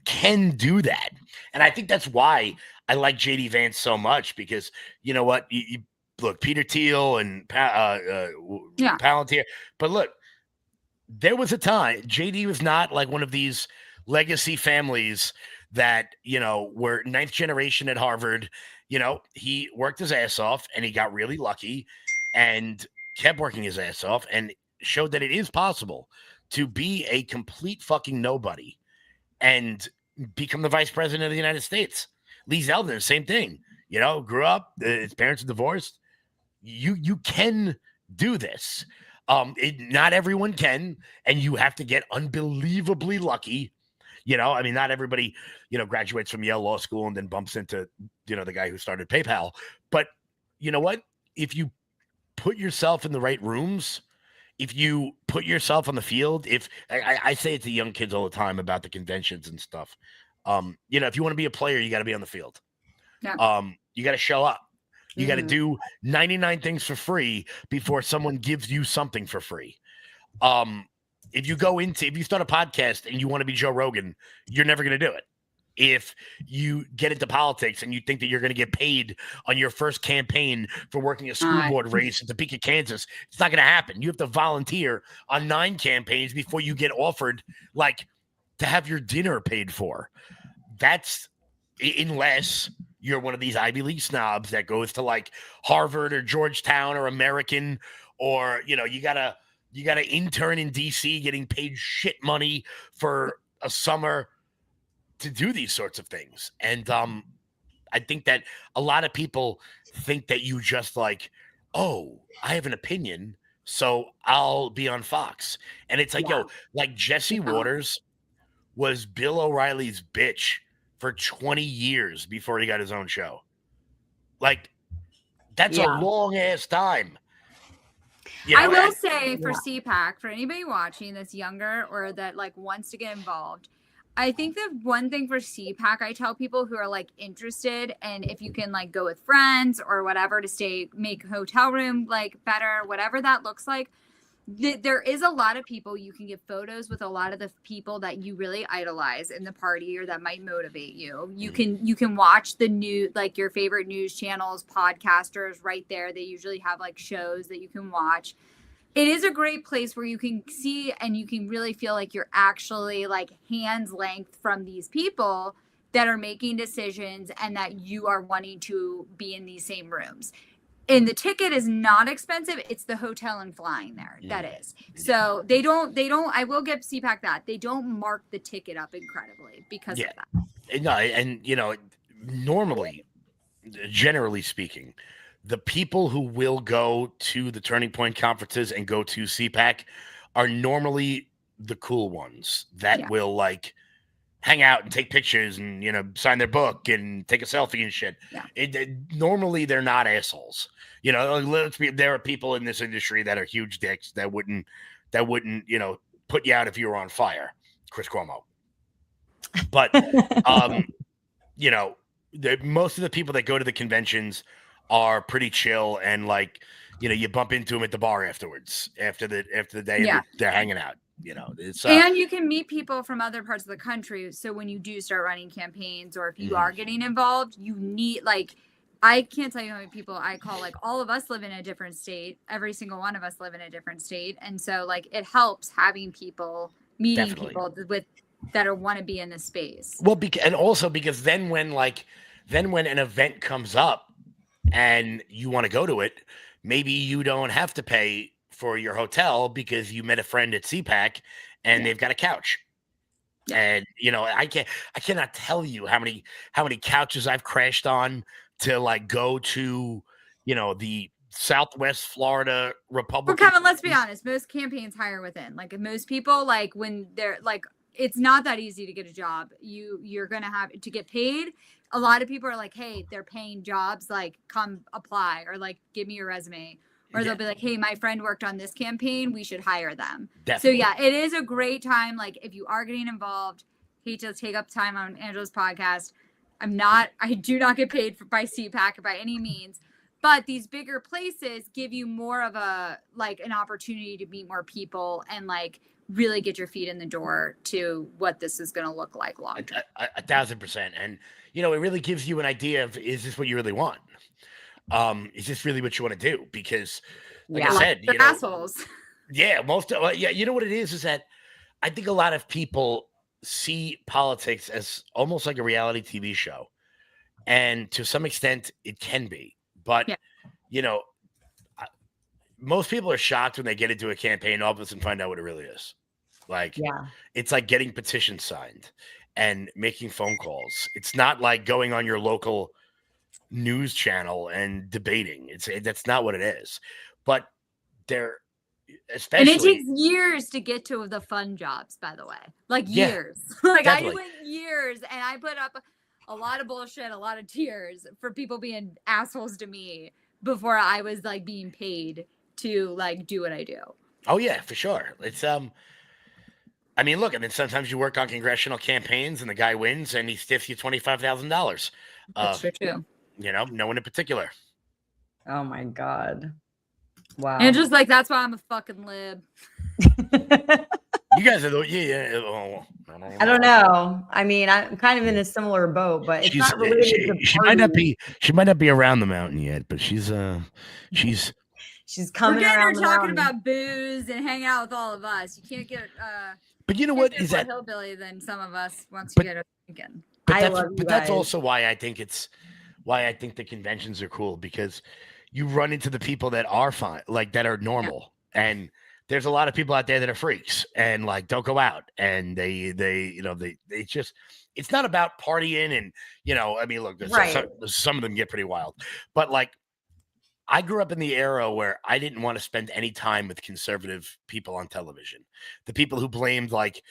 S2: can do that, and I think that's why I like JD Vance so much, because you know what, you look, Peter Thiel and
S4: Yeah.
S2: Palantir, but look, there was a time JD was not like one of these legacy families that, you know, were ninth generation at Harvard. You know, he worked his ass off and he got really lucky and kept working his ass off and showed that it is possible to be a complete fucking nobody and become the vice president of the United States. Lee Zeldin, same thing. You know, grew up, his parents are divorced. You can do this. Not everyone can, and you have to get unbelievably lucky. You know, I mean, not everybody, you know, graduates from Yale Law School and then bumps into, you know, the guy who started PayPal. But you know what? If you put yourself in the right rooms, if you put yourself on the field, if I say it to young kids all the time about the conventions and stuff, you know, if you want to be a player, you got to be on the field.
S4: Yeah.
S2: You got to show up. You got to
S1: Mhm.
S2: do 99 things for free before someone gives you something for free. If you start a podcast and you want to be Joe Rogan, you're never going to do it. If you get into politics and you think that you're going to get paid on your first campaign for working a school
S1: Right.
S2: board race in Topeka, Kansas, it's not going to happen. You have to volunteer on 9 campaigns before you get offered, like, to have your dinner paid for. That's unless you're one of these Ivy League snobs that goes to like Harvard or Georgetown or American, or, you know, you gotta intern in DC getting paid shit money for a summer to do these sorts of things. And I think that a lot of people think that you just like, oh, I have an opinion, so I'll be on Fox. And it's like,
S1: Yeah.
S2: yo, like Jesse
S1: Yeah.
S2: Waters was Bill O'Reilly's bitch for 20 years before he got his own show. Like, that's
S1: Yeah.
S2: a long ass time. You
S4: I
S2: know,
S4: will
S2: and-
S4: say for
S1: Yeah.
S4: CPAC, for anybody watching that's younger or that like wants to get involved, I think that one thing for CPAC, I tell people who are like interested, and if you can like go with friends or whatever to make hotel room like better, whatever that looks like, there is a lot of people you can get photos with, a lot of the people that you really idolize in the party or that might motivate you. You can watch the new, like your favorite news channels, podcasters right there. They usually have like shows that you can watch. It is a great place where you can see and you can really feel like you're actually like hands length from these people that are making decisions and that you are wanting to be in these same rooms. And the ticket is not expensive. It's the hotel and flying there. That is. So they don't, I will give CPAC that. They don't mark the ticket up incredibly because of that.
S2: No, and you know, normally, generally speaking, the people who will go to the Turning Point conferences and go to CPAC are normally the cool ones that will like hang out and take pictures and, you know, sign their book and take a selfie and shit.
S4: Yeah.
S2: Normally they're not assholes. You know, there are people in this industry that are huge dicks that wouldn't, you know, put you out if you were on fire. Chris Cuomo. But, you know, most of the people that go to the conventions are pretty chill, and like, you know, you bump into them at the bar afterwards, after the day they're hanging out. You know, it's
S4: and you can meet people from other parts of the country. So when you do start running campaigns, or if you are getting involved, you need, like, I can't tell you how many people I call, like, all of us live in a different state. Every single one of us live in a different state. And so like it helps having people, meeting people that want to be in this space.
S2: Well, and also because then when an event comes up and you want to go to it, maybe you don't have to pay for your hotel because you met a friend at CPAC and they've got a couch. And, you know, I cannot tell you how many couches I've crashed on to like go to, you know, the Southwest Florida Republican.
S4: But Kevin, let's be honest, most campaigns hire within, like most people, like when they're like, it's not that easy to get a job. You're gonna have to get paid. A lot of people are like, hey, they're paying jobs, like come apply or like give me your resume. Or they'll be like, hey, my friend worked on this campaign, we should hire them.
S2: Definitely.
S4: So yeah, it is a great time. Like if you are getting involved, hate to take up time on Angela's podcast. I do not get paid by CPAC by any means, but these bigger places give you more of a, like an opportunity to meet more people and like really get your feet in the door to what this is going to look like long term.
S2: 1,000%. And, you know, it really gives you an idea of, is this what you really want? Is this really what you want to do? Because like I said,
S4: They're
S2: you know,
S4: assholes.
S2: yeah, you know what it is that I think a lot of people see politics as almost like a reality TV show. And to some extent it can be, but you know, most people are shocked when they get into a campaign office and find out what it really is. Like, it's like getting petitions signed and making phone calls. It's not like going on your local news channel and debating. That's not what it is. But they're especially,
S4: and it takes years to get to the fun jobs, by the way. Like years. Like
S2: definitely.
S4: I went years and I put up a lot of bullshit, a lot of tears for people being assholes to me before I was like being paid to like do what I do.
S2: Oh yeah, for sure. It's I mean, look, and then sometimes you work on congressional campaigns and the guy wins and he stiffs you $25,000.
S4: That's true too.
S2: You know, no one in particular.
S1: Oh my God. Wow.
S4: And just like, that's why I'm a fucking lib.
S2: You guys are
S1: I don't know. I mean, I'm kind of in a similar boat, but it's not related to
S2: she might not be. She might not be around the mountain yet, but she's coming
S4: We're
S1: around the
S4: talking
S1: mountain.
S4: about booze and hang out with all of us. You can't get
S2: But you know what is
S4: more
S2: that
S4: hillbilly than some of us once you get a weekend.
S2: But that's also why I think the conventions are cool, because you run into the people that are fine, like that are normal, and there's a lot of people out there that are freaks and like don't go out, and they just, it's not about partying and, you know, I mean, look, some of them get pretty wild, but like I grew up in the era where I didn't want to spend any time with conservative people on television. The people who blamed like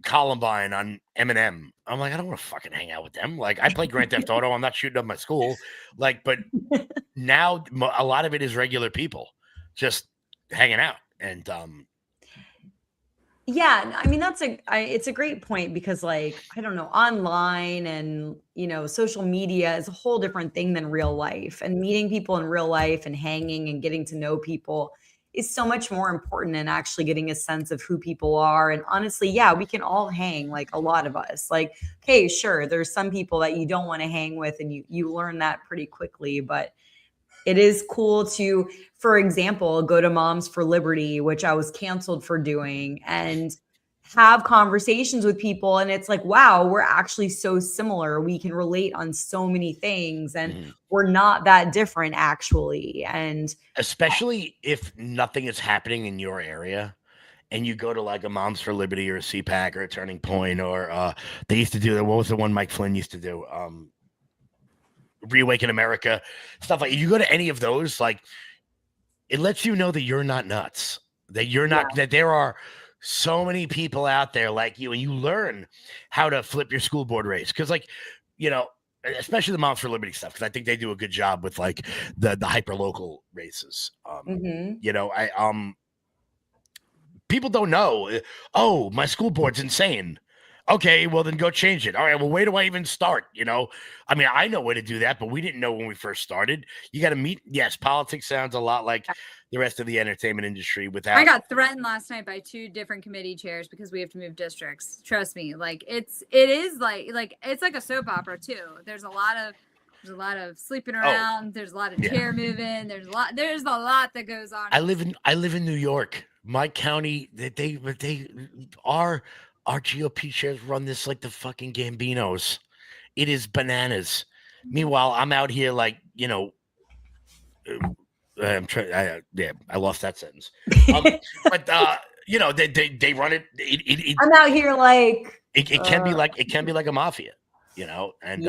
S2: Columbine on Eminem. I'm like, I don't want to fucking hang out with them. Like, I play Grand Theft Auto. I'm not shooting up my school. Like, but now a lot of it is regular people just hanging out. And
S1: yeah, I mean, it's a great point, because like, I don't know, online and, you know, social media is a whole different thing than real life, and meeting people in real life and hanging and getting to know people is so much more important than actually getting a sense of who people are. And honestly, yeah, we can all hang, like a lot of us, like, okay, sure, there's some people that you don't want to hang with, and you learn that pretty quickly, but it is cool to, for example, go to Moms for Liberty, which I was canceled for doing, and have conversations with people. And it's like, wow, we're actually so similar. We can relate on so many things, and we're not that different actually. And
S2: especially if nothing is happening in your area and you go to like a Moms for Liberty or a CPAC or a Turning Point, or they used to do that. What was the one Mike Flynn used to do? Reawaken America, stuff like, you go to any of those, like, it lets you know that you're not nuts, that you're not, that there are so many people out there like you, and you learn how to flip your school board race. Cause like, you know, especially the Moms for Liberty stuff, because I think they do a good job with like the hyper local races. You know, people don't know, oh, my school board's insane. Okay, well then go change it. All right, well, where do I even start? You know, I mean, I know where to do that, but we didn't know when we first started. You got to meet. Yes, politics sounds a lot like the rest of the entertainment industry. Without,
S4: I got threatened last night by 2 different committee chairs because we have to move districts. Trust me, like it is like it's like a soap opera too. There's a lot of sleeping around. There's a lot of chair moving. There's a lot that goes on.
S2: I live in New York. My county, our GOP chairs run this like the fucking Gambinos. It is bananas. Meanwhile, I'm out here like, you know, I'm trying. I lost that sentence. But you know, they run it.
S1: I'm out here like
S2: it can be like a mafia, you know. And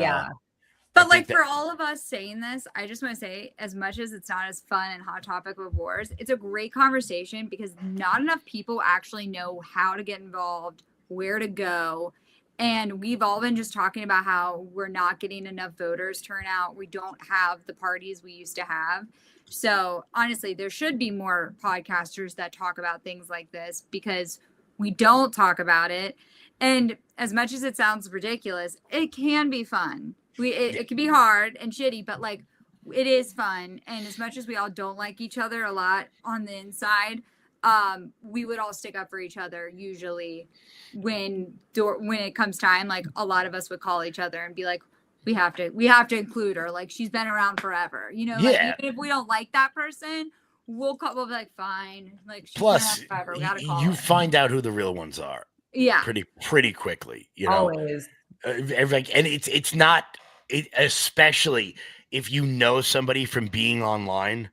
S4: but like for all of us saying this, I just want to say, as much as it's not as fun and hot topic with wars, it's a great conversation because not enough people actually know how to get involved, where to go. And we've all been just talking about how we're not getting enough voters turnout. We don't have the parties we used to have. So honestly, there should be more podcasters that talk about things like this because we don't talk about it. And as much as it sounds ridiculous, it can be fun. It can be hard and shitty, but like it is fun. And as much as we all don't like each other a lot on the inside, we would all stick up for each other usually when it comes time. Like a lot of us would call each other and be like, we have to include her. Like she's been around forever, you know, like even if we don't like that person, we'll be like, fine. Like she's
S2: Plus,
S4: been around forever. We gotta call
S2: you
S4: her.
S2: find out who the real ones are.
S4: Yeah.
S2: Pretty quickly, you know.
S1: Always.
S2: And it's not, especially if you know somebody from being online,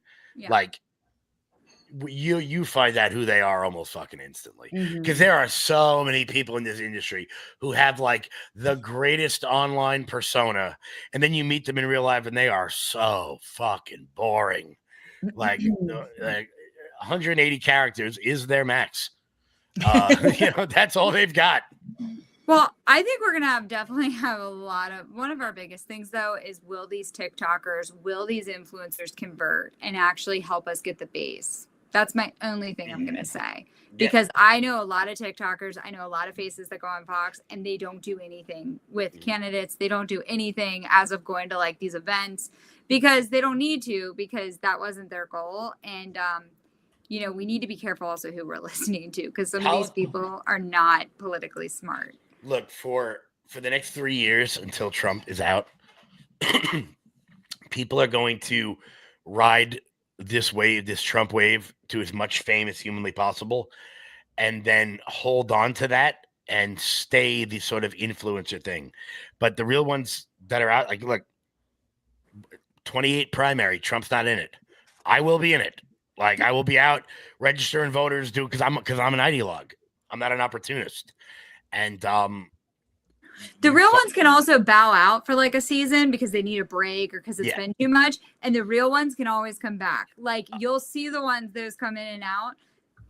S2: like you find out who they are almost fucking instantly. Because there are so many people in this industry who have like the greatest online persona, and then you meet them in real life and they are so fucking boring. Like 180 characters is their max. You know, that's all they've got.
S4: Well, I think we're gonna definitely have a lot of, one of our biggest things though is, will these TikTokers, will these influencers convert and actually help us get the base? That's my only thing I'm gonna say, because I know a lot of TikTokers, I know a lot of faces that go on Fox, and they don't do anything with candidates. They don't do anything as of going to like these events because they don't need to, because that wasn't their goal. And you know, we need to be careful also who we're listening to, because some of these people are not politically smart.
S2: Look, for the next 3 years until Trump is out, people are going to ride this wave, this Trump wave, to as much fame as humanly possible, and then hold on to that and stay the sort of influencer thing. But the real ones that are out, like, look, 28 primary, Trump's not in it. I will be in it. Like, I will be out registering voters, because I'm an ideologue. I'm not an opportunist. And
S4: the real ones can also bow out for like a season because they need a break or because it's been too much. And the real ones can always come back. Like, you'll see the ones those come in and out.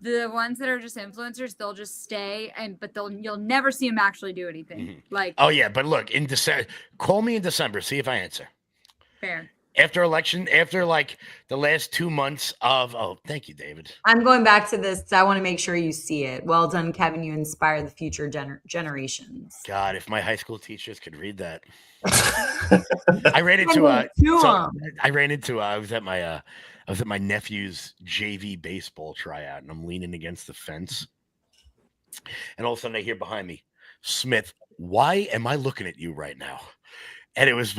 S4: The ones that are just influencers, they'll just stay, but you'll never see them actually do anything. Like,
S2: oh yeah, but look, in December, call me in December, see if I answer.
S4: Fair.
S2: After election, after like the last 2 months of, thank you, David.
S1: I'm going back to this. I want to make sure you see it. Well done, Kevin. You inspire the future generations.
S2: God, if my high school teachers could read that. I ran into I was at my nephew's JV baseball tryout, and I'm leaning against the fence. And all of a sudden I hear behind me, Smith, why am I looking at you right now? And it was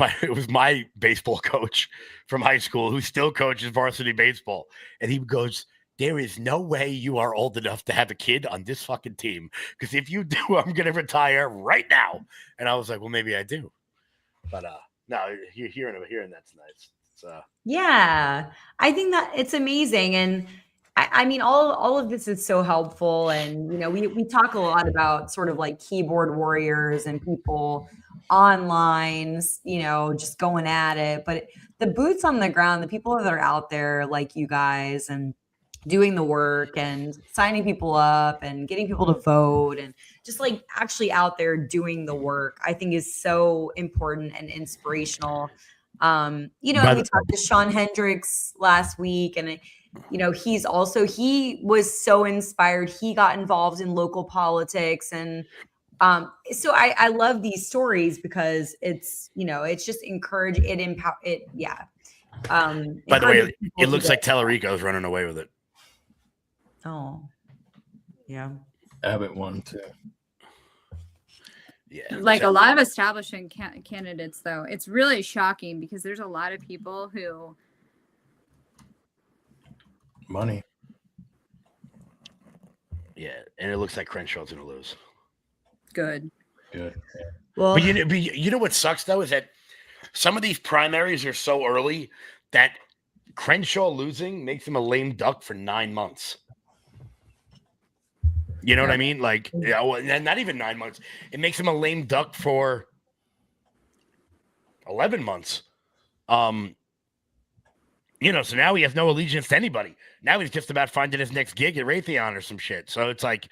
S2: my baseball coach from high school who still coaches varsity baseball. And he goes, there is no way you are old enough to have a kid on this fucking team, because if you do, I'm going to retire right now. And I was like, well, maybe I do. But no, hearing that's nice. So
S1: yeah, I think that it's amazing. And I mean, all of this is so helpful. And, you know, we talk a lot about sort of like keyboard warriors and people online, you know, just going at it. But the boots on the ground, the people that are out there like you guys and doing the work and signing people up and getting people to vote and just like actually out there doing the work, I think is so important and inspirational. You know, we talked to Sean Hendricks last week, and you know, he was so inspired. He got involved in local politics. And so I love these stories because it's, you know, it's just encourage it, empower it. Yeah.
S2: By the way, it looks like Tellerico's running away with it.
S1: Oh, yeah.
S3: Abbott won too.
S2: Yeah.
S4: Like a lot of establishing candidates, though, it's really shocking because there's a lot of people who.
S3: Money.
S2: Yeah, and it looks like Crenshaw's gonna lose.
S4: Good.
S1: Well,
S2: But you know what sucks though is that some of these primaries are so early that Crenshaw losing makes him a lame duck for 9 months. You know what I mean? Like, not even 9 months. It makes him a lame duck for 11 months. You know, so now he has no allegiance to anybody. Now he's just about finding his next gig at Raytheon or some shit. So it's like,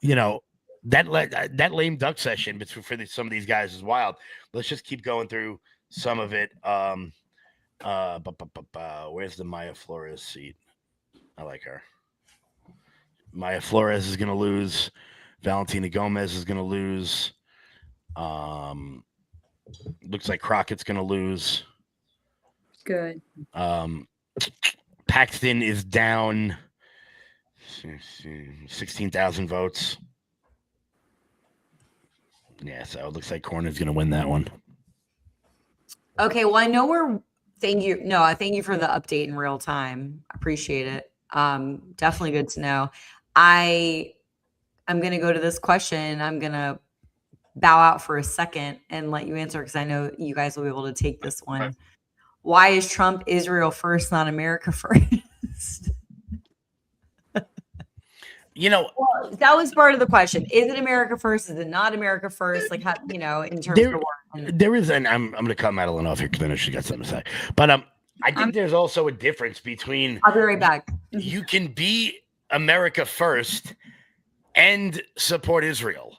S2: you know, that lame duck session for some of these guys is wild. Let's just keep going through some of it. Where's the Maya Flores seat? I like her. Maya Flores is going to lose. Valentina Gomez is going to lose. Looks like Crockett's going to lose.
S4: Good.
S2: Paxton is down 16,000 votes. Yeah, so it looks like Cornyn's going to win that one.
S1: Okay, well, I know thank you. No, thank you for the update in real time. Appreciate it. Definitely good to know. I'm going to go to this question. I'm going to bow out for a second and let you answer because I know you guys will be able to take this one.
S3: Right.
S1: Why is Trump Israel first, not America first? Well, that was part of the question. Is it America first? Is it not America first? Like, how, in terms of the war.
S2: There is, and I'm going to cut Madeline off here because I know she got something to say. But I think there's also a difference between.
S1: I'll be right back.
S2: You can be America first and support Israel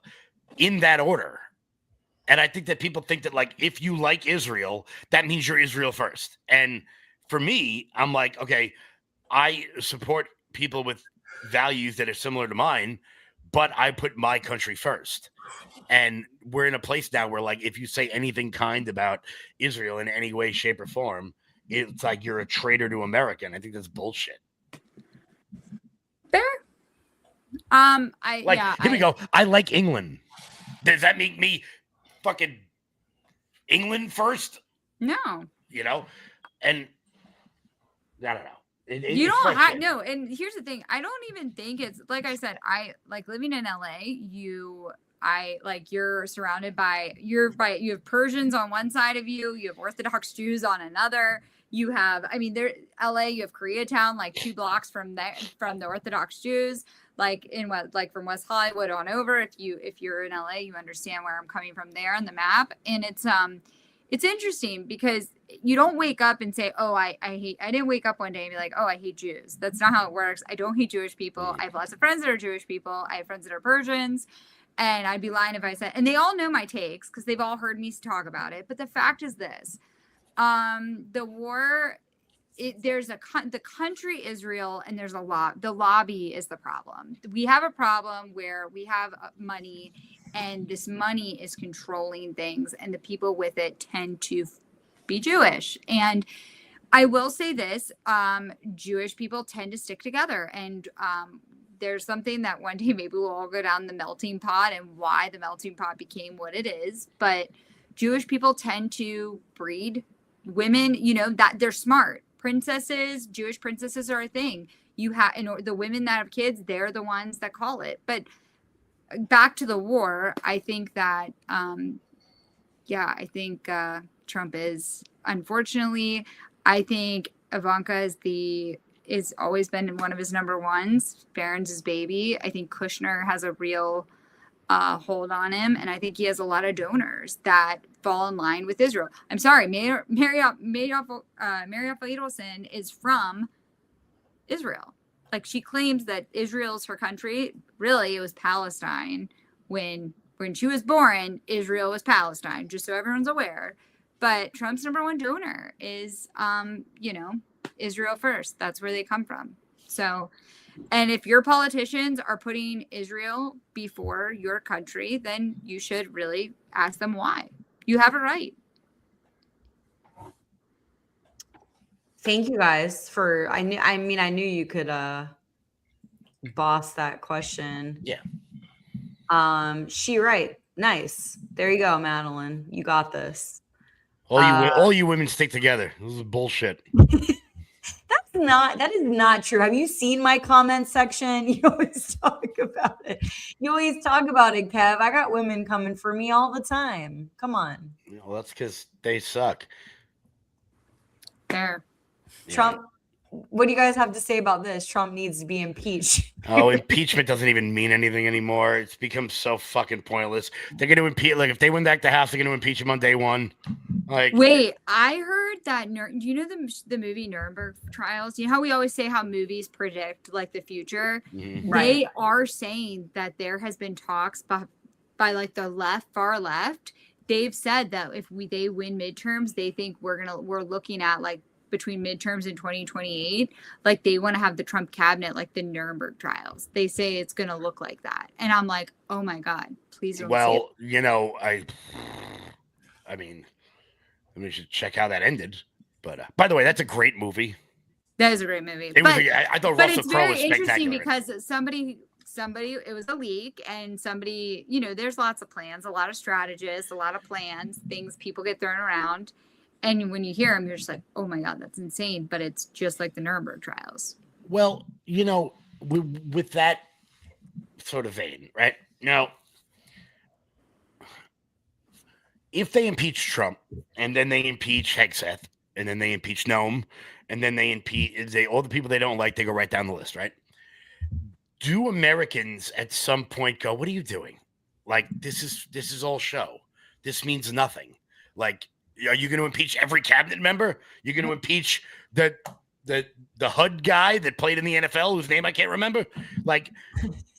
S2: in that order. And I think that people think that, like, if you like Israel, that means you're Israel first. And for me, I'm like, okay, I support people with values that are similar to mine, but I put my country first. And we're in a place now where, like, if you say anything kind about Israel in any way, shape, or form, it's like you're a traitor to America. And I think that's bullshit.
S4: Fair.
S2: Here we go. I like England. Does that make me fucking England first?
S4: No.
S2: And I don't know.
S4: You don't have no. And here's the thing. I don't even think it's like I said. I like living in LA. You're surrounded by you have Persians on one side of you. You have Orthodox Jews on another. You have, LA. You have Koreatown, like 2 blocks from the Orthodox Jews. From West Hollywood on over. If you're in LA, you understand where I'm coming from there on the map. And it's interesting because you don't wake up and say, oh, I didn't wake up one day and be like, oh, I hate Jews. That's not how it works. I don't hate Jewish people. I have lots of friends that are Jewish people. I have friends that are Persians. And I'd be lying if I said, and they all know my takes because they've all heard me talk about it. But the fact is this, the war, the country Israel, and there's a lot. The lobby is the problem. We have a problem where we have money, and this money is controlling things, and the people with it tend to be Jewish. And I will say this: Jewish people tend to stick together, and there's something that one day maybe we'll all go down the melting pot and why the melting pot became what it is. But Jewish people tend to breed women, that they're smart. Princesses, Jewish princesses are a thing. You have, the women that have kids, they're the ones that call it. But back to the war, I think that, Trump is, unfortunately, I think Ivanka is always been one of his number ones. Barron's his baby. I think Kushner has a real hold on him, and I think he has a lot of donors that fall in line with Israel. I'm sorry, Maryam Adelson is from Israel. Like, she claims that Israel is her country. Really, it was Palestine. When she was born, Israel was Palestine, just so everyone's aware. But Trump's number one donor is, Israel first. That's where they come from. So, and if your politicians are putting Israel before your country, then you should really ask them why. You have a right.
S1: Thank you guys for, I knew you could boss that question.
S2: Yeah.
S1: She right. Nice. There you go, Madeline. You got this.
S2: All you women stick together. This is bullshit.
S1: That is not true. Have you seen my comment section? You always talk about it. Kev. I got women coming for me all the time. Come on.
S2: Well, that's because they suck.
S4: There.
S1: Trump, what do you guys have to say about this? Trump needs to be impeached.
S2: Oh, impeachment doesn't even mean anything anymore. It's become so fucking pointless. They're going to impeach. Like, if they win back the House, they're going to impeach him on day one. Like,
S4: Wait, I heard that. Do you know the movie Nuremberg Trials? You know how we always say how movies predict like the future.
S2: mhm.
S1: Right.
S4: They are saying that there has been talks by like the far left. They've said that if they win midterms, they think we're looking at like between midterms in 2028, like they want to have the Trump cabinet like the Nuremberg trials. They say it's going to look like that, and I'm like, oh my god, please don't.
S2: Well, you know, I mean, we should check how that ended. But by the way, that's a great movie.
S4: That is a great movie.
S2: I thought
S4: But
S2: Russell
S4: it's
S2: Crowe
S4: very
S2: was
S4: interesting
S2: spectacular.
S4: because somebody it was a leak, and somebody, you know, there's lots of plans, a lot of strategists, a lot of plans, things people get thrown around, and when you hear them, you're just like, oh my god, that's insane. But it's just like the Nuremberg trials.
S2: Well, you know, with that sort of vein, right? Now, if they impeach Trump and then they impeach Hegseth and then they impeach Noam and then they impeach all the people they don't like, they go right down the list, right? Do Americans at some point go, what are you doing? Like, this is all show. This means nothing. Like, are you going to impeach every cabinet member? You're going to impeach the HUD guy that played in the NFL, whose name I can't remember? Like,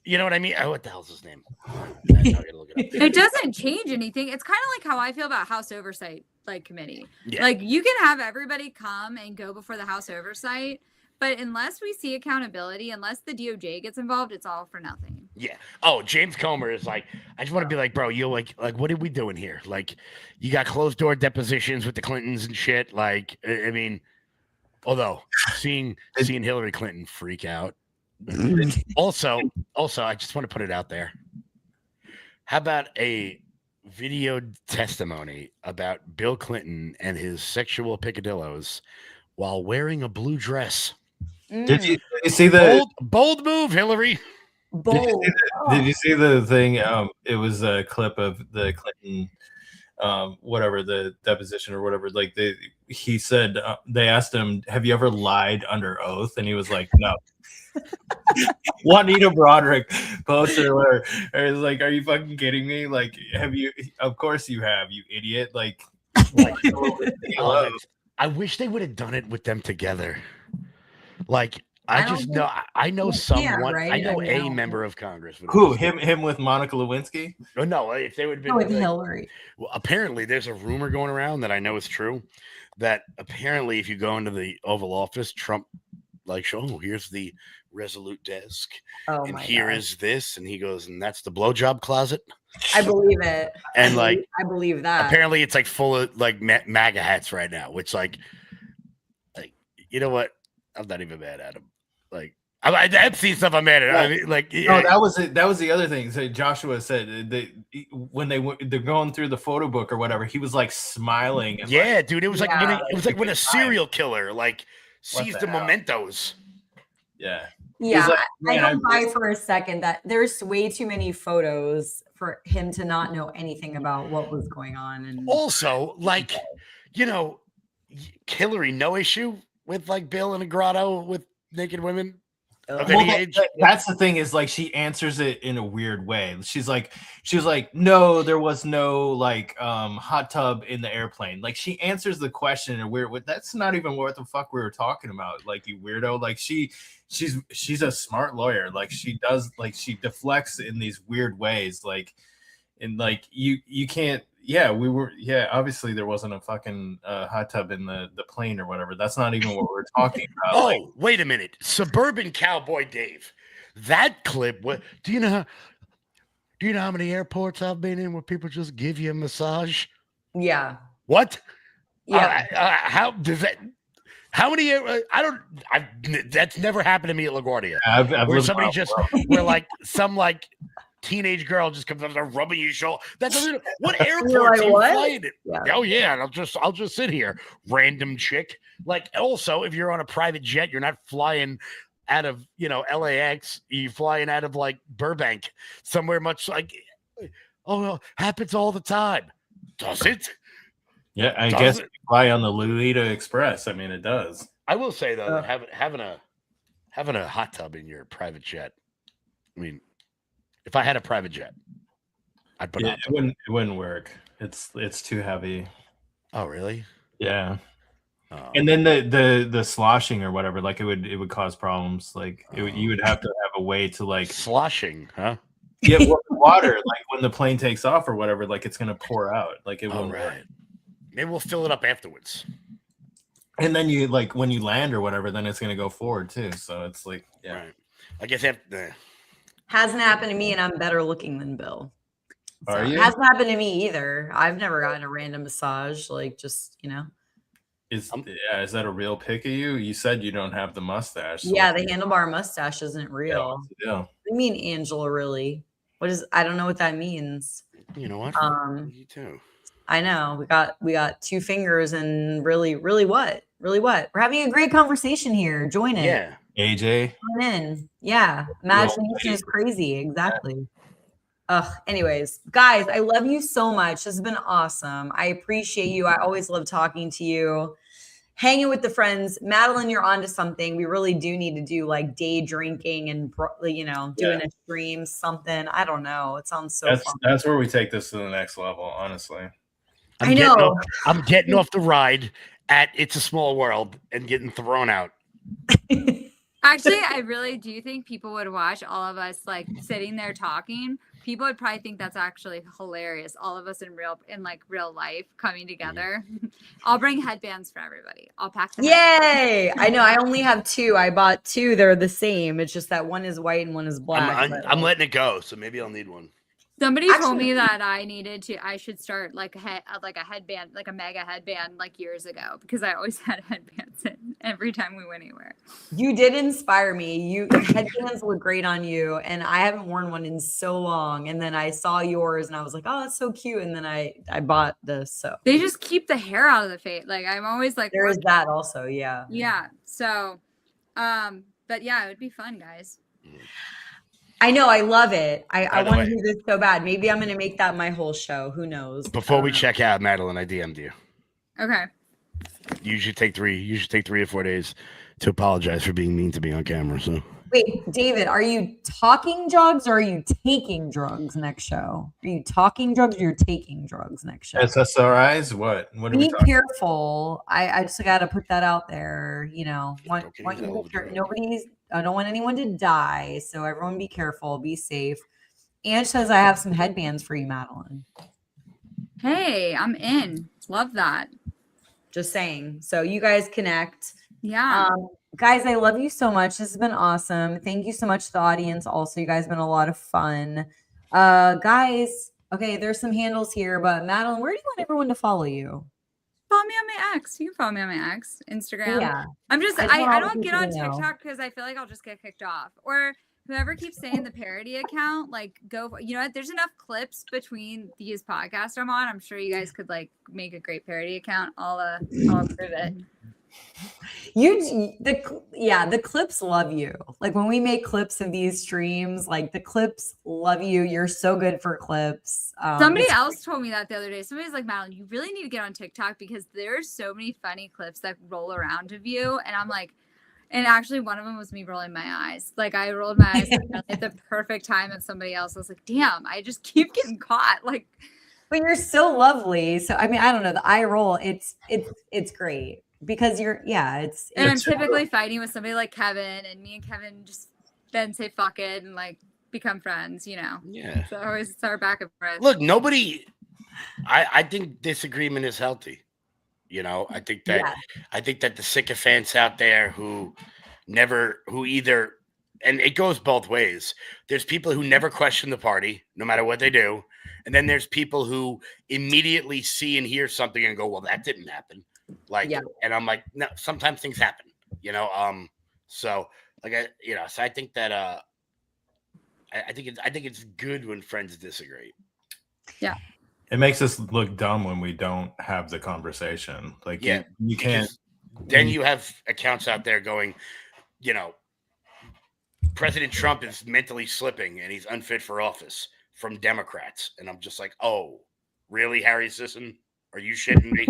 S2: you know what I mean? Oh, what the hell's his name? I gotta look it up.
S4: It doesn't change anything. It's kind of like how I feel about House Oversight Committee.
S2: Yeah.
S4: Like, you can have everybody come and go before the House Oversight, but unless we see accountability, unless the DOJ gets involved, it's all for nothing.
S2: Yeah. Oh, James Comer is like, I just want to be like, bro, you like, what are we doing here? Like, you got closed door depositions with the Clintons and shit. Like, I mean, although seeing Hillary Clinton freak out. Also, I just want to put it out there. How about a video testimony about Bill Clinton and his sexual picadillos while wearing a blue dress?
S3: Did you see the
S2: bold move, Hillary?
S1: Bold.
S3: Did you see the thing? It was a clip of the Clinton, whatever, the deposition or whatever. Like he said, they asked him, "Have you ever lied under oath?" And he was like, "No." Juanita Broderick posted or was like, "Are you fucking kidding me? Like, have you? Of course you have, you idiot!" Like
S2: I wish they would have done it with them together. Like, I know someone.
S1: right?
S2: I know
S1: I
S2: a
S1: know.
S2: member of Congress.
S3: who him with Monica Lewinsky.
S2: Oh, no, if they would have been
S1: With Hillary.
S2: Well, apparently, there's a rumor going around that I know is true. That apparently, if you go into the Oval Office, Trump here's the Resolute desk,
S1: Oh
S2: and
S1: my
S2: here
S1: God.
S2: is this, and he goes, and that's the blowjob closet.
S1: I believe it.
S2: And like,
S1: I believe that.
S2: apparently, it's like full of like MAGA hats right now, which like you know what? I'm not even mad at him. Like, I've seen stuff I'm mad at. I mean, like,
S3: No, that was it. That was the other thing. So Joshua said when they're going through the photo book or whatever, he was like smiling. And
S2: yeah, dude, it was like
S1: Yeah.
S2: when a serial killer like sees
S3: the
S2: the
S3: hell?
S2: mementos.
S3: yeah.
S1: Yeah,
S3: like,
S1: I
S3: man,
S1: don't buy for a second that there's way too many photos for him to not know anything about what was going on. And
S2: Also, like, you know, Hillary, no issue with like Bill in a grotto with naked women of
S3: Well,
S2: any age.
S3: that's the thing is like she answers it in a weird way. She was like, no, there was no like hot tub in the airplane. Like she answers the question in a weird way. That's not even what the fuck we were talking about. Like, you weirdo. Like she's a smart lawyer. Like she deflects in these weird ways. Like, and like you can't. Yeah, obviously there wasn't a fucking hot tub in the plane or whatever. That's not even what we're talking about.
S2: Oh,
S3: Like,
S2: wait a minute. Suburban Cowboy Dave. That clip, do you know how many airports I've been in where people just give you a massage?
S1: yeah,
S2: What?
S1: yeah.
S2: How does that? How many? That's never happened to me at LaGuardia.
S3: I've
S2: Where
S3: lived
S2: somebody
S3: around
S2: just,
S3: the world.
S2: where like some like teenage girl just comes up and rubbing your shoulder. That doesn't. What airport
S1: You're like,
S2: do you
S1: what?
S2: fly in?
S1: Yeah.
S2: Oh yeah, and I'll just sit here, random chick. Like, also, if you're on a private jet, you're not flying out of LAX. You're flying out of like Burbank, somewhere much like. Oh, well, happens all the time. Does it?
S3: Yeah, I
S2: Does
S3: guess
S2: it?
S3: you fly on the Lolita Express. I mean, it does.
S2: I will say though, that having a hot tub in your private jet. I mean, if I had a private jet, I'd put
S3: Yeah,
S2: hot
S3: it
S2: tub.
S3: wouldn't work. It's too heavy.
S2: Oh, really?
S3: Yeah.
S2: Oh.
S3: And then the sloshing or whatever, like it would cause problems. Like you would have to have a way to like
S2: Sloshing, huh?
S3: get water, like when the plane takes off or whatever, like it's gonna pour out. Like it
S2: All
S3: won't work.
S2: right. Maybe we'll fill it up afterwards.
S3: And then you like when you land or whatever, then it's gonna go forward too. So it's like, yeah.
S2: Right. I guess after.
S1: Hasn't happened to me, and I'm better looking than Bill.
S3: Are you?
S1: It hasn't happened to me either. I've never gotten a random massage, like just
S3: Is that a real pic of you? You said you don't have the mustache. So
S1: Yeah, the handlebar mustache isn't
S3: yeah,
S1: real.
S3: what's the deal?
S1: What do you mean, Angela? Really? What is? I don't know what that means.
S2: You know what? You too.
S1: I know we got 2 fingers and really what? Really what? We're having a great conversation here. Join it.
S2: Yeah.
S3: AJ.
S1: Join in. Yeah. Imagination is crazy. Exactly. Anyways, guys, I love you so much. This has been awesome. I appreciate you. I always love talking to you. Hanging with the friends. Madeline, you're onto something. We really do need to do like day drinking and doing a stream, something. I don't know. It sounds so fun.
S3: That's where we take this to the next level, honestly.
S1: I know.
S2: I'm getting off the ride at It's a Small World and getting thrown out.
S4: Actually, I really do think people would watch all of us like sitting there talking. People would probably think that's actually hilarious. All of us in real life coming together. I'll bring headbands for everybody. I'll pack them.
S1: Yay! I know. I only have 2. I bought 2. They're the same. It's just that one is white and one is black.
S2: I'm letting it go, so maybe I'll need one.
S4: Somebody told me that I should start like a headband, like a mega headband, like years ago, because I always had headbands in every time we went anywhere.
S1: You did inspire me. Headbands look great on you, and I haven't worn one in so long. And then I saw yours, and I was like, "Oh, that's so cute." And then I bought this. So
S4: they just keep the hair out of the face. Like I'm always like,
S1: there is that also, yeah.
S4: Yeah. So, but yeah, it would be fun, guys.
S1: I know. I love it. I want to do this so bad. Maybe I'm going to make that my whole show. Who knows?
S2: Before we check out, Madeline, I DM'd you.
S4: Okay.
S2: You should take 3 or 4 days to apologize for being mean to me on camera. So
S1: wait, David, are you talking drugs or are you taking drugs next show? Are you talking drugs or you're taking drugs next show?
S3: SSRIs? What are we
S1: Be
S3: talking?
S1: Careful. I just got to put that out there. I don't want anyone to die. So everyone be careful. Be safe. Ange says I have some headbands for you, Madeline.
S4: Hey, I'm in. Love that.
S1: Just saying. So you guys connect.
S4: Yeah.
S1: Guys, I love you so much. This has been awesome. Thank you so much to the audience. Also, you guys have been a lot of fun. Guys, okay, there's some handles here, but Madeline, where do you want everyone to follow you?
S4: Follow me on my X. You can follow me on my X, Instagram.
S1: Yeah.
S4: I don't get on TikTok because I feel like I'll just get kicked off. Or whoever keeps saying the parody account, like you know what? There's enough clips between these podcasts I'm on. I'm sure you guys could like make a great parody account. I'll approve it.
S1: The clips love you. Like when we make clips of these streams, like the clips love you. You're so good for clips.
S4: Somebody else told me that the other day. Somebody's like, Madeline, you really need to get on TikTok because there's so many funny clips that roll around of you. And I'm like, and actually one of them was me rolling my eyes. Like I rolled my eyes at the perfect time at somebody else. I was like, damn, I just keep getting caught. Like,
S1: but you're so lovely. So I mean, I don't know, the eye roll, it's great. Because
S4: and I'm typically fighting with somebody like Kevin, and me and Kevin just then say fuck it and like become friends, you know.
S2: Yeah.
S4: So always it's our back and forth.
S2: Look, I think disagreement is healthy. You know, I think that the sycophants out there who either, and it goes both ways. There's people who never question the party, no matter what they do. And then there's people who immediately see and hear something and go, well, that didn't happen. And I'm like, no, sometimes things happen, you know? So I think that, I think it's good when friends disagree.
S4: Yeah.
S3: It makes us look dumb when we don't have the conversation. Like, you can't.
S2: Then you have accounts out there going, you know, President Trump is mentally slipping and he's unfit for office from Democrats. And I'm just like, oh, really, Harry Sisson? Are you shitting me?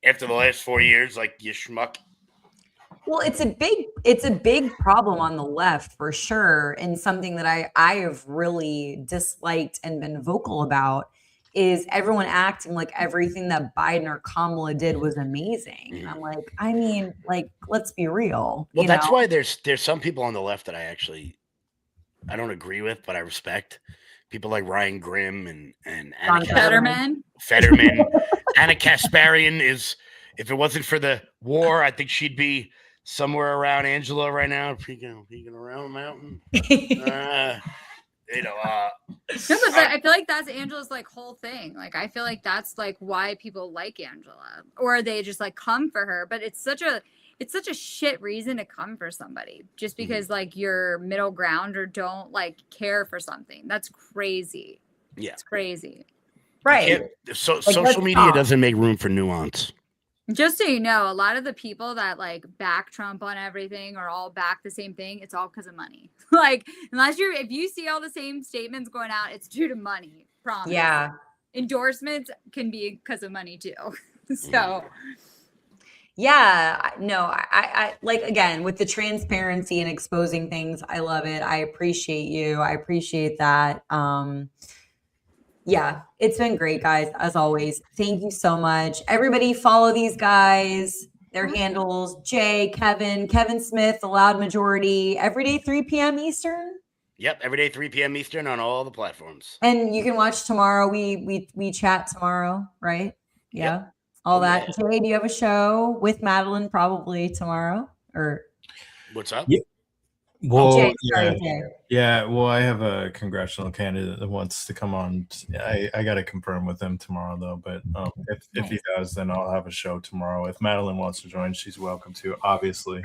S2: After the last 4 years, like, you schmuck.
S1: Well, it's a big problem on the left for sure, and something that I have really disliked and been vocal about is everyone acting like everything that Biden or Kamala did was amazing. And I'm like, I mean, like, let's be real.
S2: Well,
S1: you
S2: that's
S1: know?
S2: why there's some people on the left that I don't agree with, but I respect. People like Ryan Grimm and Anna
S1: John Fetterman.
S2: Fetterman. Anna Kasparian is, if it wasn't for the war, I think she'd be somewhere around Angela right now, peeking around the mountain.
S4: No, but I feel like that's Angela's like whole thing. Like I feel like that's like why people like Angela, or they just like come for her. But it's such a shit reason to come for somebody just because like you're middle ground or don't like care for something. That's crazy.
S2: Yeah,
S4: it's crazy.
S1: Right.
S2: So
S1: Like,
S2: social media doesn't make room for nuance.
S4: Just so you know, a lot of the people that like back Trump on everything or all back the same thing, it's all because of money. Like, if you see all the same statements going out, it's due to money. Promise.
S1: Yeah.
S4: Endorsements can be because of money too. So.
S1: Yeah, no, I like, again, with the transparency and exposing things, I love it. I appreciate you. I appreciate that. Yeah, it's been great, guys, as always. Thank you so much. Everybody follow these guys, their handles, Jay, Kevin Smith, The Loud Majority, every day, 3 p.m. Eastern.
S2: Yep, every day, 3 p.m. Eastern on all the platforms.
S1: And you can watch tomorrow. We chat tomorrow, right? Yeah.
S2: Yep.
S1: All that. Yeah. Jay, do you have a show with Madeline probably tomorrow? Or
S2: what's up?
S3: Yeah. Well,
S1: Jay, sorry, Jay.
S3: Yeah. Well, I have a congressional candidate that wants to come on. I got to confirm with him tomorrow, though. But if he does, then I'll have a show tomorrow. If Madeline wants to join, she's welcome to. Obviously,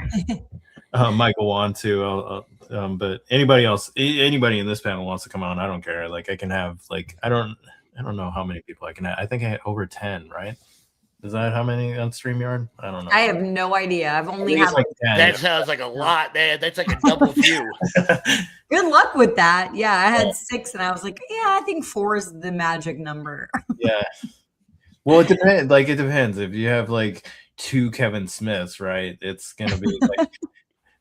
S3: Michael wants to. But anybody else, anybody in this panel wants to come on, I don't care. Like I can have like I don't know how many people I can have. I think I had over 10, right? Is that how many on StreamYard? I don't know.
S1: I have no idea. I've only had
S3: like 10.
S2: That sounds like a lot, man. That's like a double view.
S1: Good luck with that. Yeah, I had 6 and I was like, yeah, I think 4 is the magic number.
S3: Yeah. Well, it depends. Like it depends. If you have like 2 Kevin Smiths, right? It's gonna be like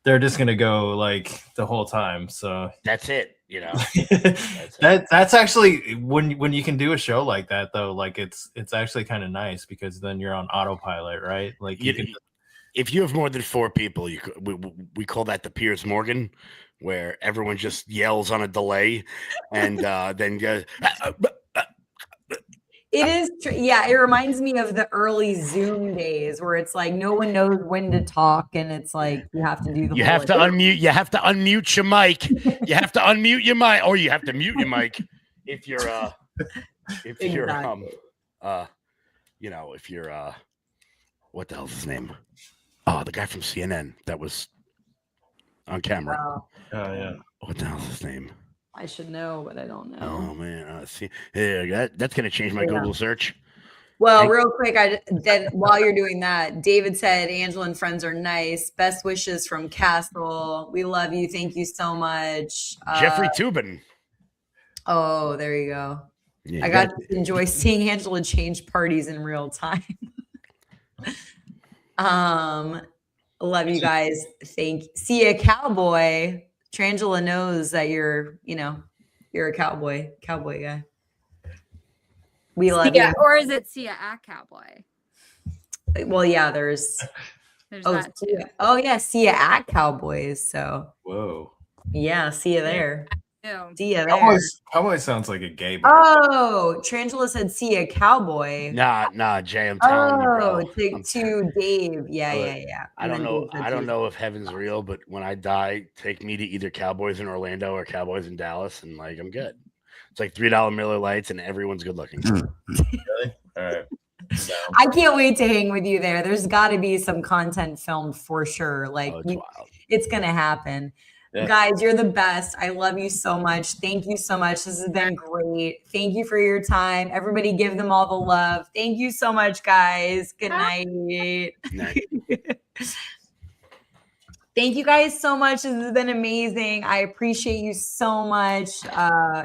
S3: they're just gonna go like the whole time. So
S2: that's it. You know,
S3: that's actually when you can do a show like that though, like it's actually kind of nice because then you're on autopilot, right? Like
S2: if you have more than 4 people, we call that the Piers Morgan, where everyone just yells on a delay and then goes.
S1: It is, yeah. It reminds me of the early Zoom days where it's like no one knows when to talk, and it's like you have to do the.
S2: You have to unmute. You have to unmute your mic. You have to unmute your mic, or you have to mute your mic if you're if you're you know, if you're what the hell's his name? Oh, the guy from CNN that was on camera.
S3: Oh yeah.
S2: What the hell's his name?
S1: I should know, but I don't know.
S2: Oh man, see, yeah, that's gonna change my Google search.
S1: Well, real quick, then while you're doing that, David said Angela and friends are nice. Best wishes from Castle. We love you. Thank you so much.
S2: Jeffrey Toobin.
S1: Oh, there you go.
S2: Yeah,
S1: I got to enjoy seeing Angela change parties in real time. Love you guys. See ya, cowboy. Trangela knows that you're a cowboy guy. We love you.
S4: Or is it Sia at Cowboy?
S1: Well, yeah, there's
S4: that too.
S1: Oh yeah, Sia at Cowboys. So
S3: whoa.
S1: Yeah, see you there. See you
S3: there. Cowboy sounds like a gay bar.
S1: Oh, Trangela said see a cowboy.
S2: Nah, Jay, I'm telling you, bro.
S1: To Dave. Yeah.
S2: I don't know if heaven's real, but when I die, take me to either Cowboys in Orlando or Cowboys in Dallas, and like I'm good. It's like $3 Miller Lights, and everyone's good looking.
S3: Really? All right.
S1: I can't wait to hang with you there. There's got to be some content filmed for sure. Like it's gonna happen. Yeah. Guys, you're the best. I love you so much. Thank you so much. This has been great. Thank you for your time. Everybody give them all the love. Thank you so much, guys. Good night. Thank you guys so much. This has been amazing. I appreciate you so much.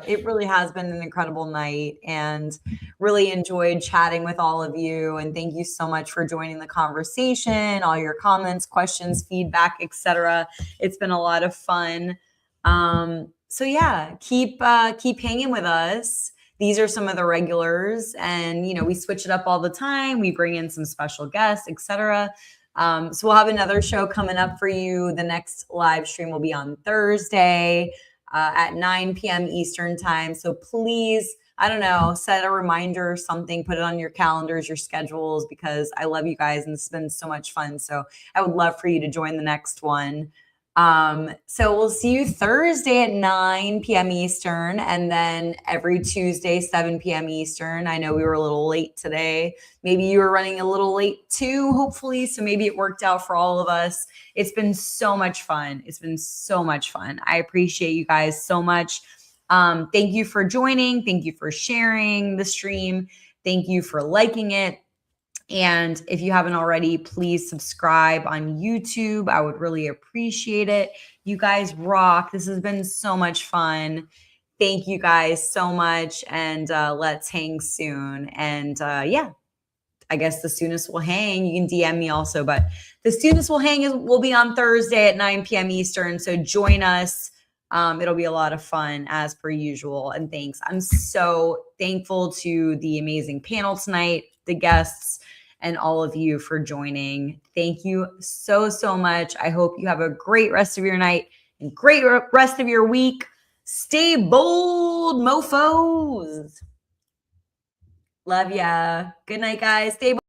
S1: It really has been an incredible night and really enjoyed chatting with all of you. And thank you so much for joining the conversation, all your comments, questions, feedback, etc. It's been a lot of fun. So yeah, keep hanging with us. these are some of the regulars, and we switch it up all the time. We bring in some special guests, etc. So we'll have another show coming up for you. The next live stream will be on Thursday at 9 p.m. Eastern time. So please, I don't know, set a reminder or something, put it on your calendars, your schedules, because I love you guys and it's been so much fun. So I would love for you to join the next one. So we'll see you Thursday at 9 p.m. Eastern, and then every Tuesday, 7 p.m. Eastern. I know we were a little late today. Maybe you were running a little late too, hopefully. So maybe it worked out for all of us. It's been so much fun. It's been so much fun. I appreciate you guys so much. Thank you for joining. Thank you for sharing the stream. Thank you for liking it. And if you haven't already, please subscribe on YouTube. I would really appreciate it. You guys rock. This has been so much fun. Thank you guys so much. And let's hang soon. And yeah, I guess the soonest we'll hang. You can DM me also, but the soonest we'll hang will be on Thursday at 9 p.m. Eastern. So join us. It'll be a lot of fun as per usual. And thanks. I'm so thankful to the amazing panel tonight, the guests, and all of you for joining. Thank you so, so much. I hope you have a great rest of your night and great rest of your week. Stay bold, mofos. Love ya. Good night, guys. Stay bold.